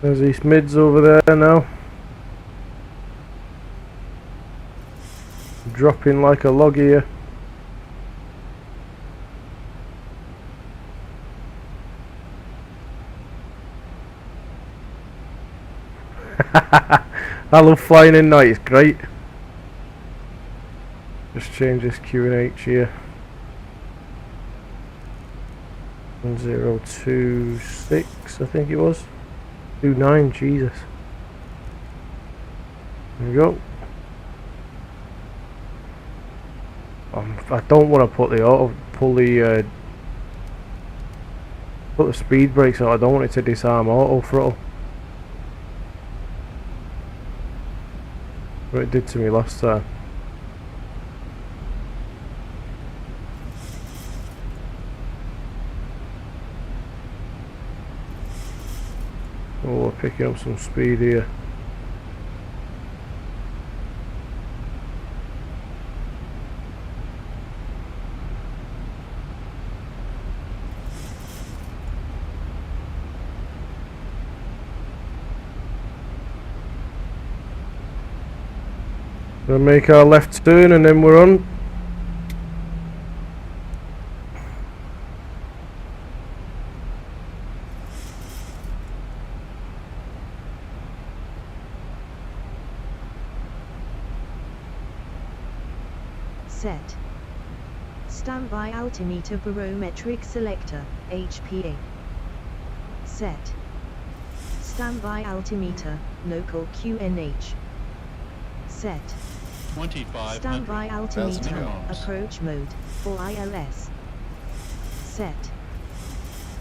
There's East Mids over there now. Dropping like a log here. I love flying in night, it's great. Just change this QNH here. 1026 I think it was. 29, Jesus. There we go. I don't want to put the put the speed brakes on. I don't want it to disarm auto throttle. What it did to me last time. Picking up some speed here. We'll make our left turn and then we're on. Set. Standby altimeter barometric selector, HPA. Set. Standby altimeter, local QNH. Set. 2500. Standby altimeter, approach mode, for ILS. Set.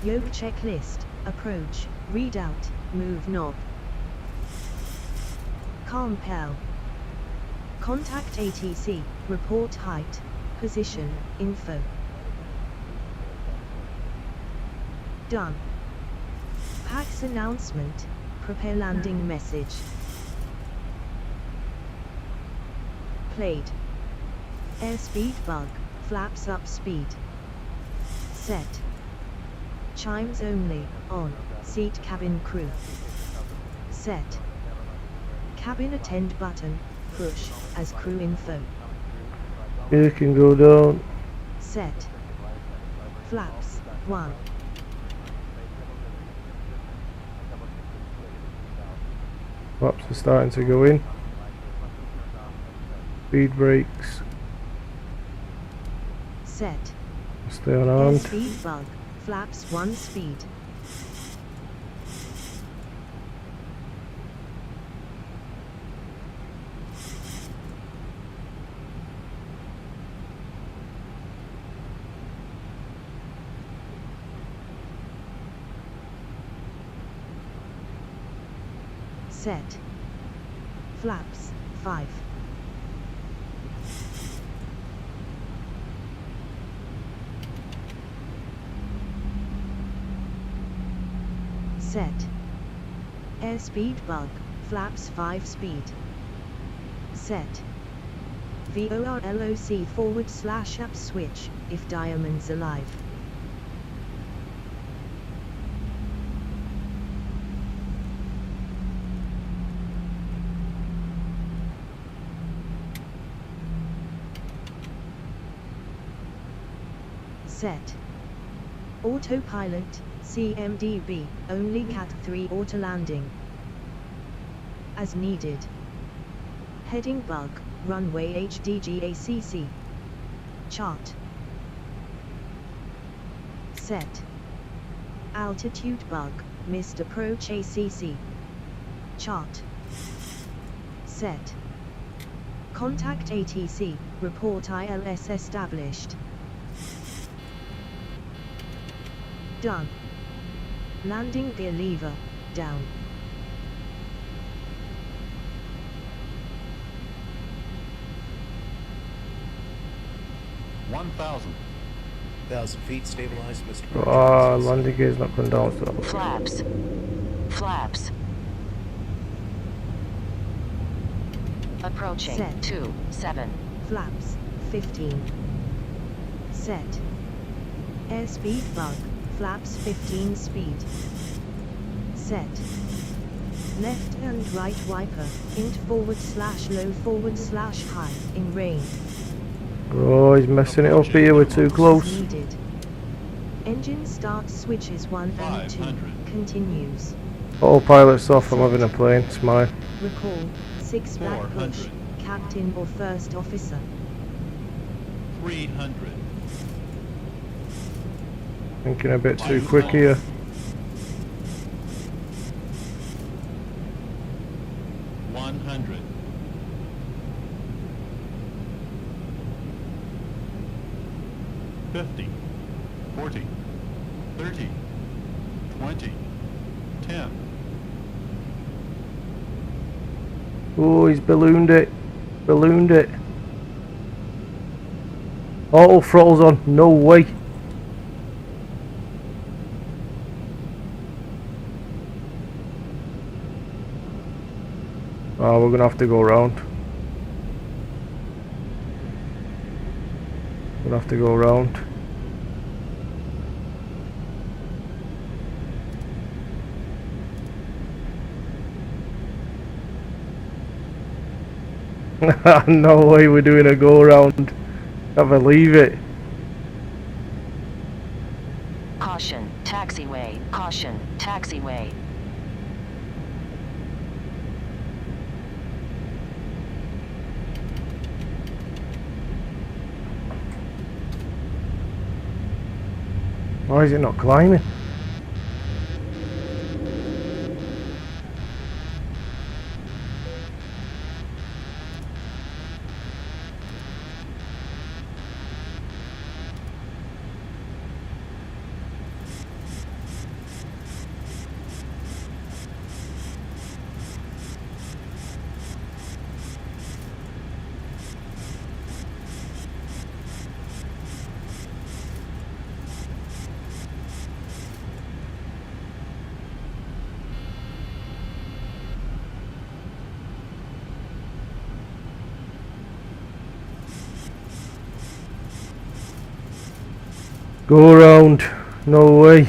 Yoke checklist, approach, readout, move knob. Compel. Contact ATC, report height, position, info. Done. PAX announcement, prepare landing message. Played. Airspeed bug, flaps up speed. Set. Chimes only, on, seat cabin crew. Set. Cabin attend button, push, as crew info. You can go down. Set. Flaps, 1. Flaps are starting to go in. Speed brakes. Set. Stay unarmed. Airspeed bug, flaps 1 speed. Set. Flaps, 5. Set. Airspeed bug, flaps 5 speed. Set. VORLOC /up switch, if Diamond's alive. Set. Autopilot, CMDB, only Cat 3 auto landing. As needed. Heading bug, runway HDGACC. Chart. Set. Altitude bug, missed approach ACC. Chart. Set. Contact ATC, report ILS established. Done. Landing gear lever, down. Thousand feet, stabilized, Mr. Ah, landing gear's not going down. So. Flaps. Flaps. Approaching. Set. 27. Flaps, 15. Set. Airspeed bug, flaps 15 speed. Set. Left and right wiper, int /low/high, in range. Oh, he's messing it up here, we're too close. Needed. Engine start switches 1 and 2, continues. Autopilot's off, I'm having a plane, it's mine. Recall, 6 black push, captain or first officer. 300. Thinking a bit too quick here. $50, 40, 30, 20, 10. Oh, he's ballooned it. Ballooned it. Auto throttle's on. No way. Oh, we're gonna have to go around. We'll have to go around. No way we're doing a go around. Can't believe it. Caution, taxiway. Caution, taxiway. Why is it not climbing? Go around. No way.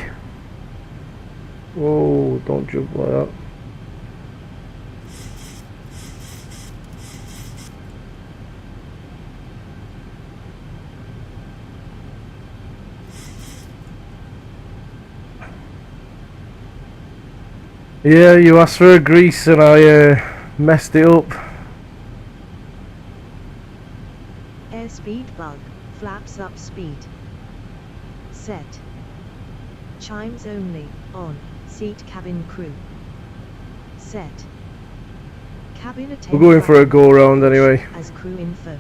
Oh, don't jump like that. Yeah, you asked for a grease and I messed it up. Airspeed bug, flaps up speed. Set. Chimes only, on, seat cabin crew. Set. Cabin attendant. We're going for a go around anyway. As crew info.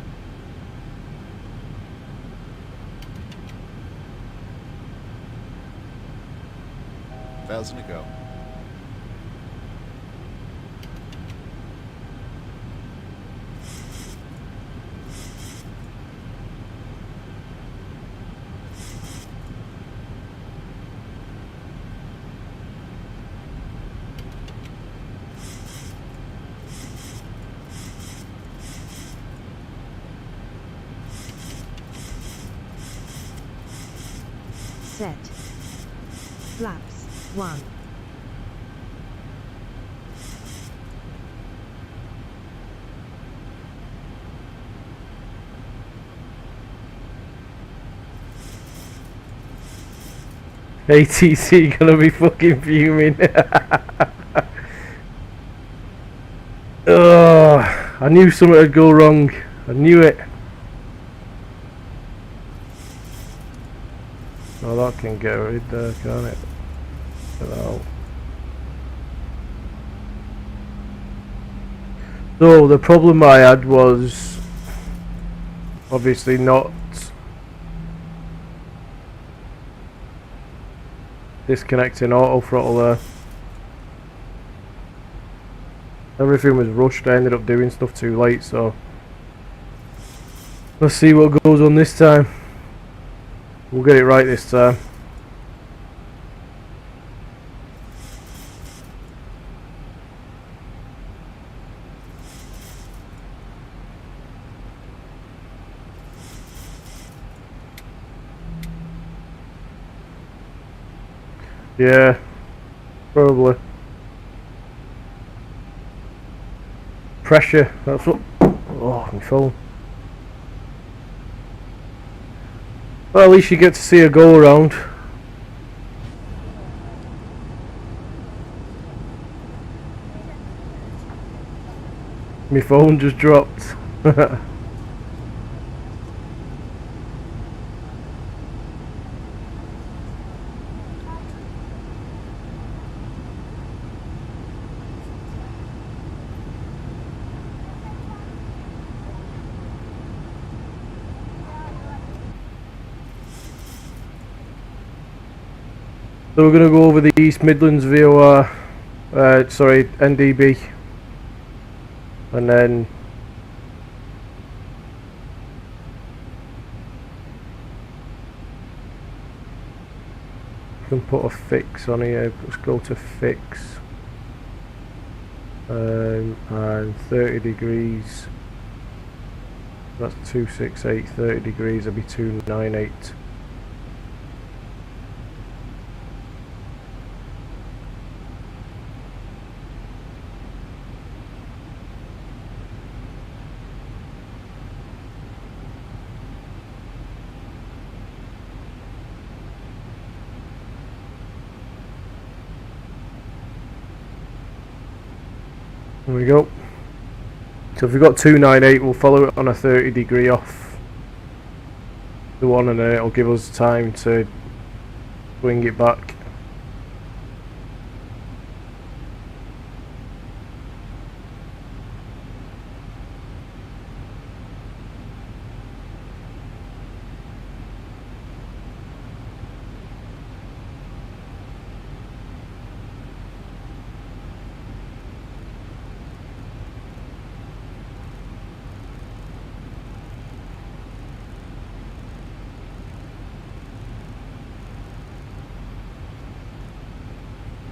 Thousand to go. Set. Flaps, 1. ATC gonna be fucking fuming. Oh, I knew something would go wrong. I knew it. Oh, that can get rid there, can't it? Get out. So the problem I had was obviously not disconnecting auto throttle there. Everything was rushed. I ended up doing stuff too late, so let's see what goes on this time. We'll get it right this time. Yeah, probably. Pressure, that's what. Oh, my phone. Well, at least you get to see a go around. My phone just dropped. So we're going to go over the East Midlands VOR, sorry, NDB, and then we can put a fix on here. Let's go to fix, and 30 degrees, that's 268, 30 degrees, that'd be 298. There we go. So if we've got 298, we'll follow it on a 30 degree off the one, and then it'll give us time to swing it back.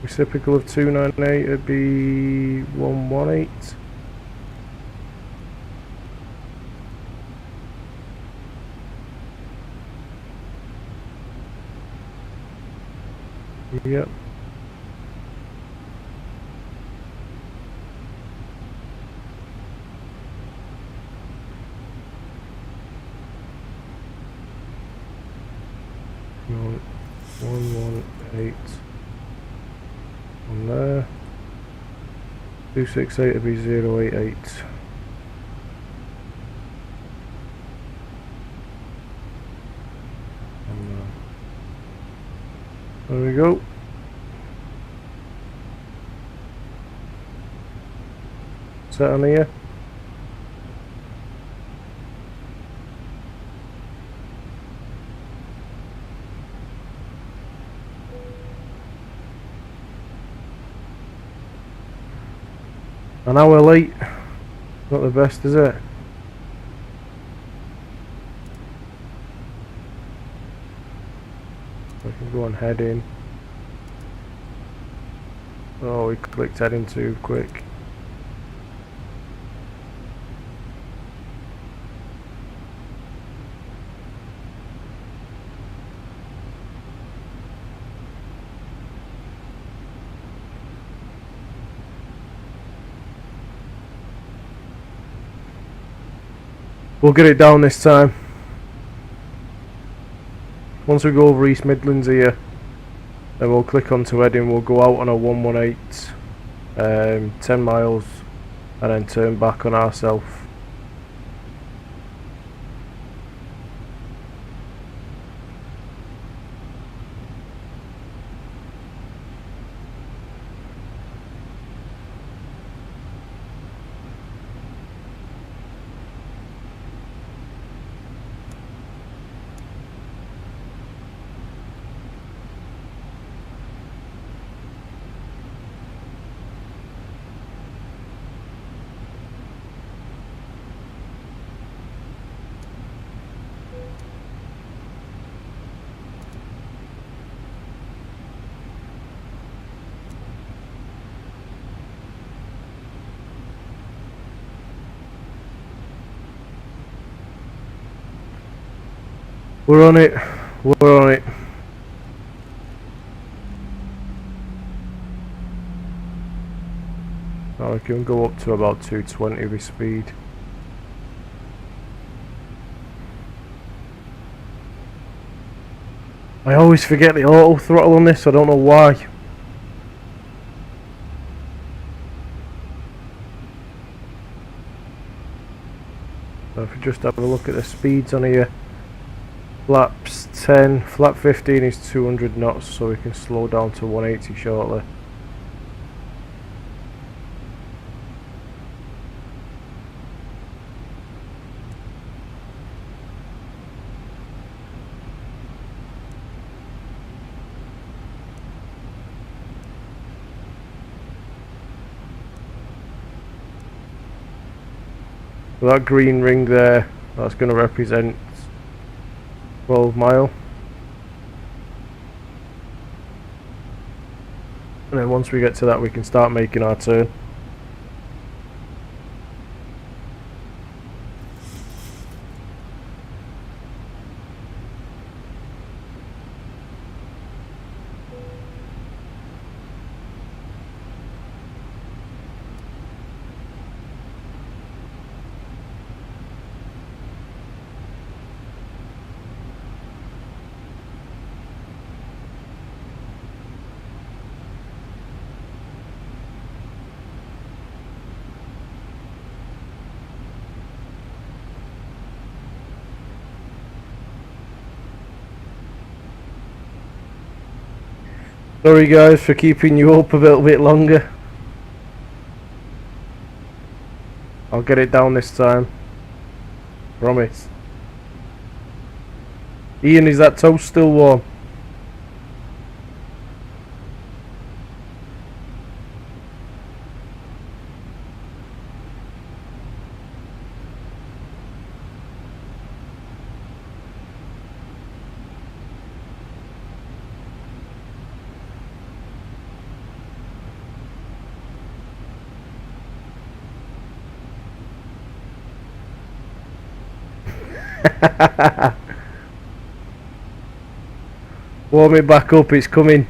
Reciprocal of 298 would be 118. Yep. No, 118. On there. 268 would be 088. There we go. Set on here. An hour late, not the best, is it? I can go on heading. Oh, we clicked heading too quick. We'll get it down this time. Once we go over East Midlands here, then we'll click onto heading. We'll go out on a 118, 10 miles, and then turn back on ourselves. We're on it. We're on it. Now we can go up to about 220 with speed. I always forget the auto throttle on this, I don't know why. So if we just have a look at the speeds on here. Flaps 10, flap 15 is 200 knots, so we can slow down to 180 shortly. So that green ring there, that's going to represent 12 mile, and then once we get to that we can start making our turn. Sorry guys for keeping you up a little bit longer. I'll get it down this time. Promise. Ian, is that toast still warm? Warm it back up, it's coming.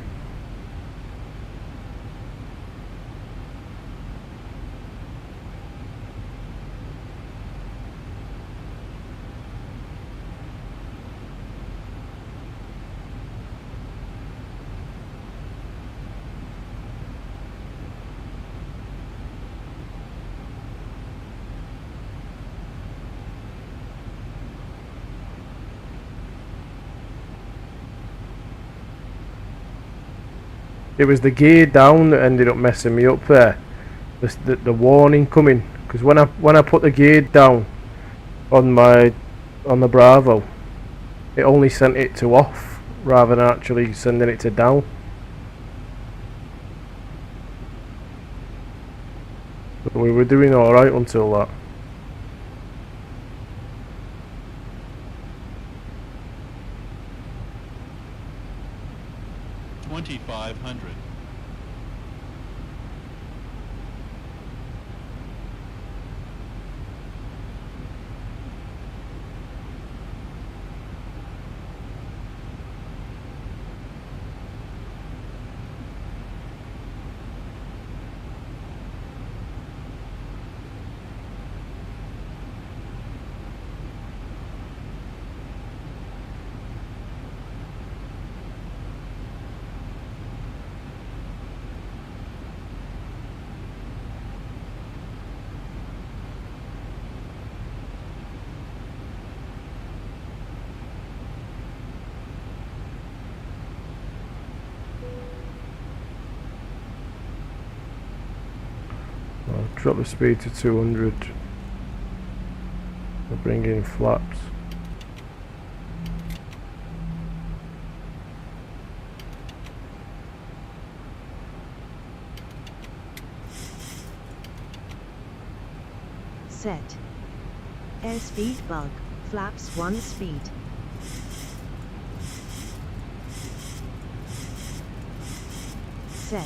It was the gear down that ended up messing me up there. The warning coming, because when I put the gear down on the Bravo, it only sent it to off rather than actually sending it to down. But we were doing all right until that. $2,500. I'll drop the speed to 200. I'll bring in flaps. Set. Airspeed bug. Flaps 1 speed. Set.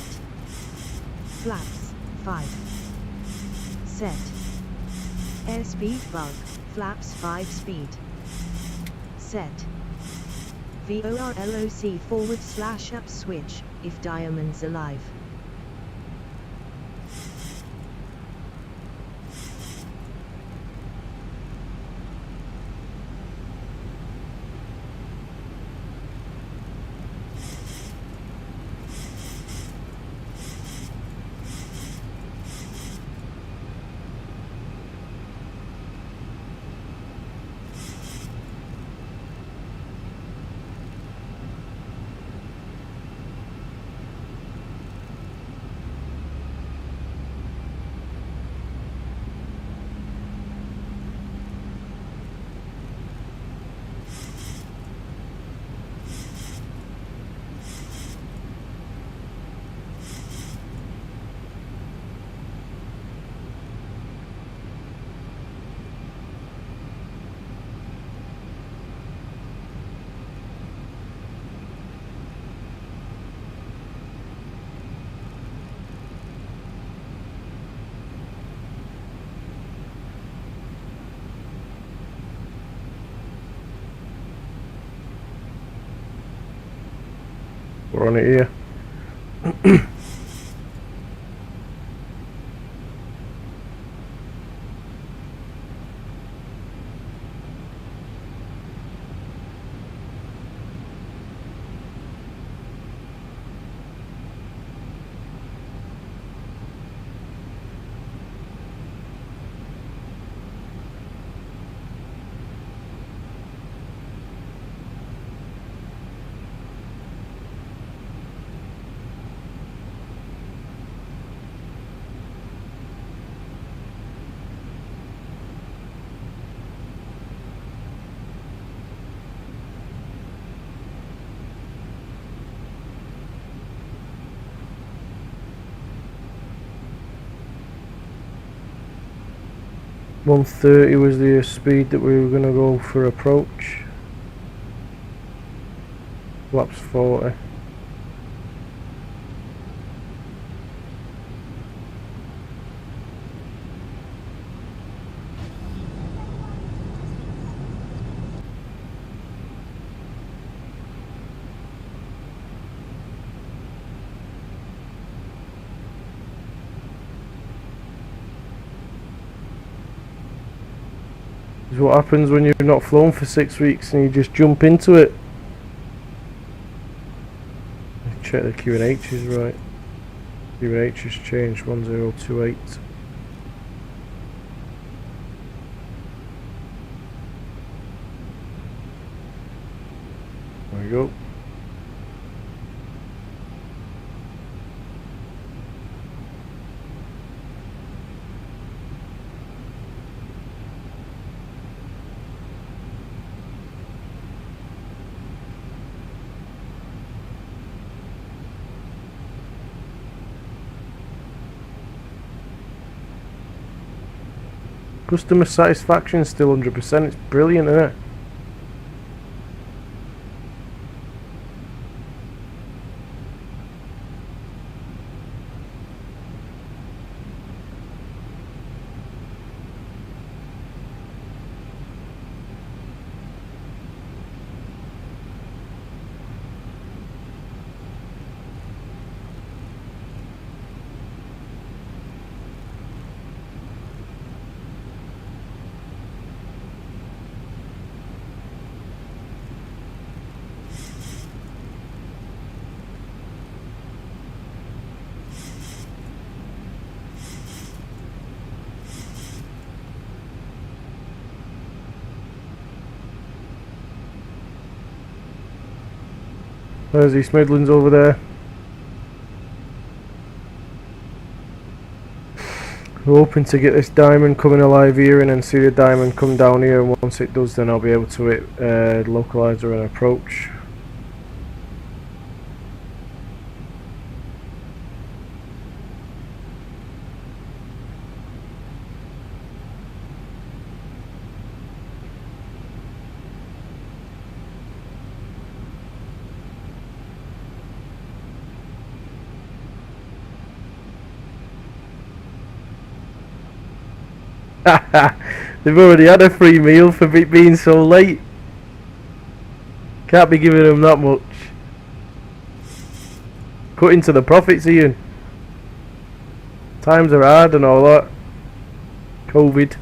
Flaps 5. Set. Airspeed bug. Flaps 5 speed. Set. VORLOC /up switch, if Diamond's alive. We're on it here. 130 was the speed that we were going to go for approach. Flaps 40. Is what happens when you've not flown for 6 weeks and you just jump into it. Check the Q&H is right. Q&H has changed 1028. There we go. Customer satisfaction is still 100%. It's brilliant, isn't it? There's East Midlands over there. We're hoping to get this diamond coming alive here and then see the diamond come down here, and once it does then I'll be able to hit localizer and approach. They've already had a free meal for being so late. Can't be giving them that much. Cut into the profits, Ian. Times are hard and all that. COVID.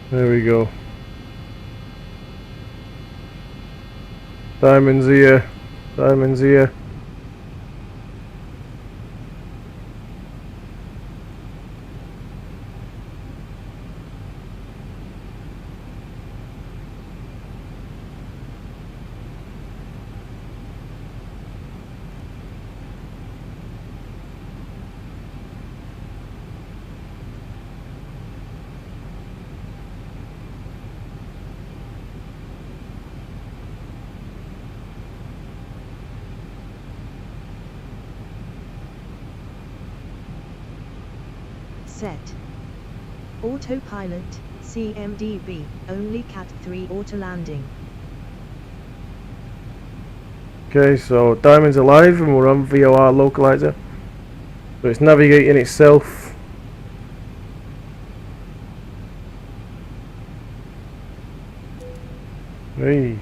There we go. Diamonds here. Diamonds here. Set. Autopilot, CMDB, only Cat 3 auto landing. Okay, so diamond's alive and we're on VOR localizer. So it's navigating itself. Hey.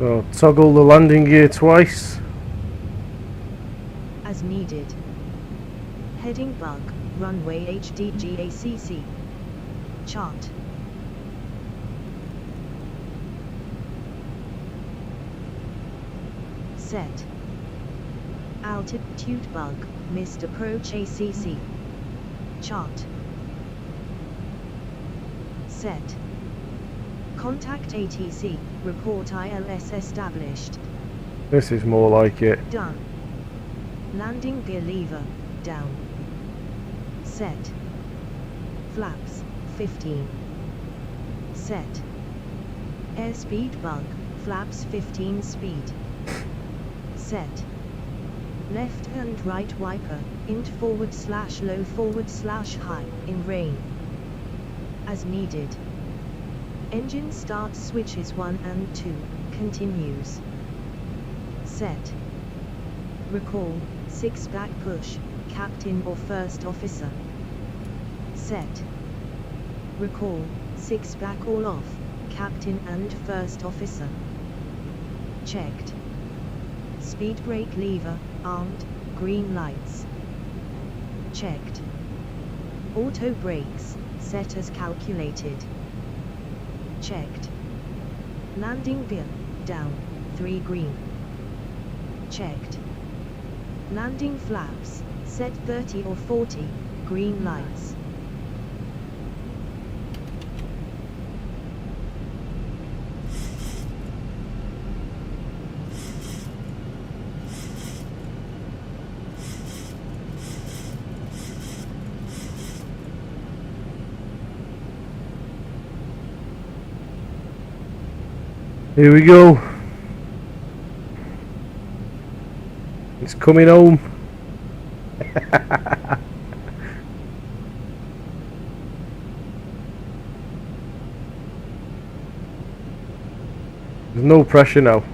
So toggle the landing gear twice. As needed. Heading bug, runway HDGACC. Chart. Set. Altitude bug, missed approach ACC. Chart. Set. Contact ATC, report ILS established. This is more like it. Done. Landing gear lever, down. Set. Flaps, 15. Set. Airspeed bug, flaps 15 speed. Set. Left and right wiper, int /low /high, in rain. As needed. Engine start switches 1 and 2, continues. Set. Recall, 6 back push, captain or first officer. Set. Recall, 6 back all off, captain and first officer. Checked. Speed brake lever, armed, green lights. Checked. Auto brakes, set as calculated. Checked. Landing gear, down, 3 green. Checked. Landing flaps, set 30 or 40, green lights. Here we go. It's coming home. There's no pressure now.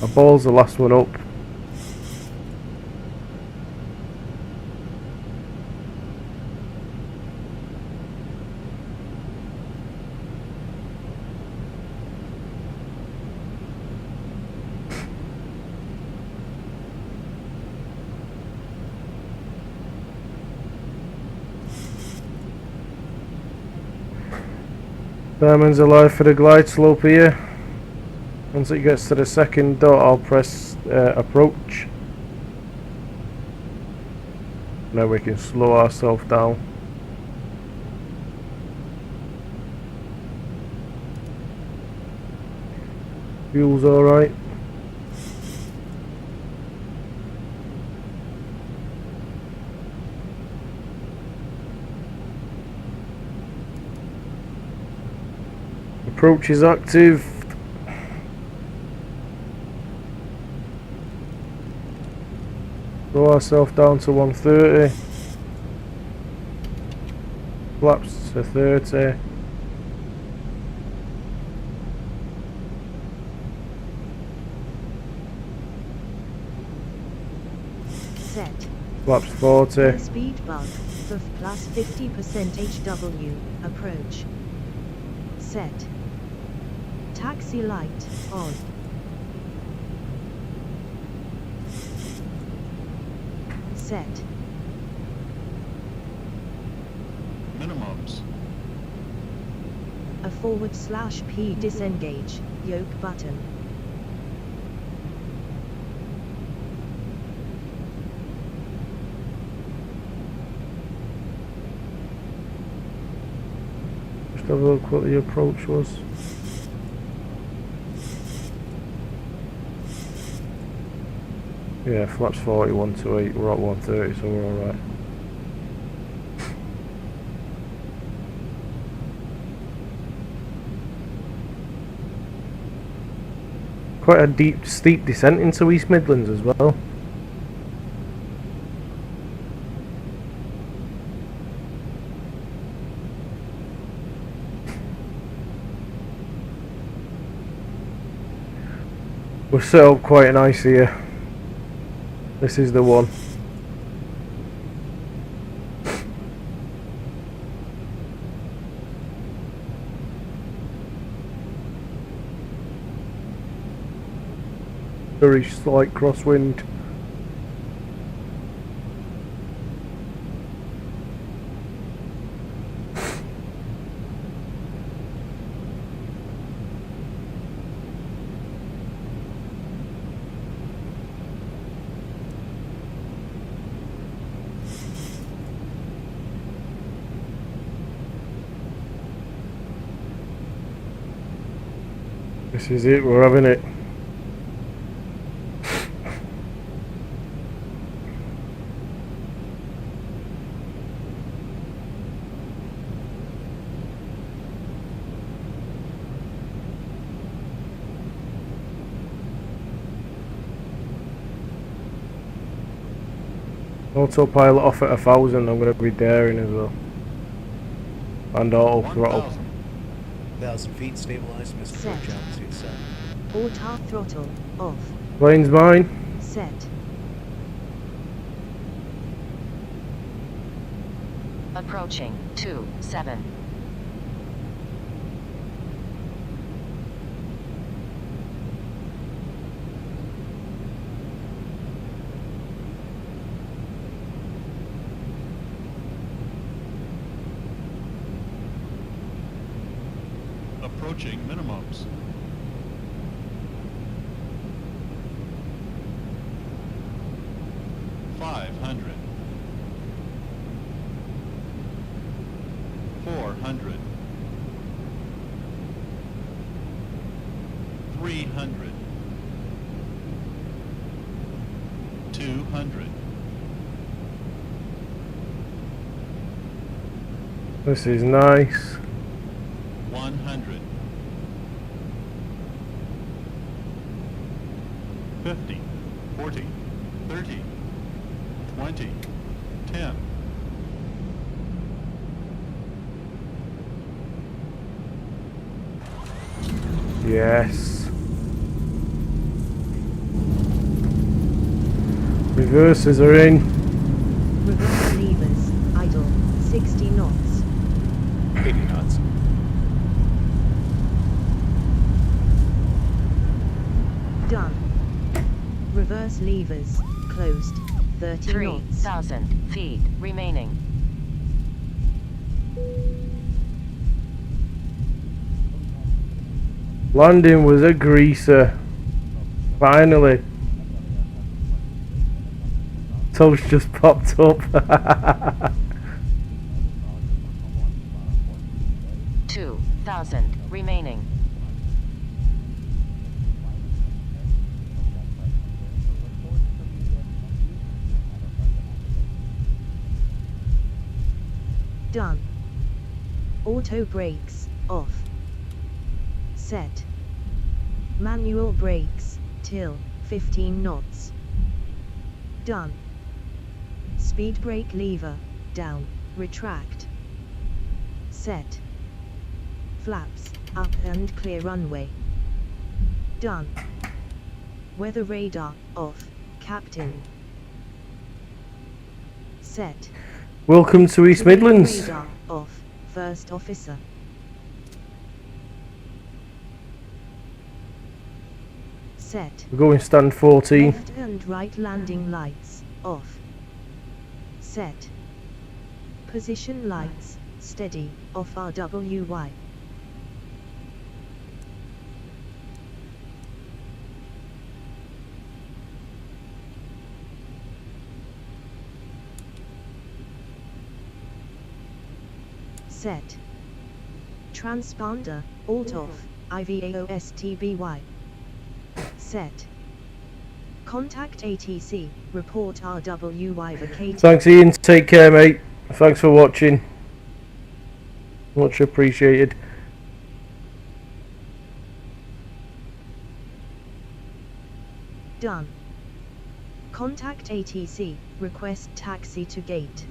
My ball's the last one up. Diamond's alive for the glide slope here. Once it gets to the second dot, I'll press approach. Now we can slow ourselves down. Fuel's alright. Approach is active. Slow ourselves down to 130. Flaps to 30. Set. Flaps 40. Speed bug, plus 50% HW, approach. Set. Taxi light, on. Set. Minimums. A /P disengage, yoke button. Just have a look what the approach was. Yeah, flaps 40, 128, we're at 130, so we're alright. Quite a deep, steep descent into East Midlands as well. We're set up quite nice here. This is the one. Very slight crosswind. This is it, we're having it. Autopilot off at 1,000, I'm going to be daring as well. And auto throttle. 1,000 feet, stabilized, Mr. Set. Altitude set. Auto throttle off. Plane's mine. Set. Approaching 27. Approaching minimums. $500. 400. 300. 200. This is nice. 100. 50, 40, 30, 20, 10. Yes. Reverses are in. Reverse levers, idle, 60 knots. 80 knots. Done. Reverse levers, closed, 30 knots. 3,000 feet remaining. Landing was a greaser. Finally. Toast just popped up. 2,000 remaining. Done. Auto brakes, off. Set. Manual brakes, till, 15 knots. Done. Speed brake lever, down, retract. Set. Flaps, up and clear runway. Done. Weather radar, off, captain. Set. Welcome to East Midlands. Radar, off, first officer. Set. We're going stand 14. Left and right landing lights, off. Set. Position lights, steady, off RWY. Set. Transponder, alt off, IVAOSTBY. Set. Contact ATC, report RWY vacated. Thanks Ian, take care mate. Thanks for watching. Much appreciated. Done. Contact ATC, request taxi to gate.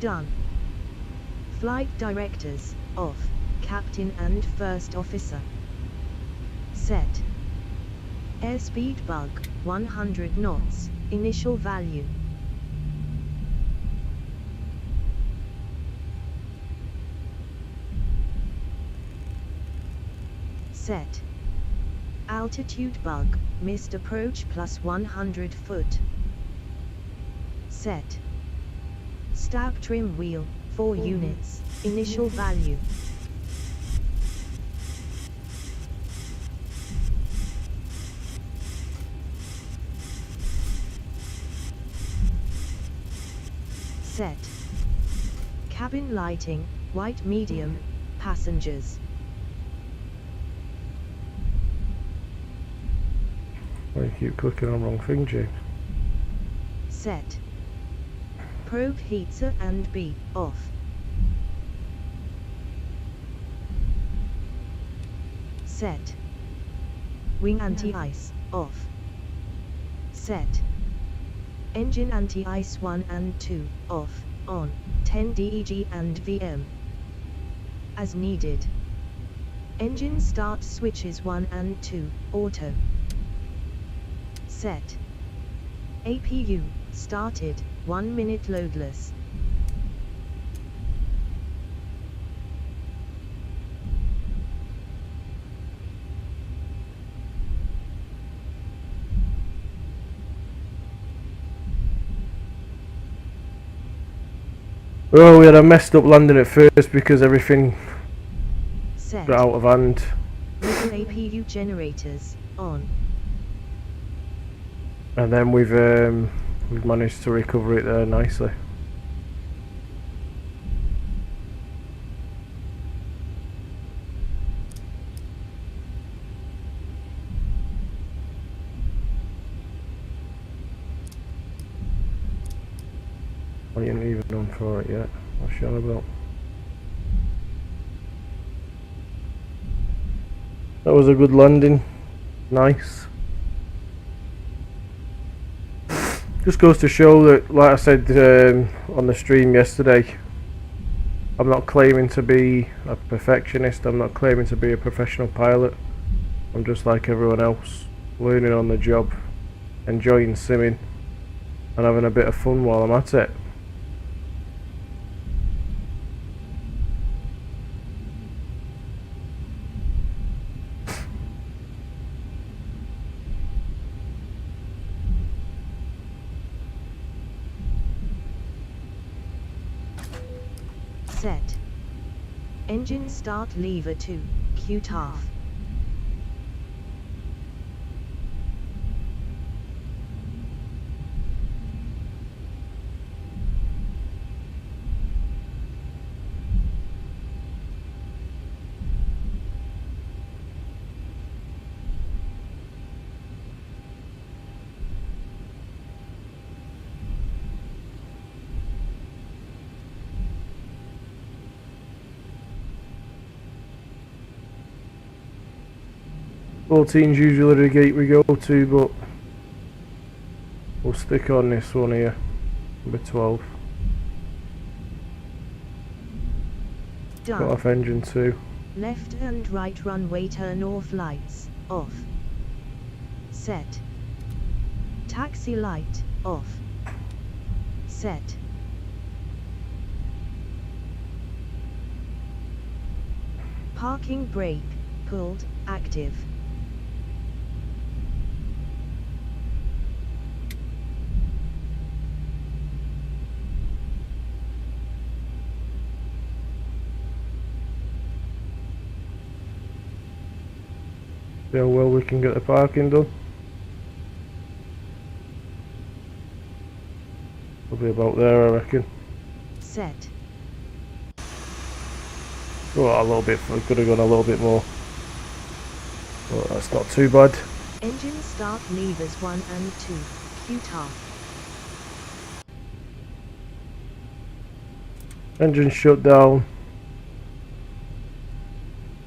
Done. Flight directors, off, captain and first officer. Set. Airspeed bug, 100 knots, initial value. Set. Altitude bug, missed approach plus 100 foot. Set. Stab trim wheel, 4 units, initial value. Set. Cabin lighting, white medium, passengers. Why you keep clicking on the wrong thing, James? Set. Probe heater and B, off. Set. Wing anti-ice, off. Set. Engine anti-ice 1 and 2, off, on, 10 DEG and VM. As needed. Engine start switches 1 and 2, auto. Set. APU, started, 1 minute loadless. Oh, we had a messed up landing at first because everything Set. got out of hand. Middle APU generators, on. And then we've managed to recover it there nicely. I ain't even done for it yet. What's she on about? That was a good landing. Nice. Just goes to show that, like I said on the stream yesterday, I'm not claiming to be a perfectionist. I'm not claiming to be a professional pilot. I'm just like everyone else, learning on the job, enjoying simming, and having a bit of fun while I'm at it. Set. Engine start lever 2, QTAF. Fourteen's usually the gate we go to, but we'll stick on this one here, number 12. Done. Cut off engine 2. Left and right runway turn off lights, off. Set. Taxi light, off. Set. Parking brake, pulled, active. See how well we can get the parking done. Probably about there, I reckon. Set. Oh, a little bit. Could have gone a little bit more. But that's not too bad. Engine start levers 1 and 2, QTAF. Engine shut down.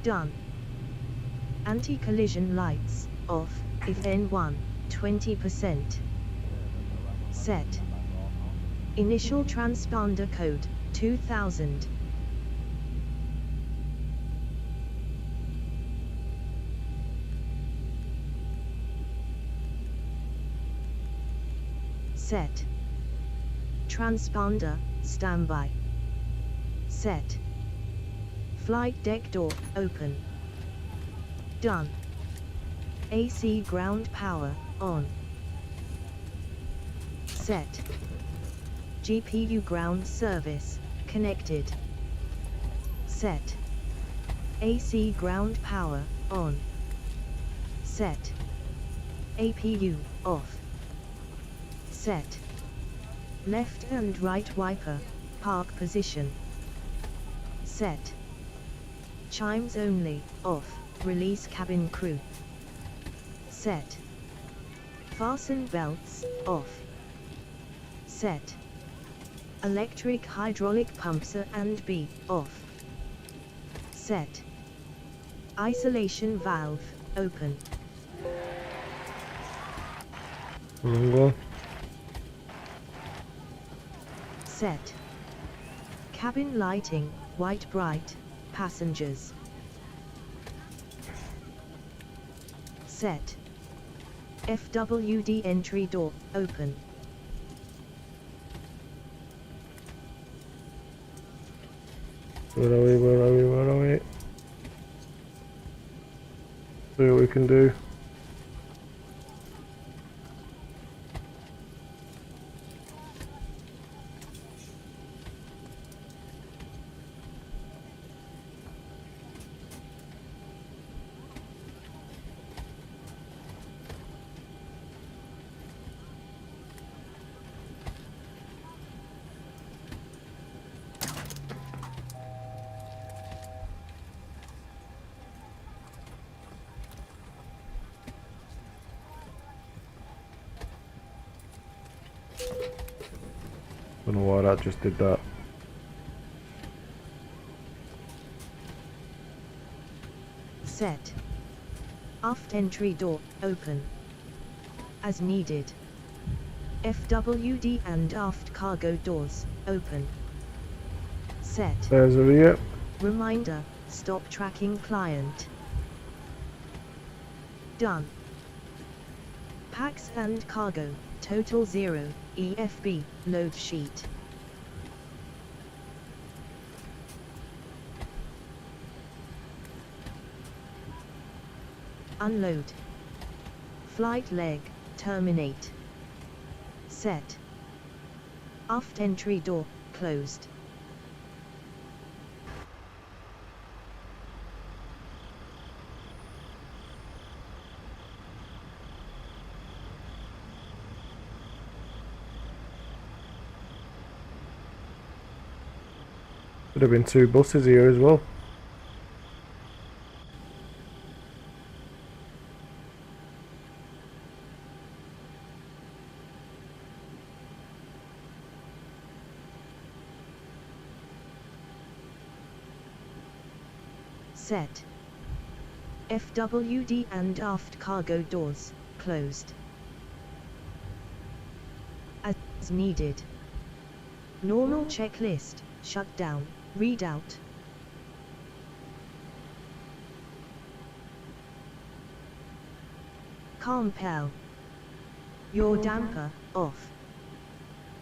Done. Anti-collision lights, off, if N1, 20%. Set. Initial transponder code, 2000. Set. Transponder, standby. Set. Flight deck door, open. Done. AC ground power, on. Set. GPU ground service, connected. Set. AC ground power, on. Set. APU, off. Set. Left and right wiper, park position. Set. Chimes only, off, release cabin crew. Set. Fasten belts, off. Set. Electric hydraulic pumps A and B, off. Set. Isolation valve, open. Set. Cabin lighting, white bright, passengers. Set. FWD entry door, open. Where are we? See what we can do. Don't know why that just did that. Set. Aft entry door, open. As needed. FWD and aft cargo doors, open. Set. There's a view. Reminder, stop tracking client. Done. Packs and cargo, total 0, EFB, load sheet. Unload. Flight leg, terminate. Set. Aft entry door, closed. Could have been two buses here as well. Set. FWD and aft cargo doors, closed. As needed. Normal checklist, shut down, readout. Compel. Your damper, off.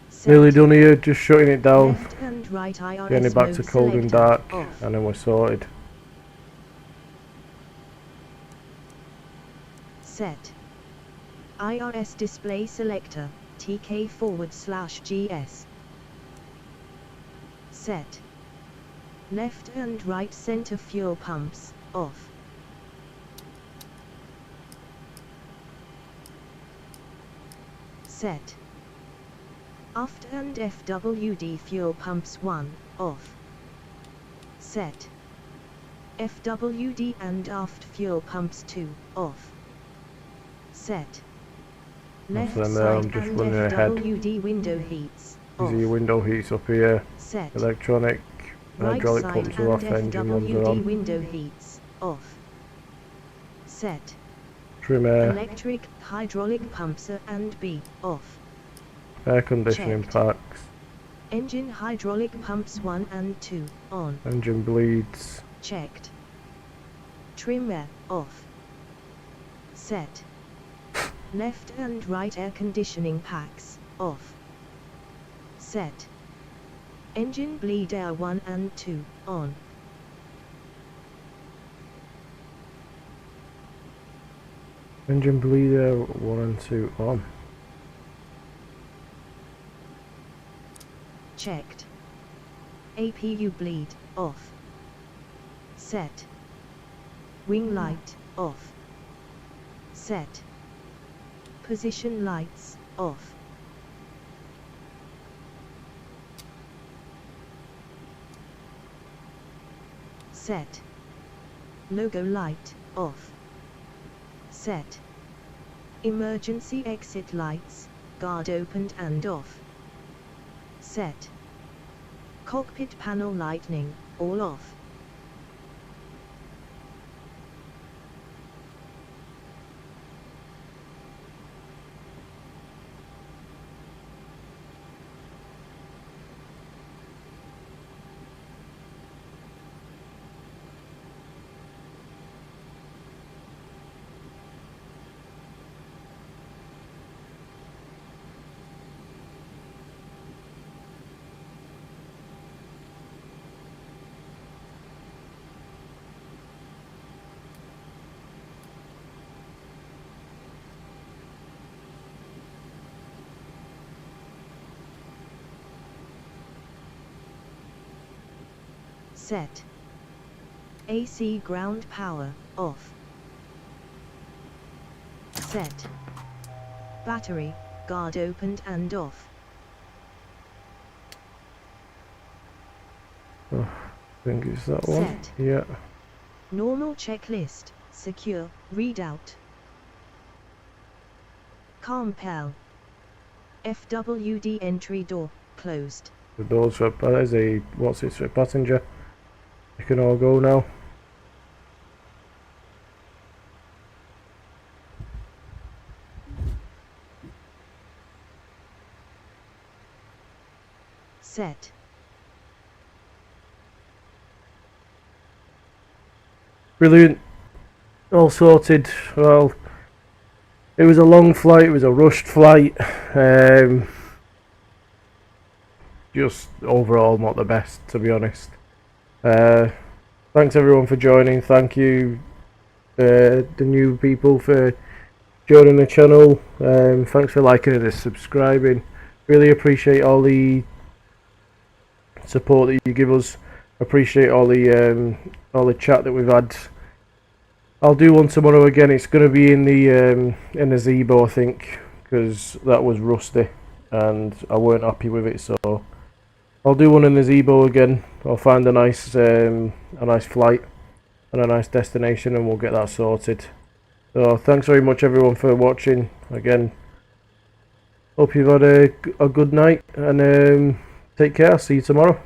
Set. Nearly done here, just shutting it down. Left and right IRS Getting it back to mode cold and selector, dark, off. and then we're sorted. Set. IRS display selector, TK/GS. Set. Left and right center fuel pumps, off. Set. Aft and FWD fuel pumps 1, off. Set. FWD and aft fuel pumps 2, off. Set. Left So now side I'm just and running ahead. FWD window heats, off. Easy window heats up here. Set. Electronic, Right hydraulic side pumps are off, and engine ones are FWD on. window heats, off. Set. Trim air, Electric, hydraulic pumps A and B, off. air conditioning Checked. packs, Engine hydraulic pumps 1 and 2, on. engine bleeds, Checked. Trim air, off. Set. Left and right air conditioning packs, off. Set. Engine bleed air 1 and 2, on. Engine bleeder 1 and 2 on. Checked. APU bleed, off. Set. Wing light, off. Set. Position lights, off. Set. Logo light, off. Set. Emergency exit lights, guard opened and off. Set. Cockpit panel lighting, all off. Set. AC ground power, off. Set. Battery, guard opened and off. Oh, I think it's that one. Set. Yeah. Normal checklist, secure, readout. COMPEL. FWD entry door, closed. The doors for, there's a, what's it, for passenger. You can all go now. Set. Brilliant. All sorted. Well, it was a long flight, it was a rushed flight. Just overall not the best, to be honest. Thanks everyone for joining. Thank you the new people for joining the channel. Thanks for liking it and subscribing. Really appreciate all the support that you give us. Appreciate all the chat that we've had. I'll do one tomorrow again. It's going to be in the ZIBO, I think, because that was rusty and I weren't happy with it. So I'll do one in the ZIBO again. I'll find a nice flight and a nice destination, and we'll get that sorted. So thanks very much everyone for watching. Again, hope you've had a good night, and take care. See you tomorrow.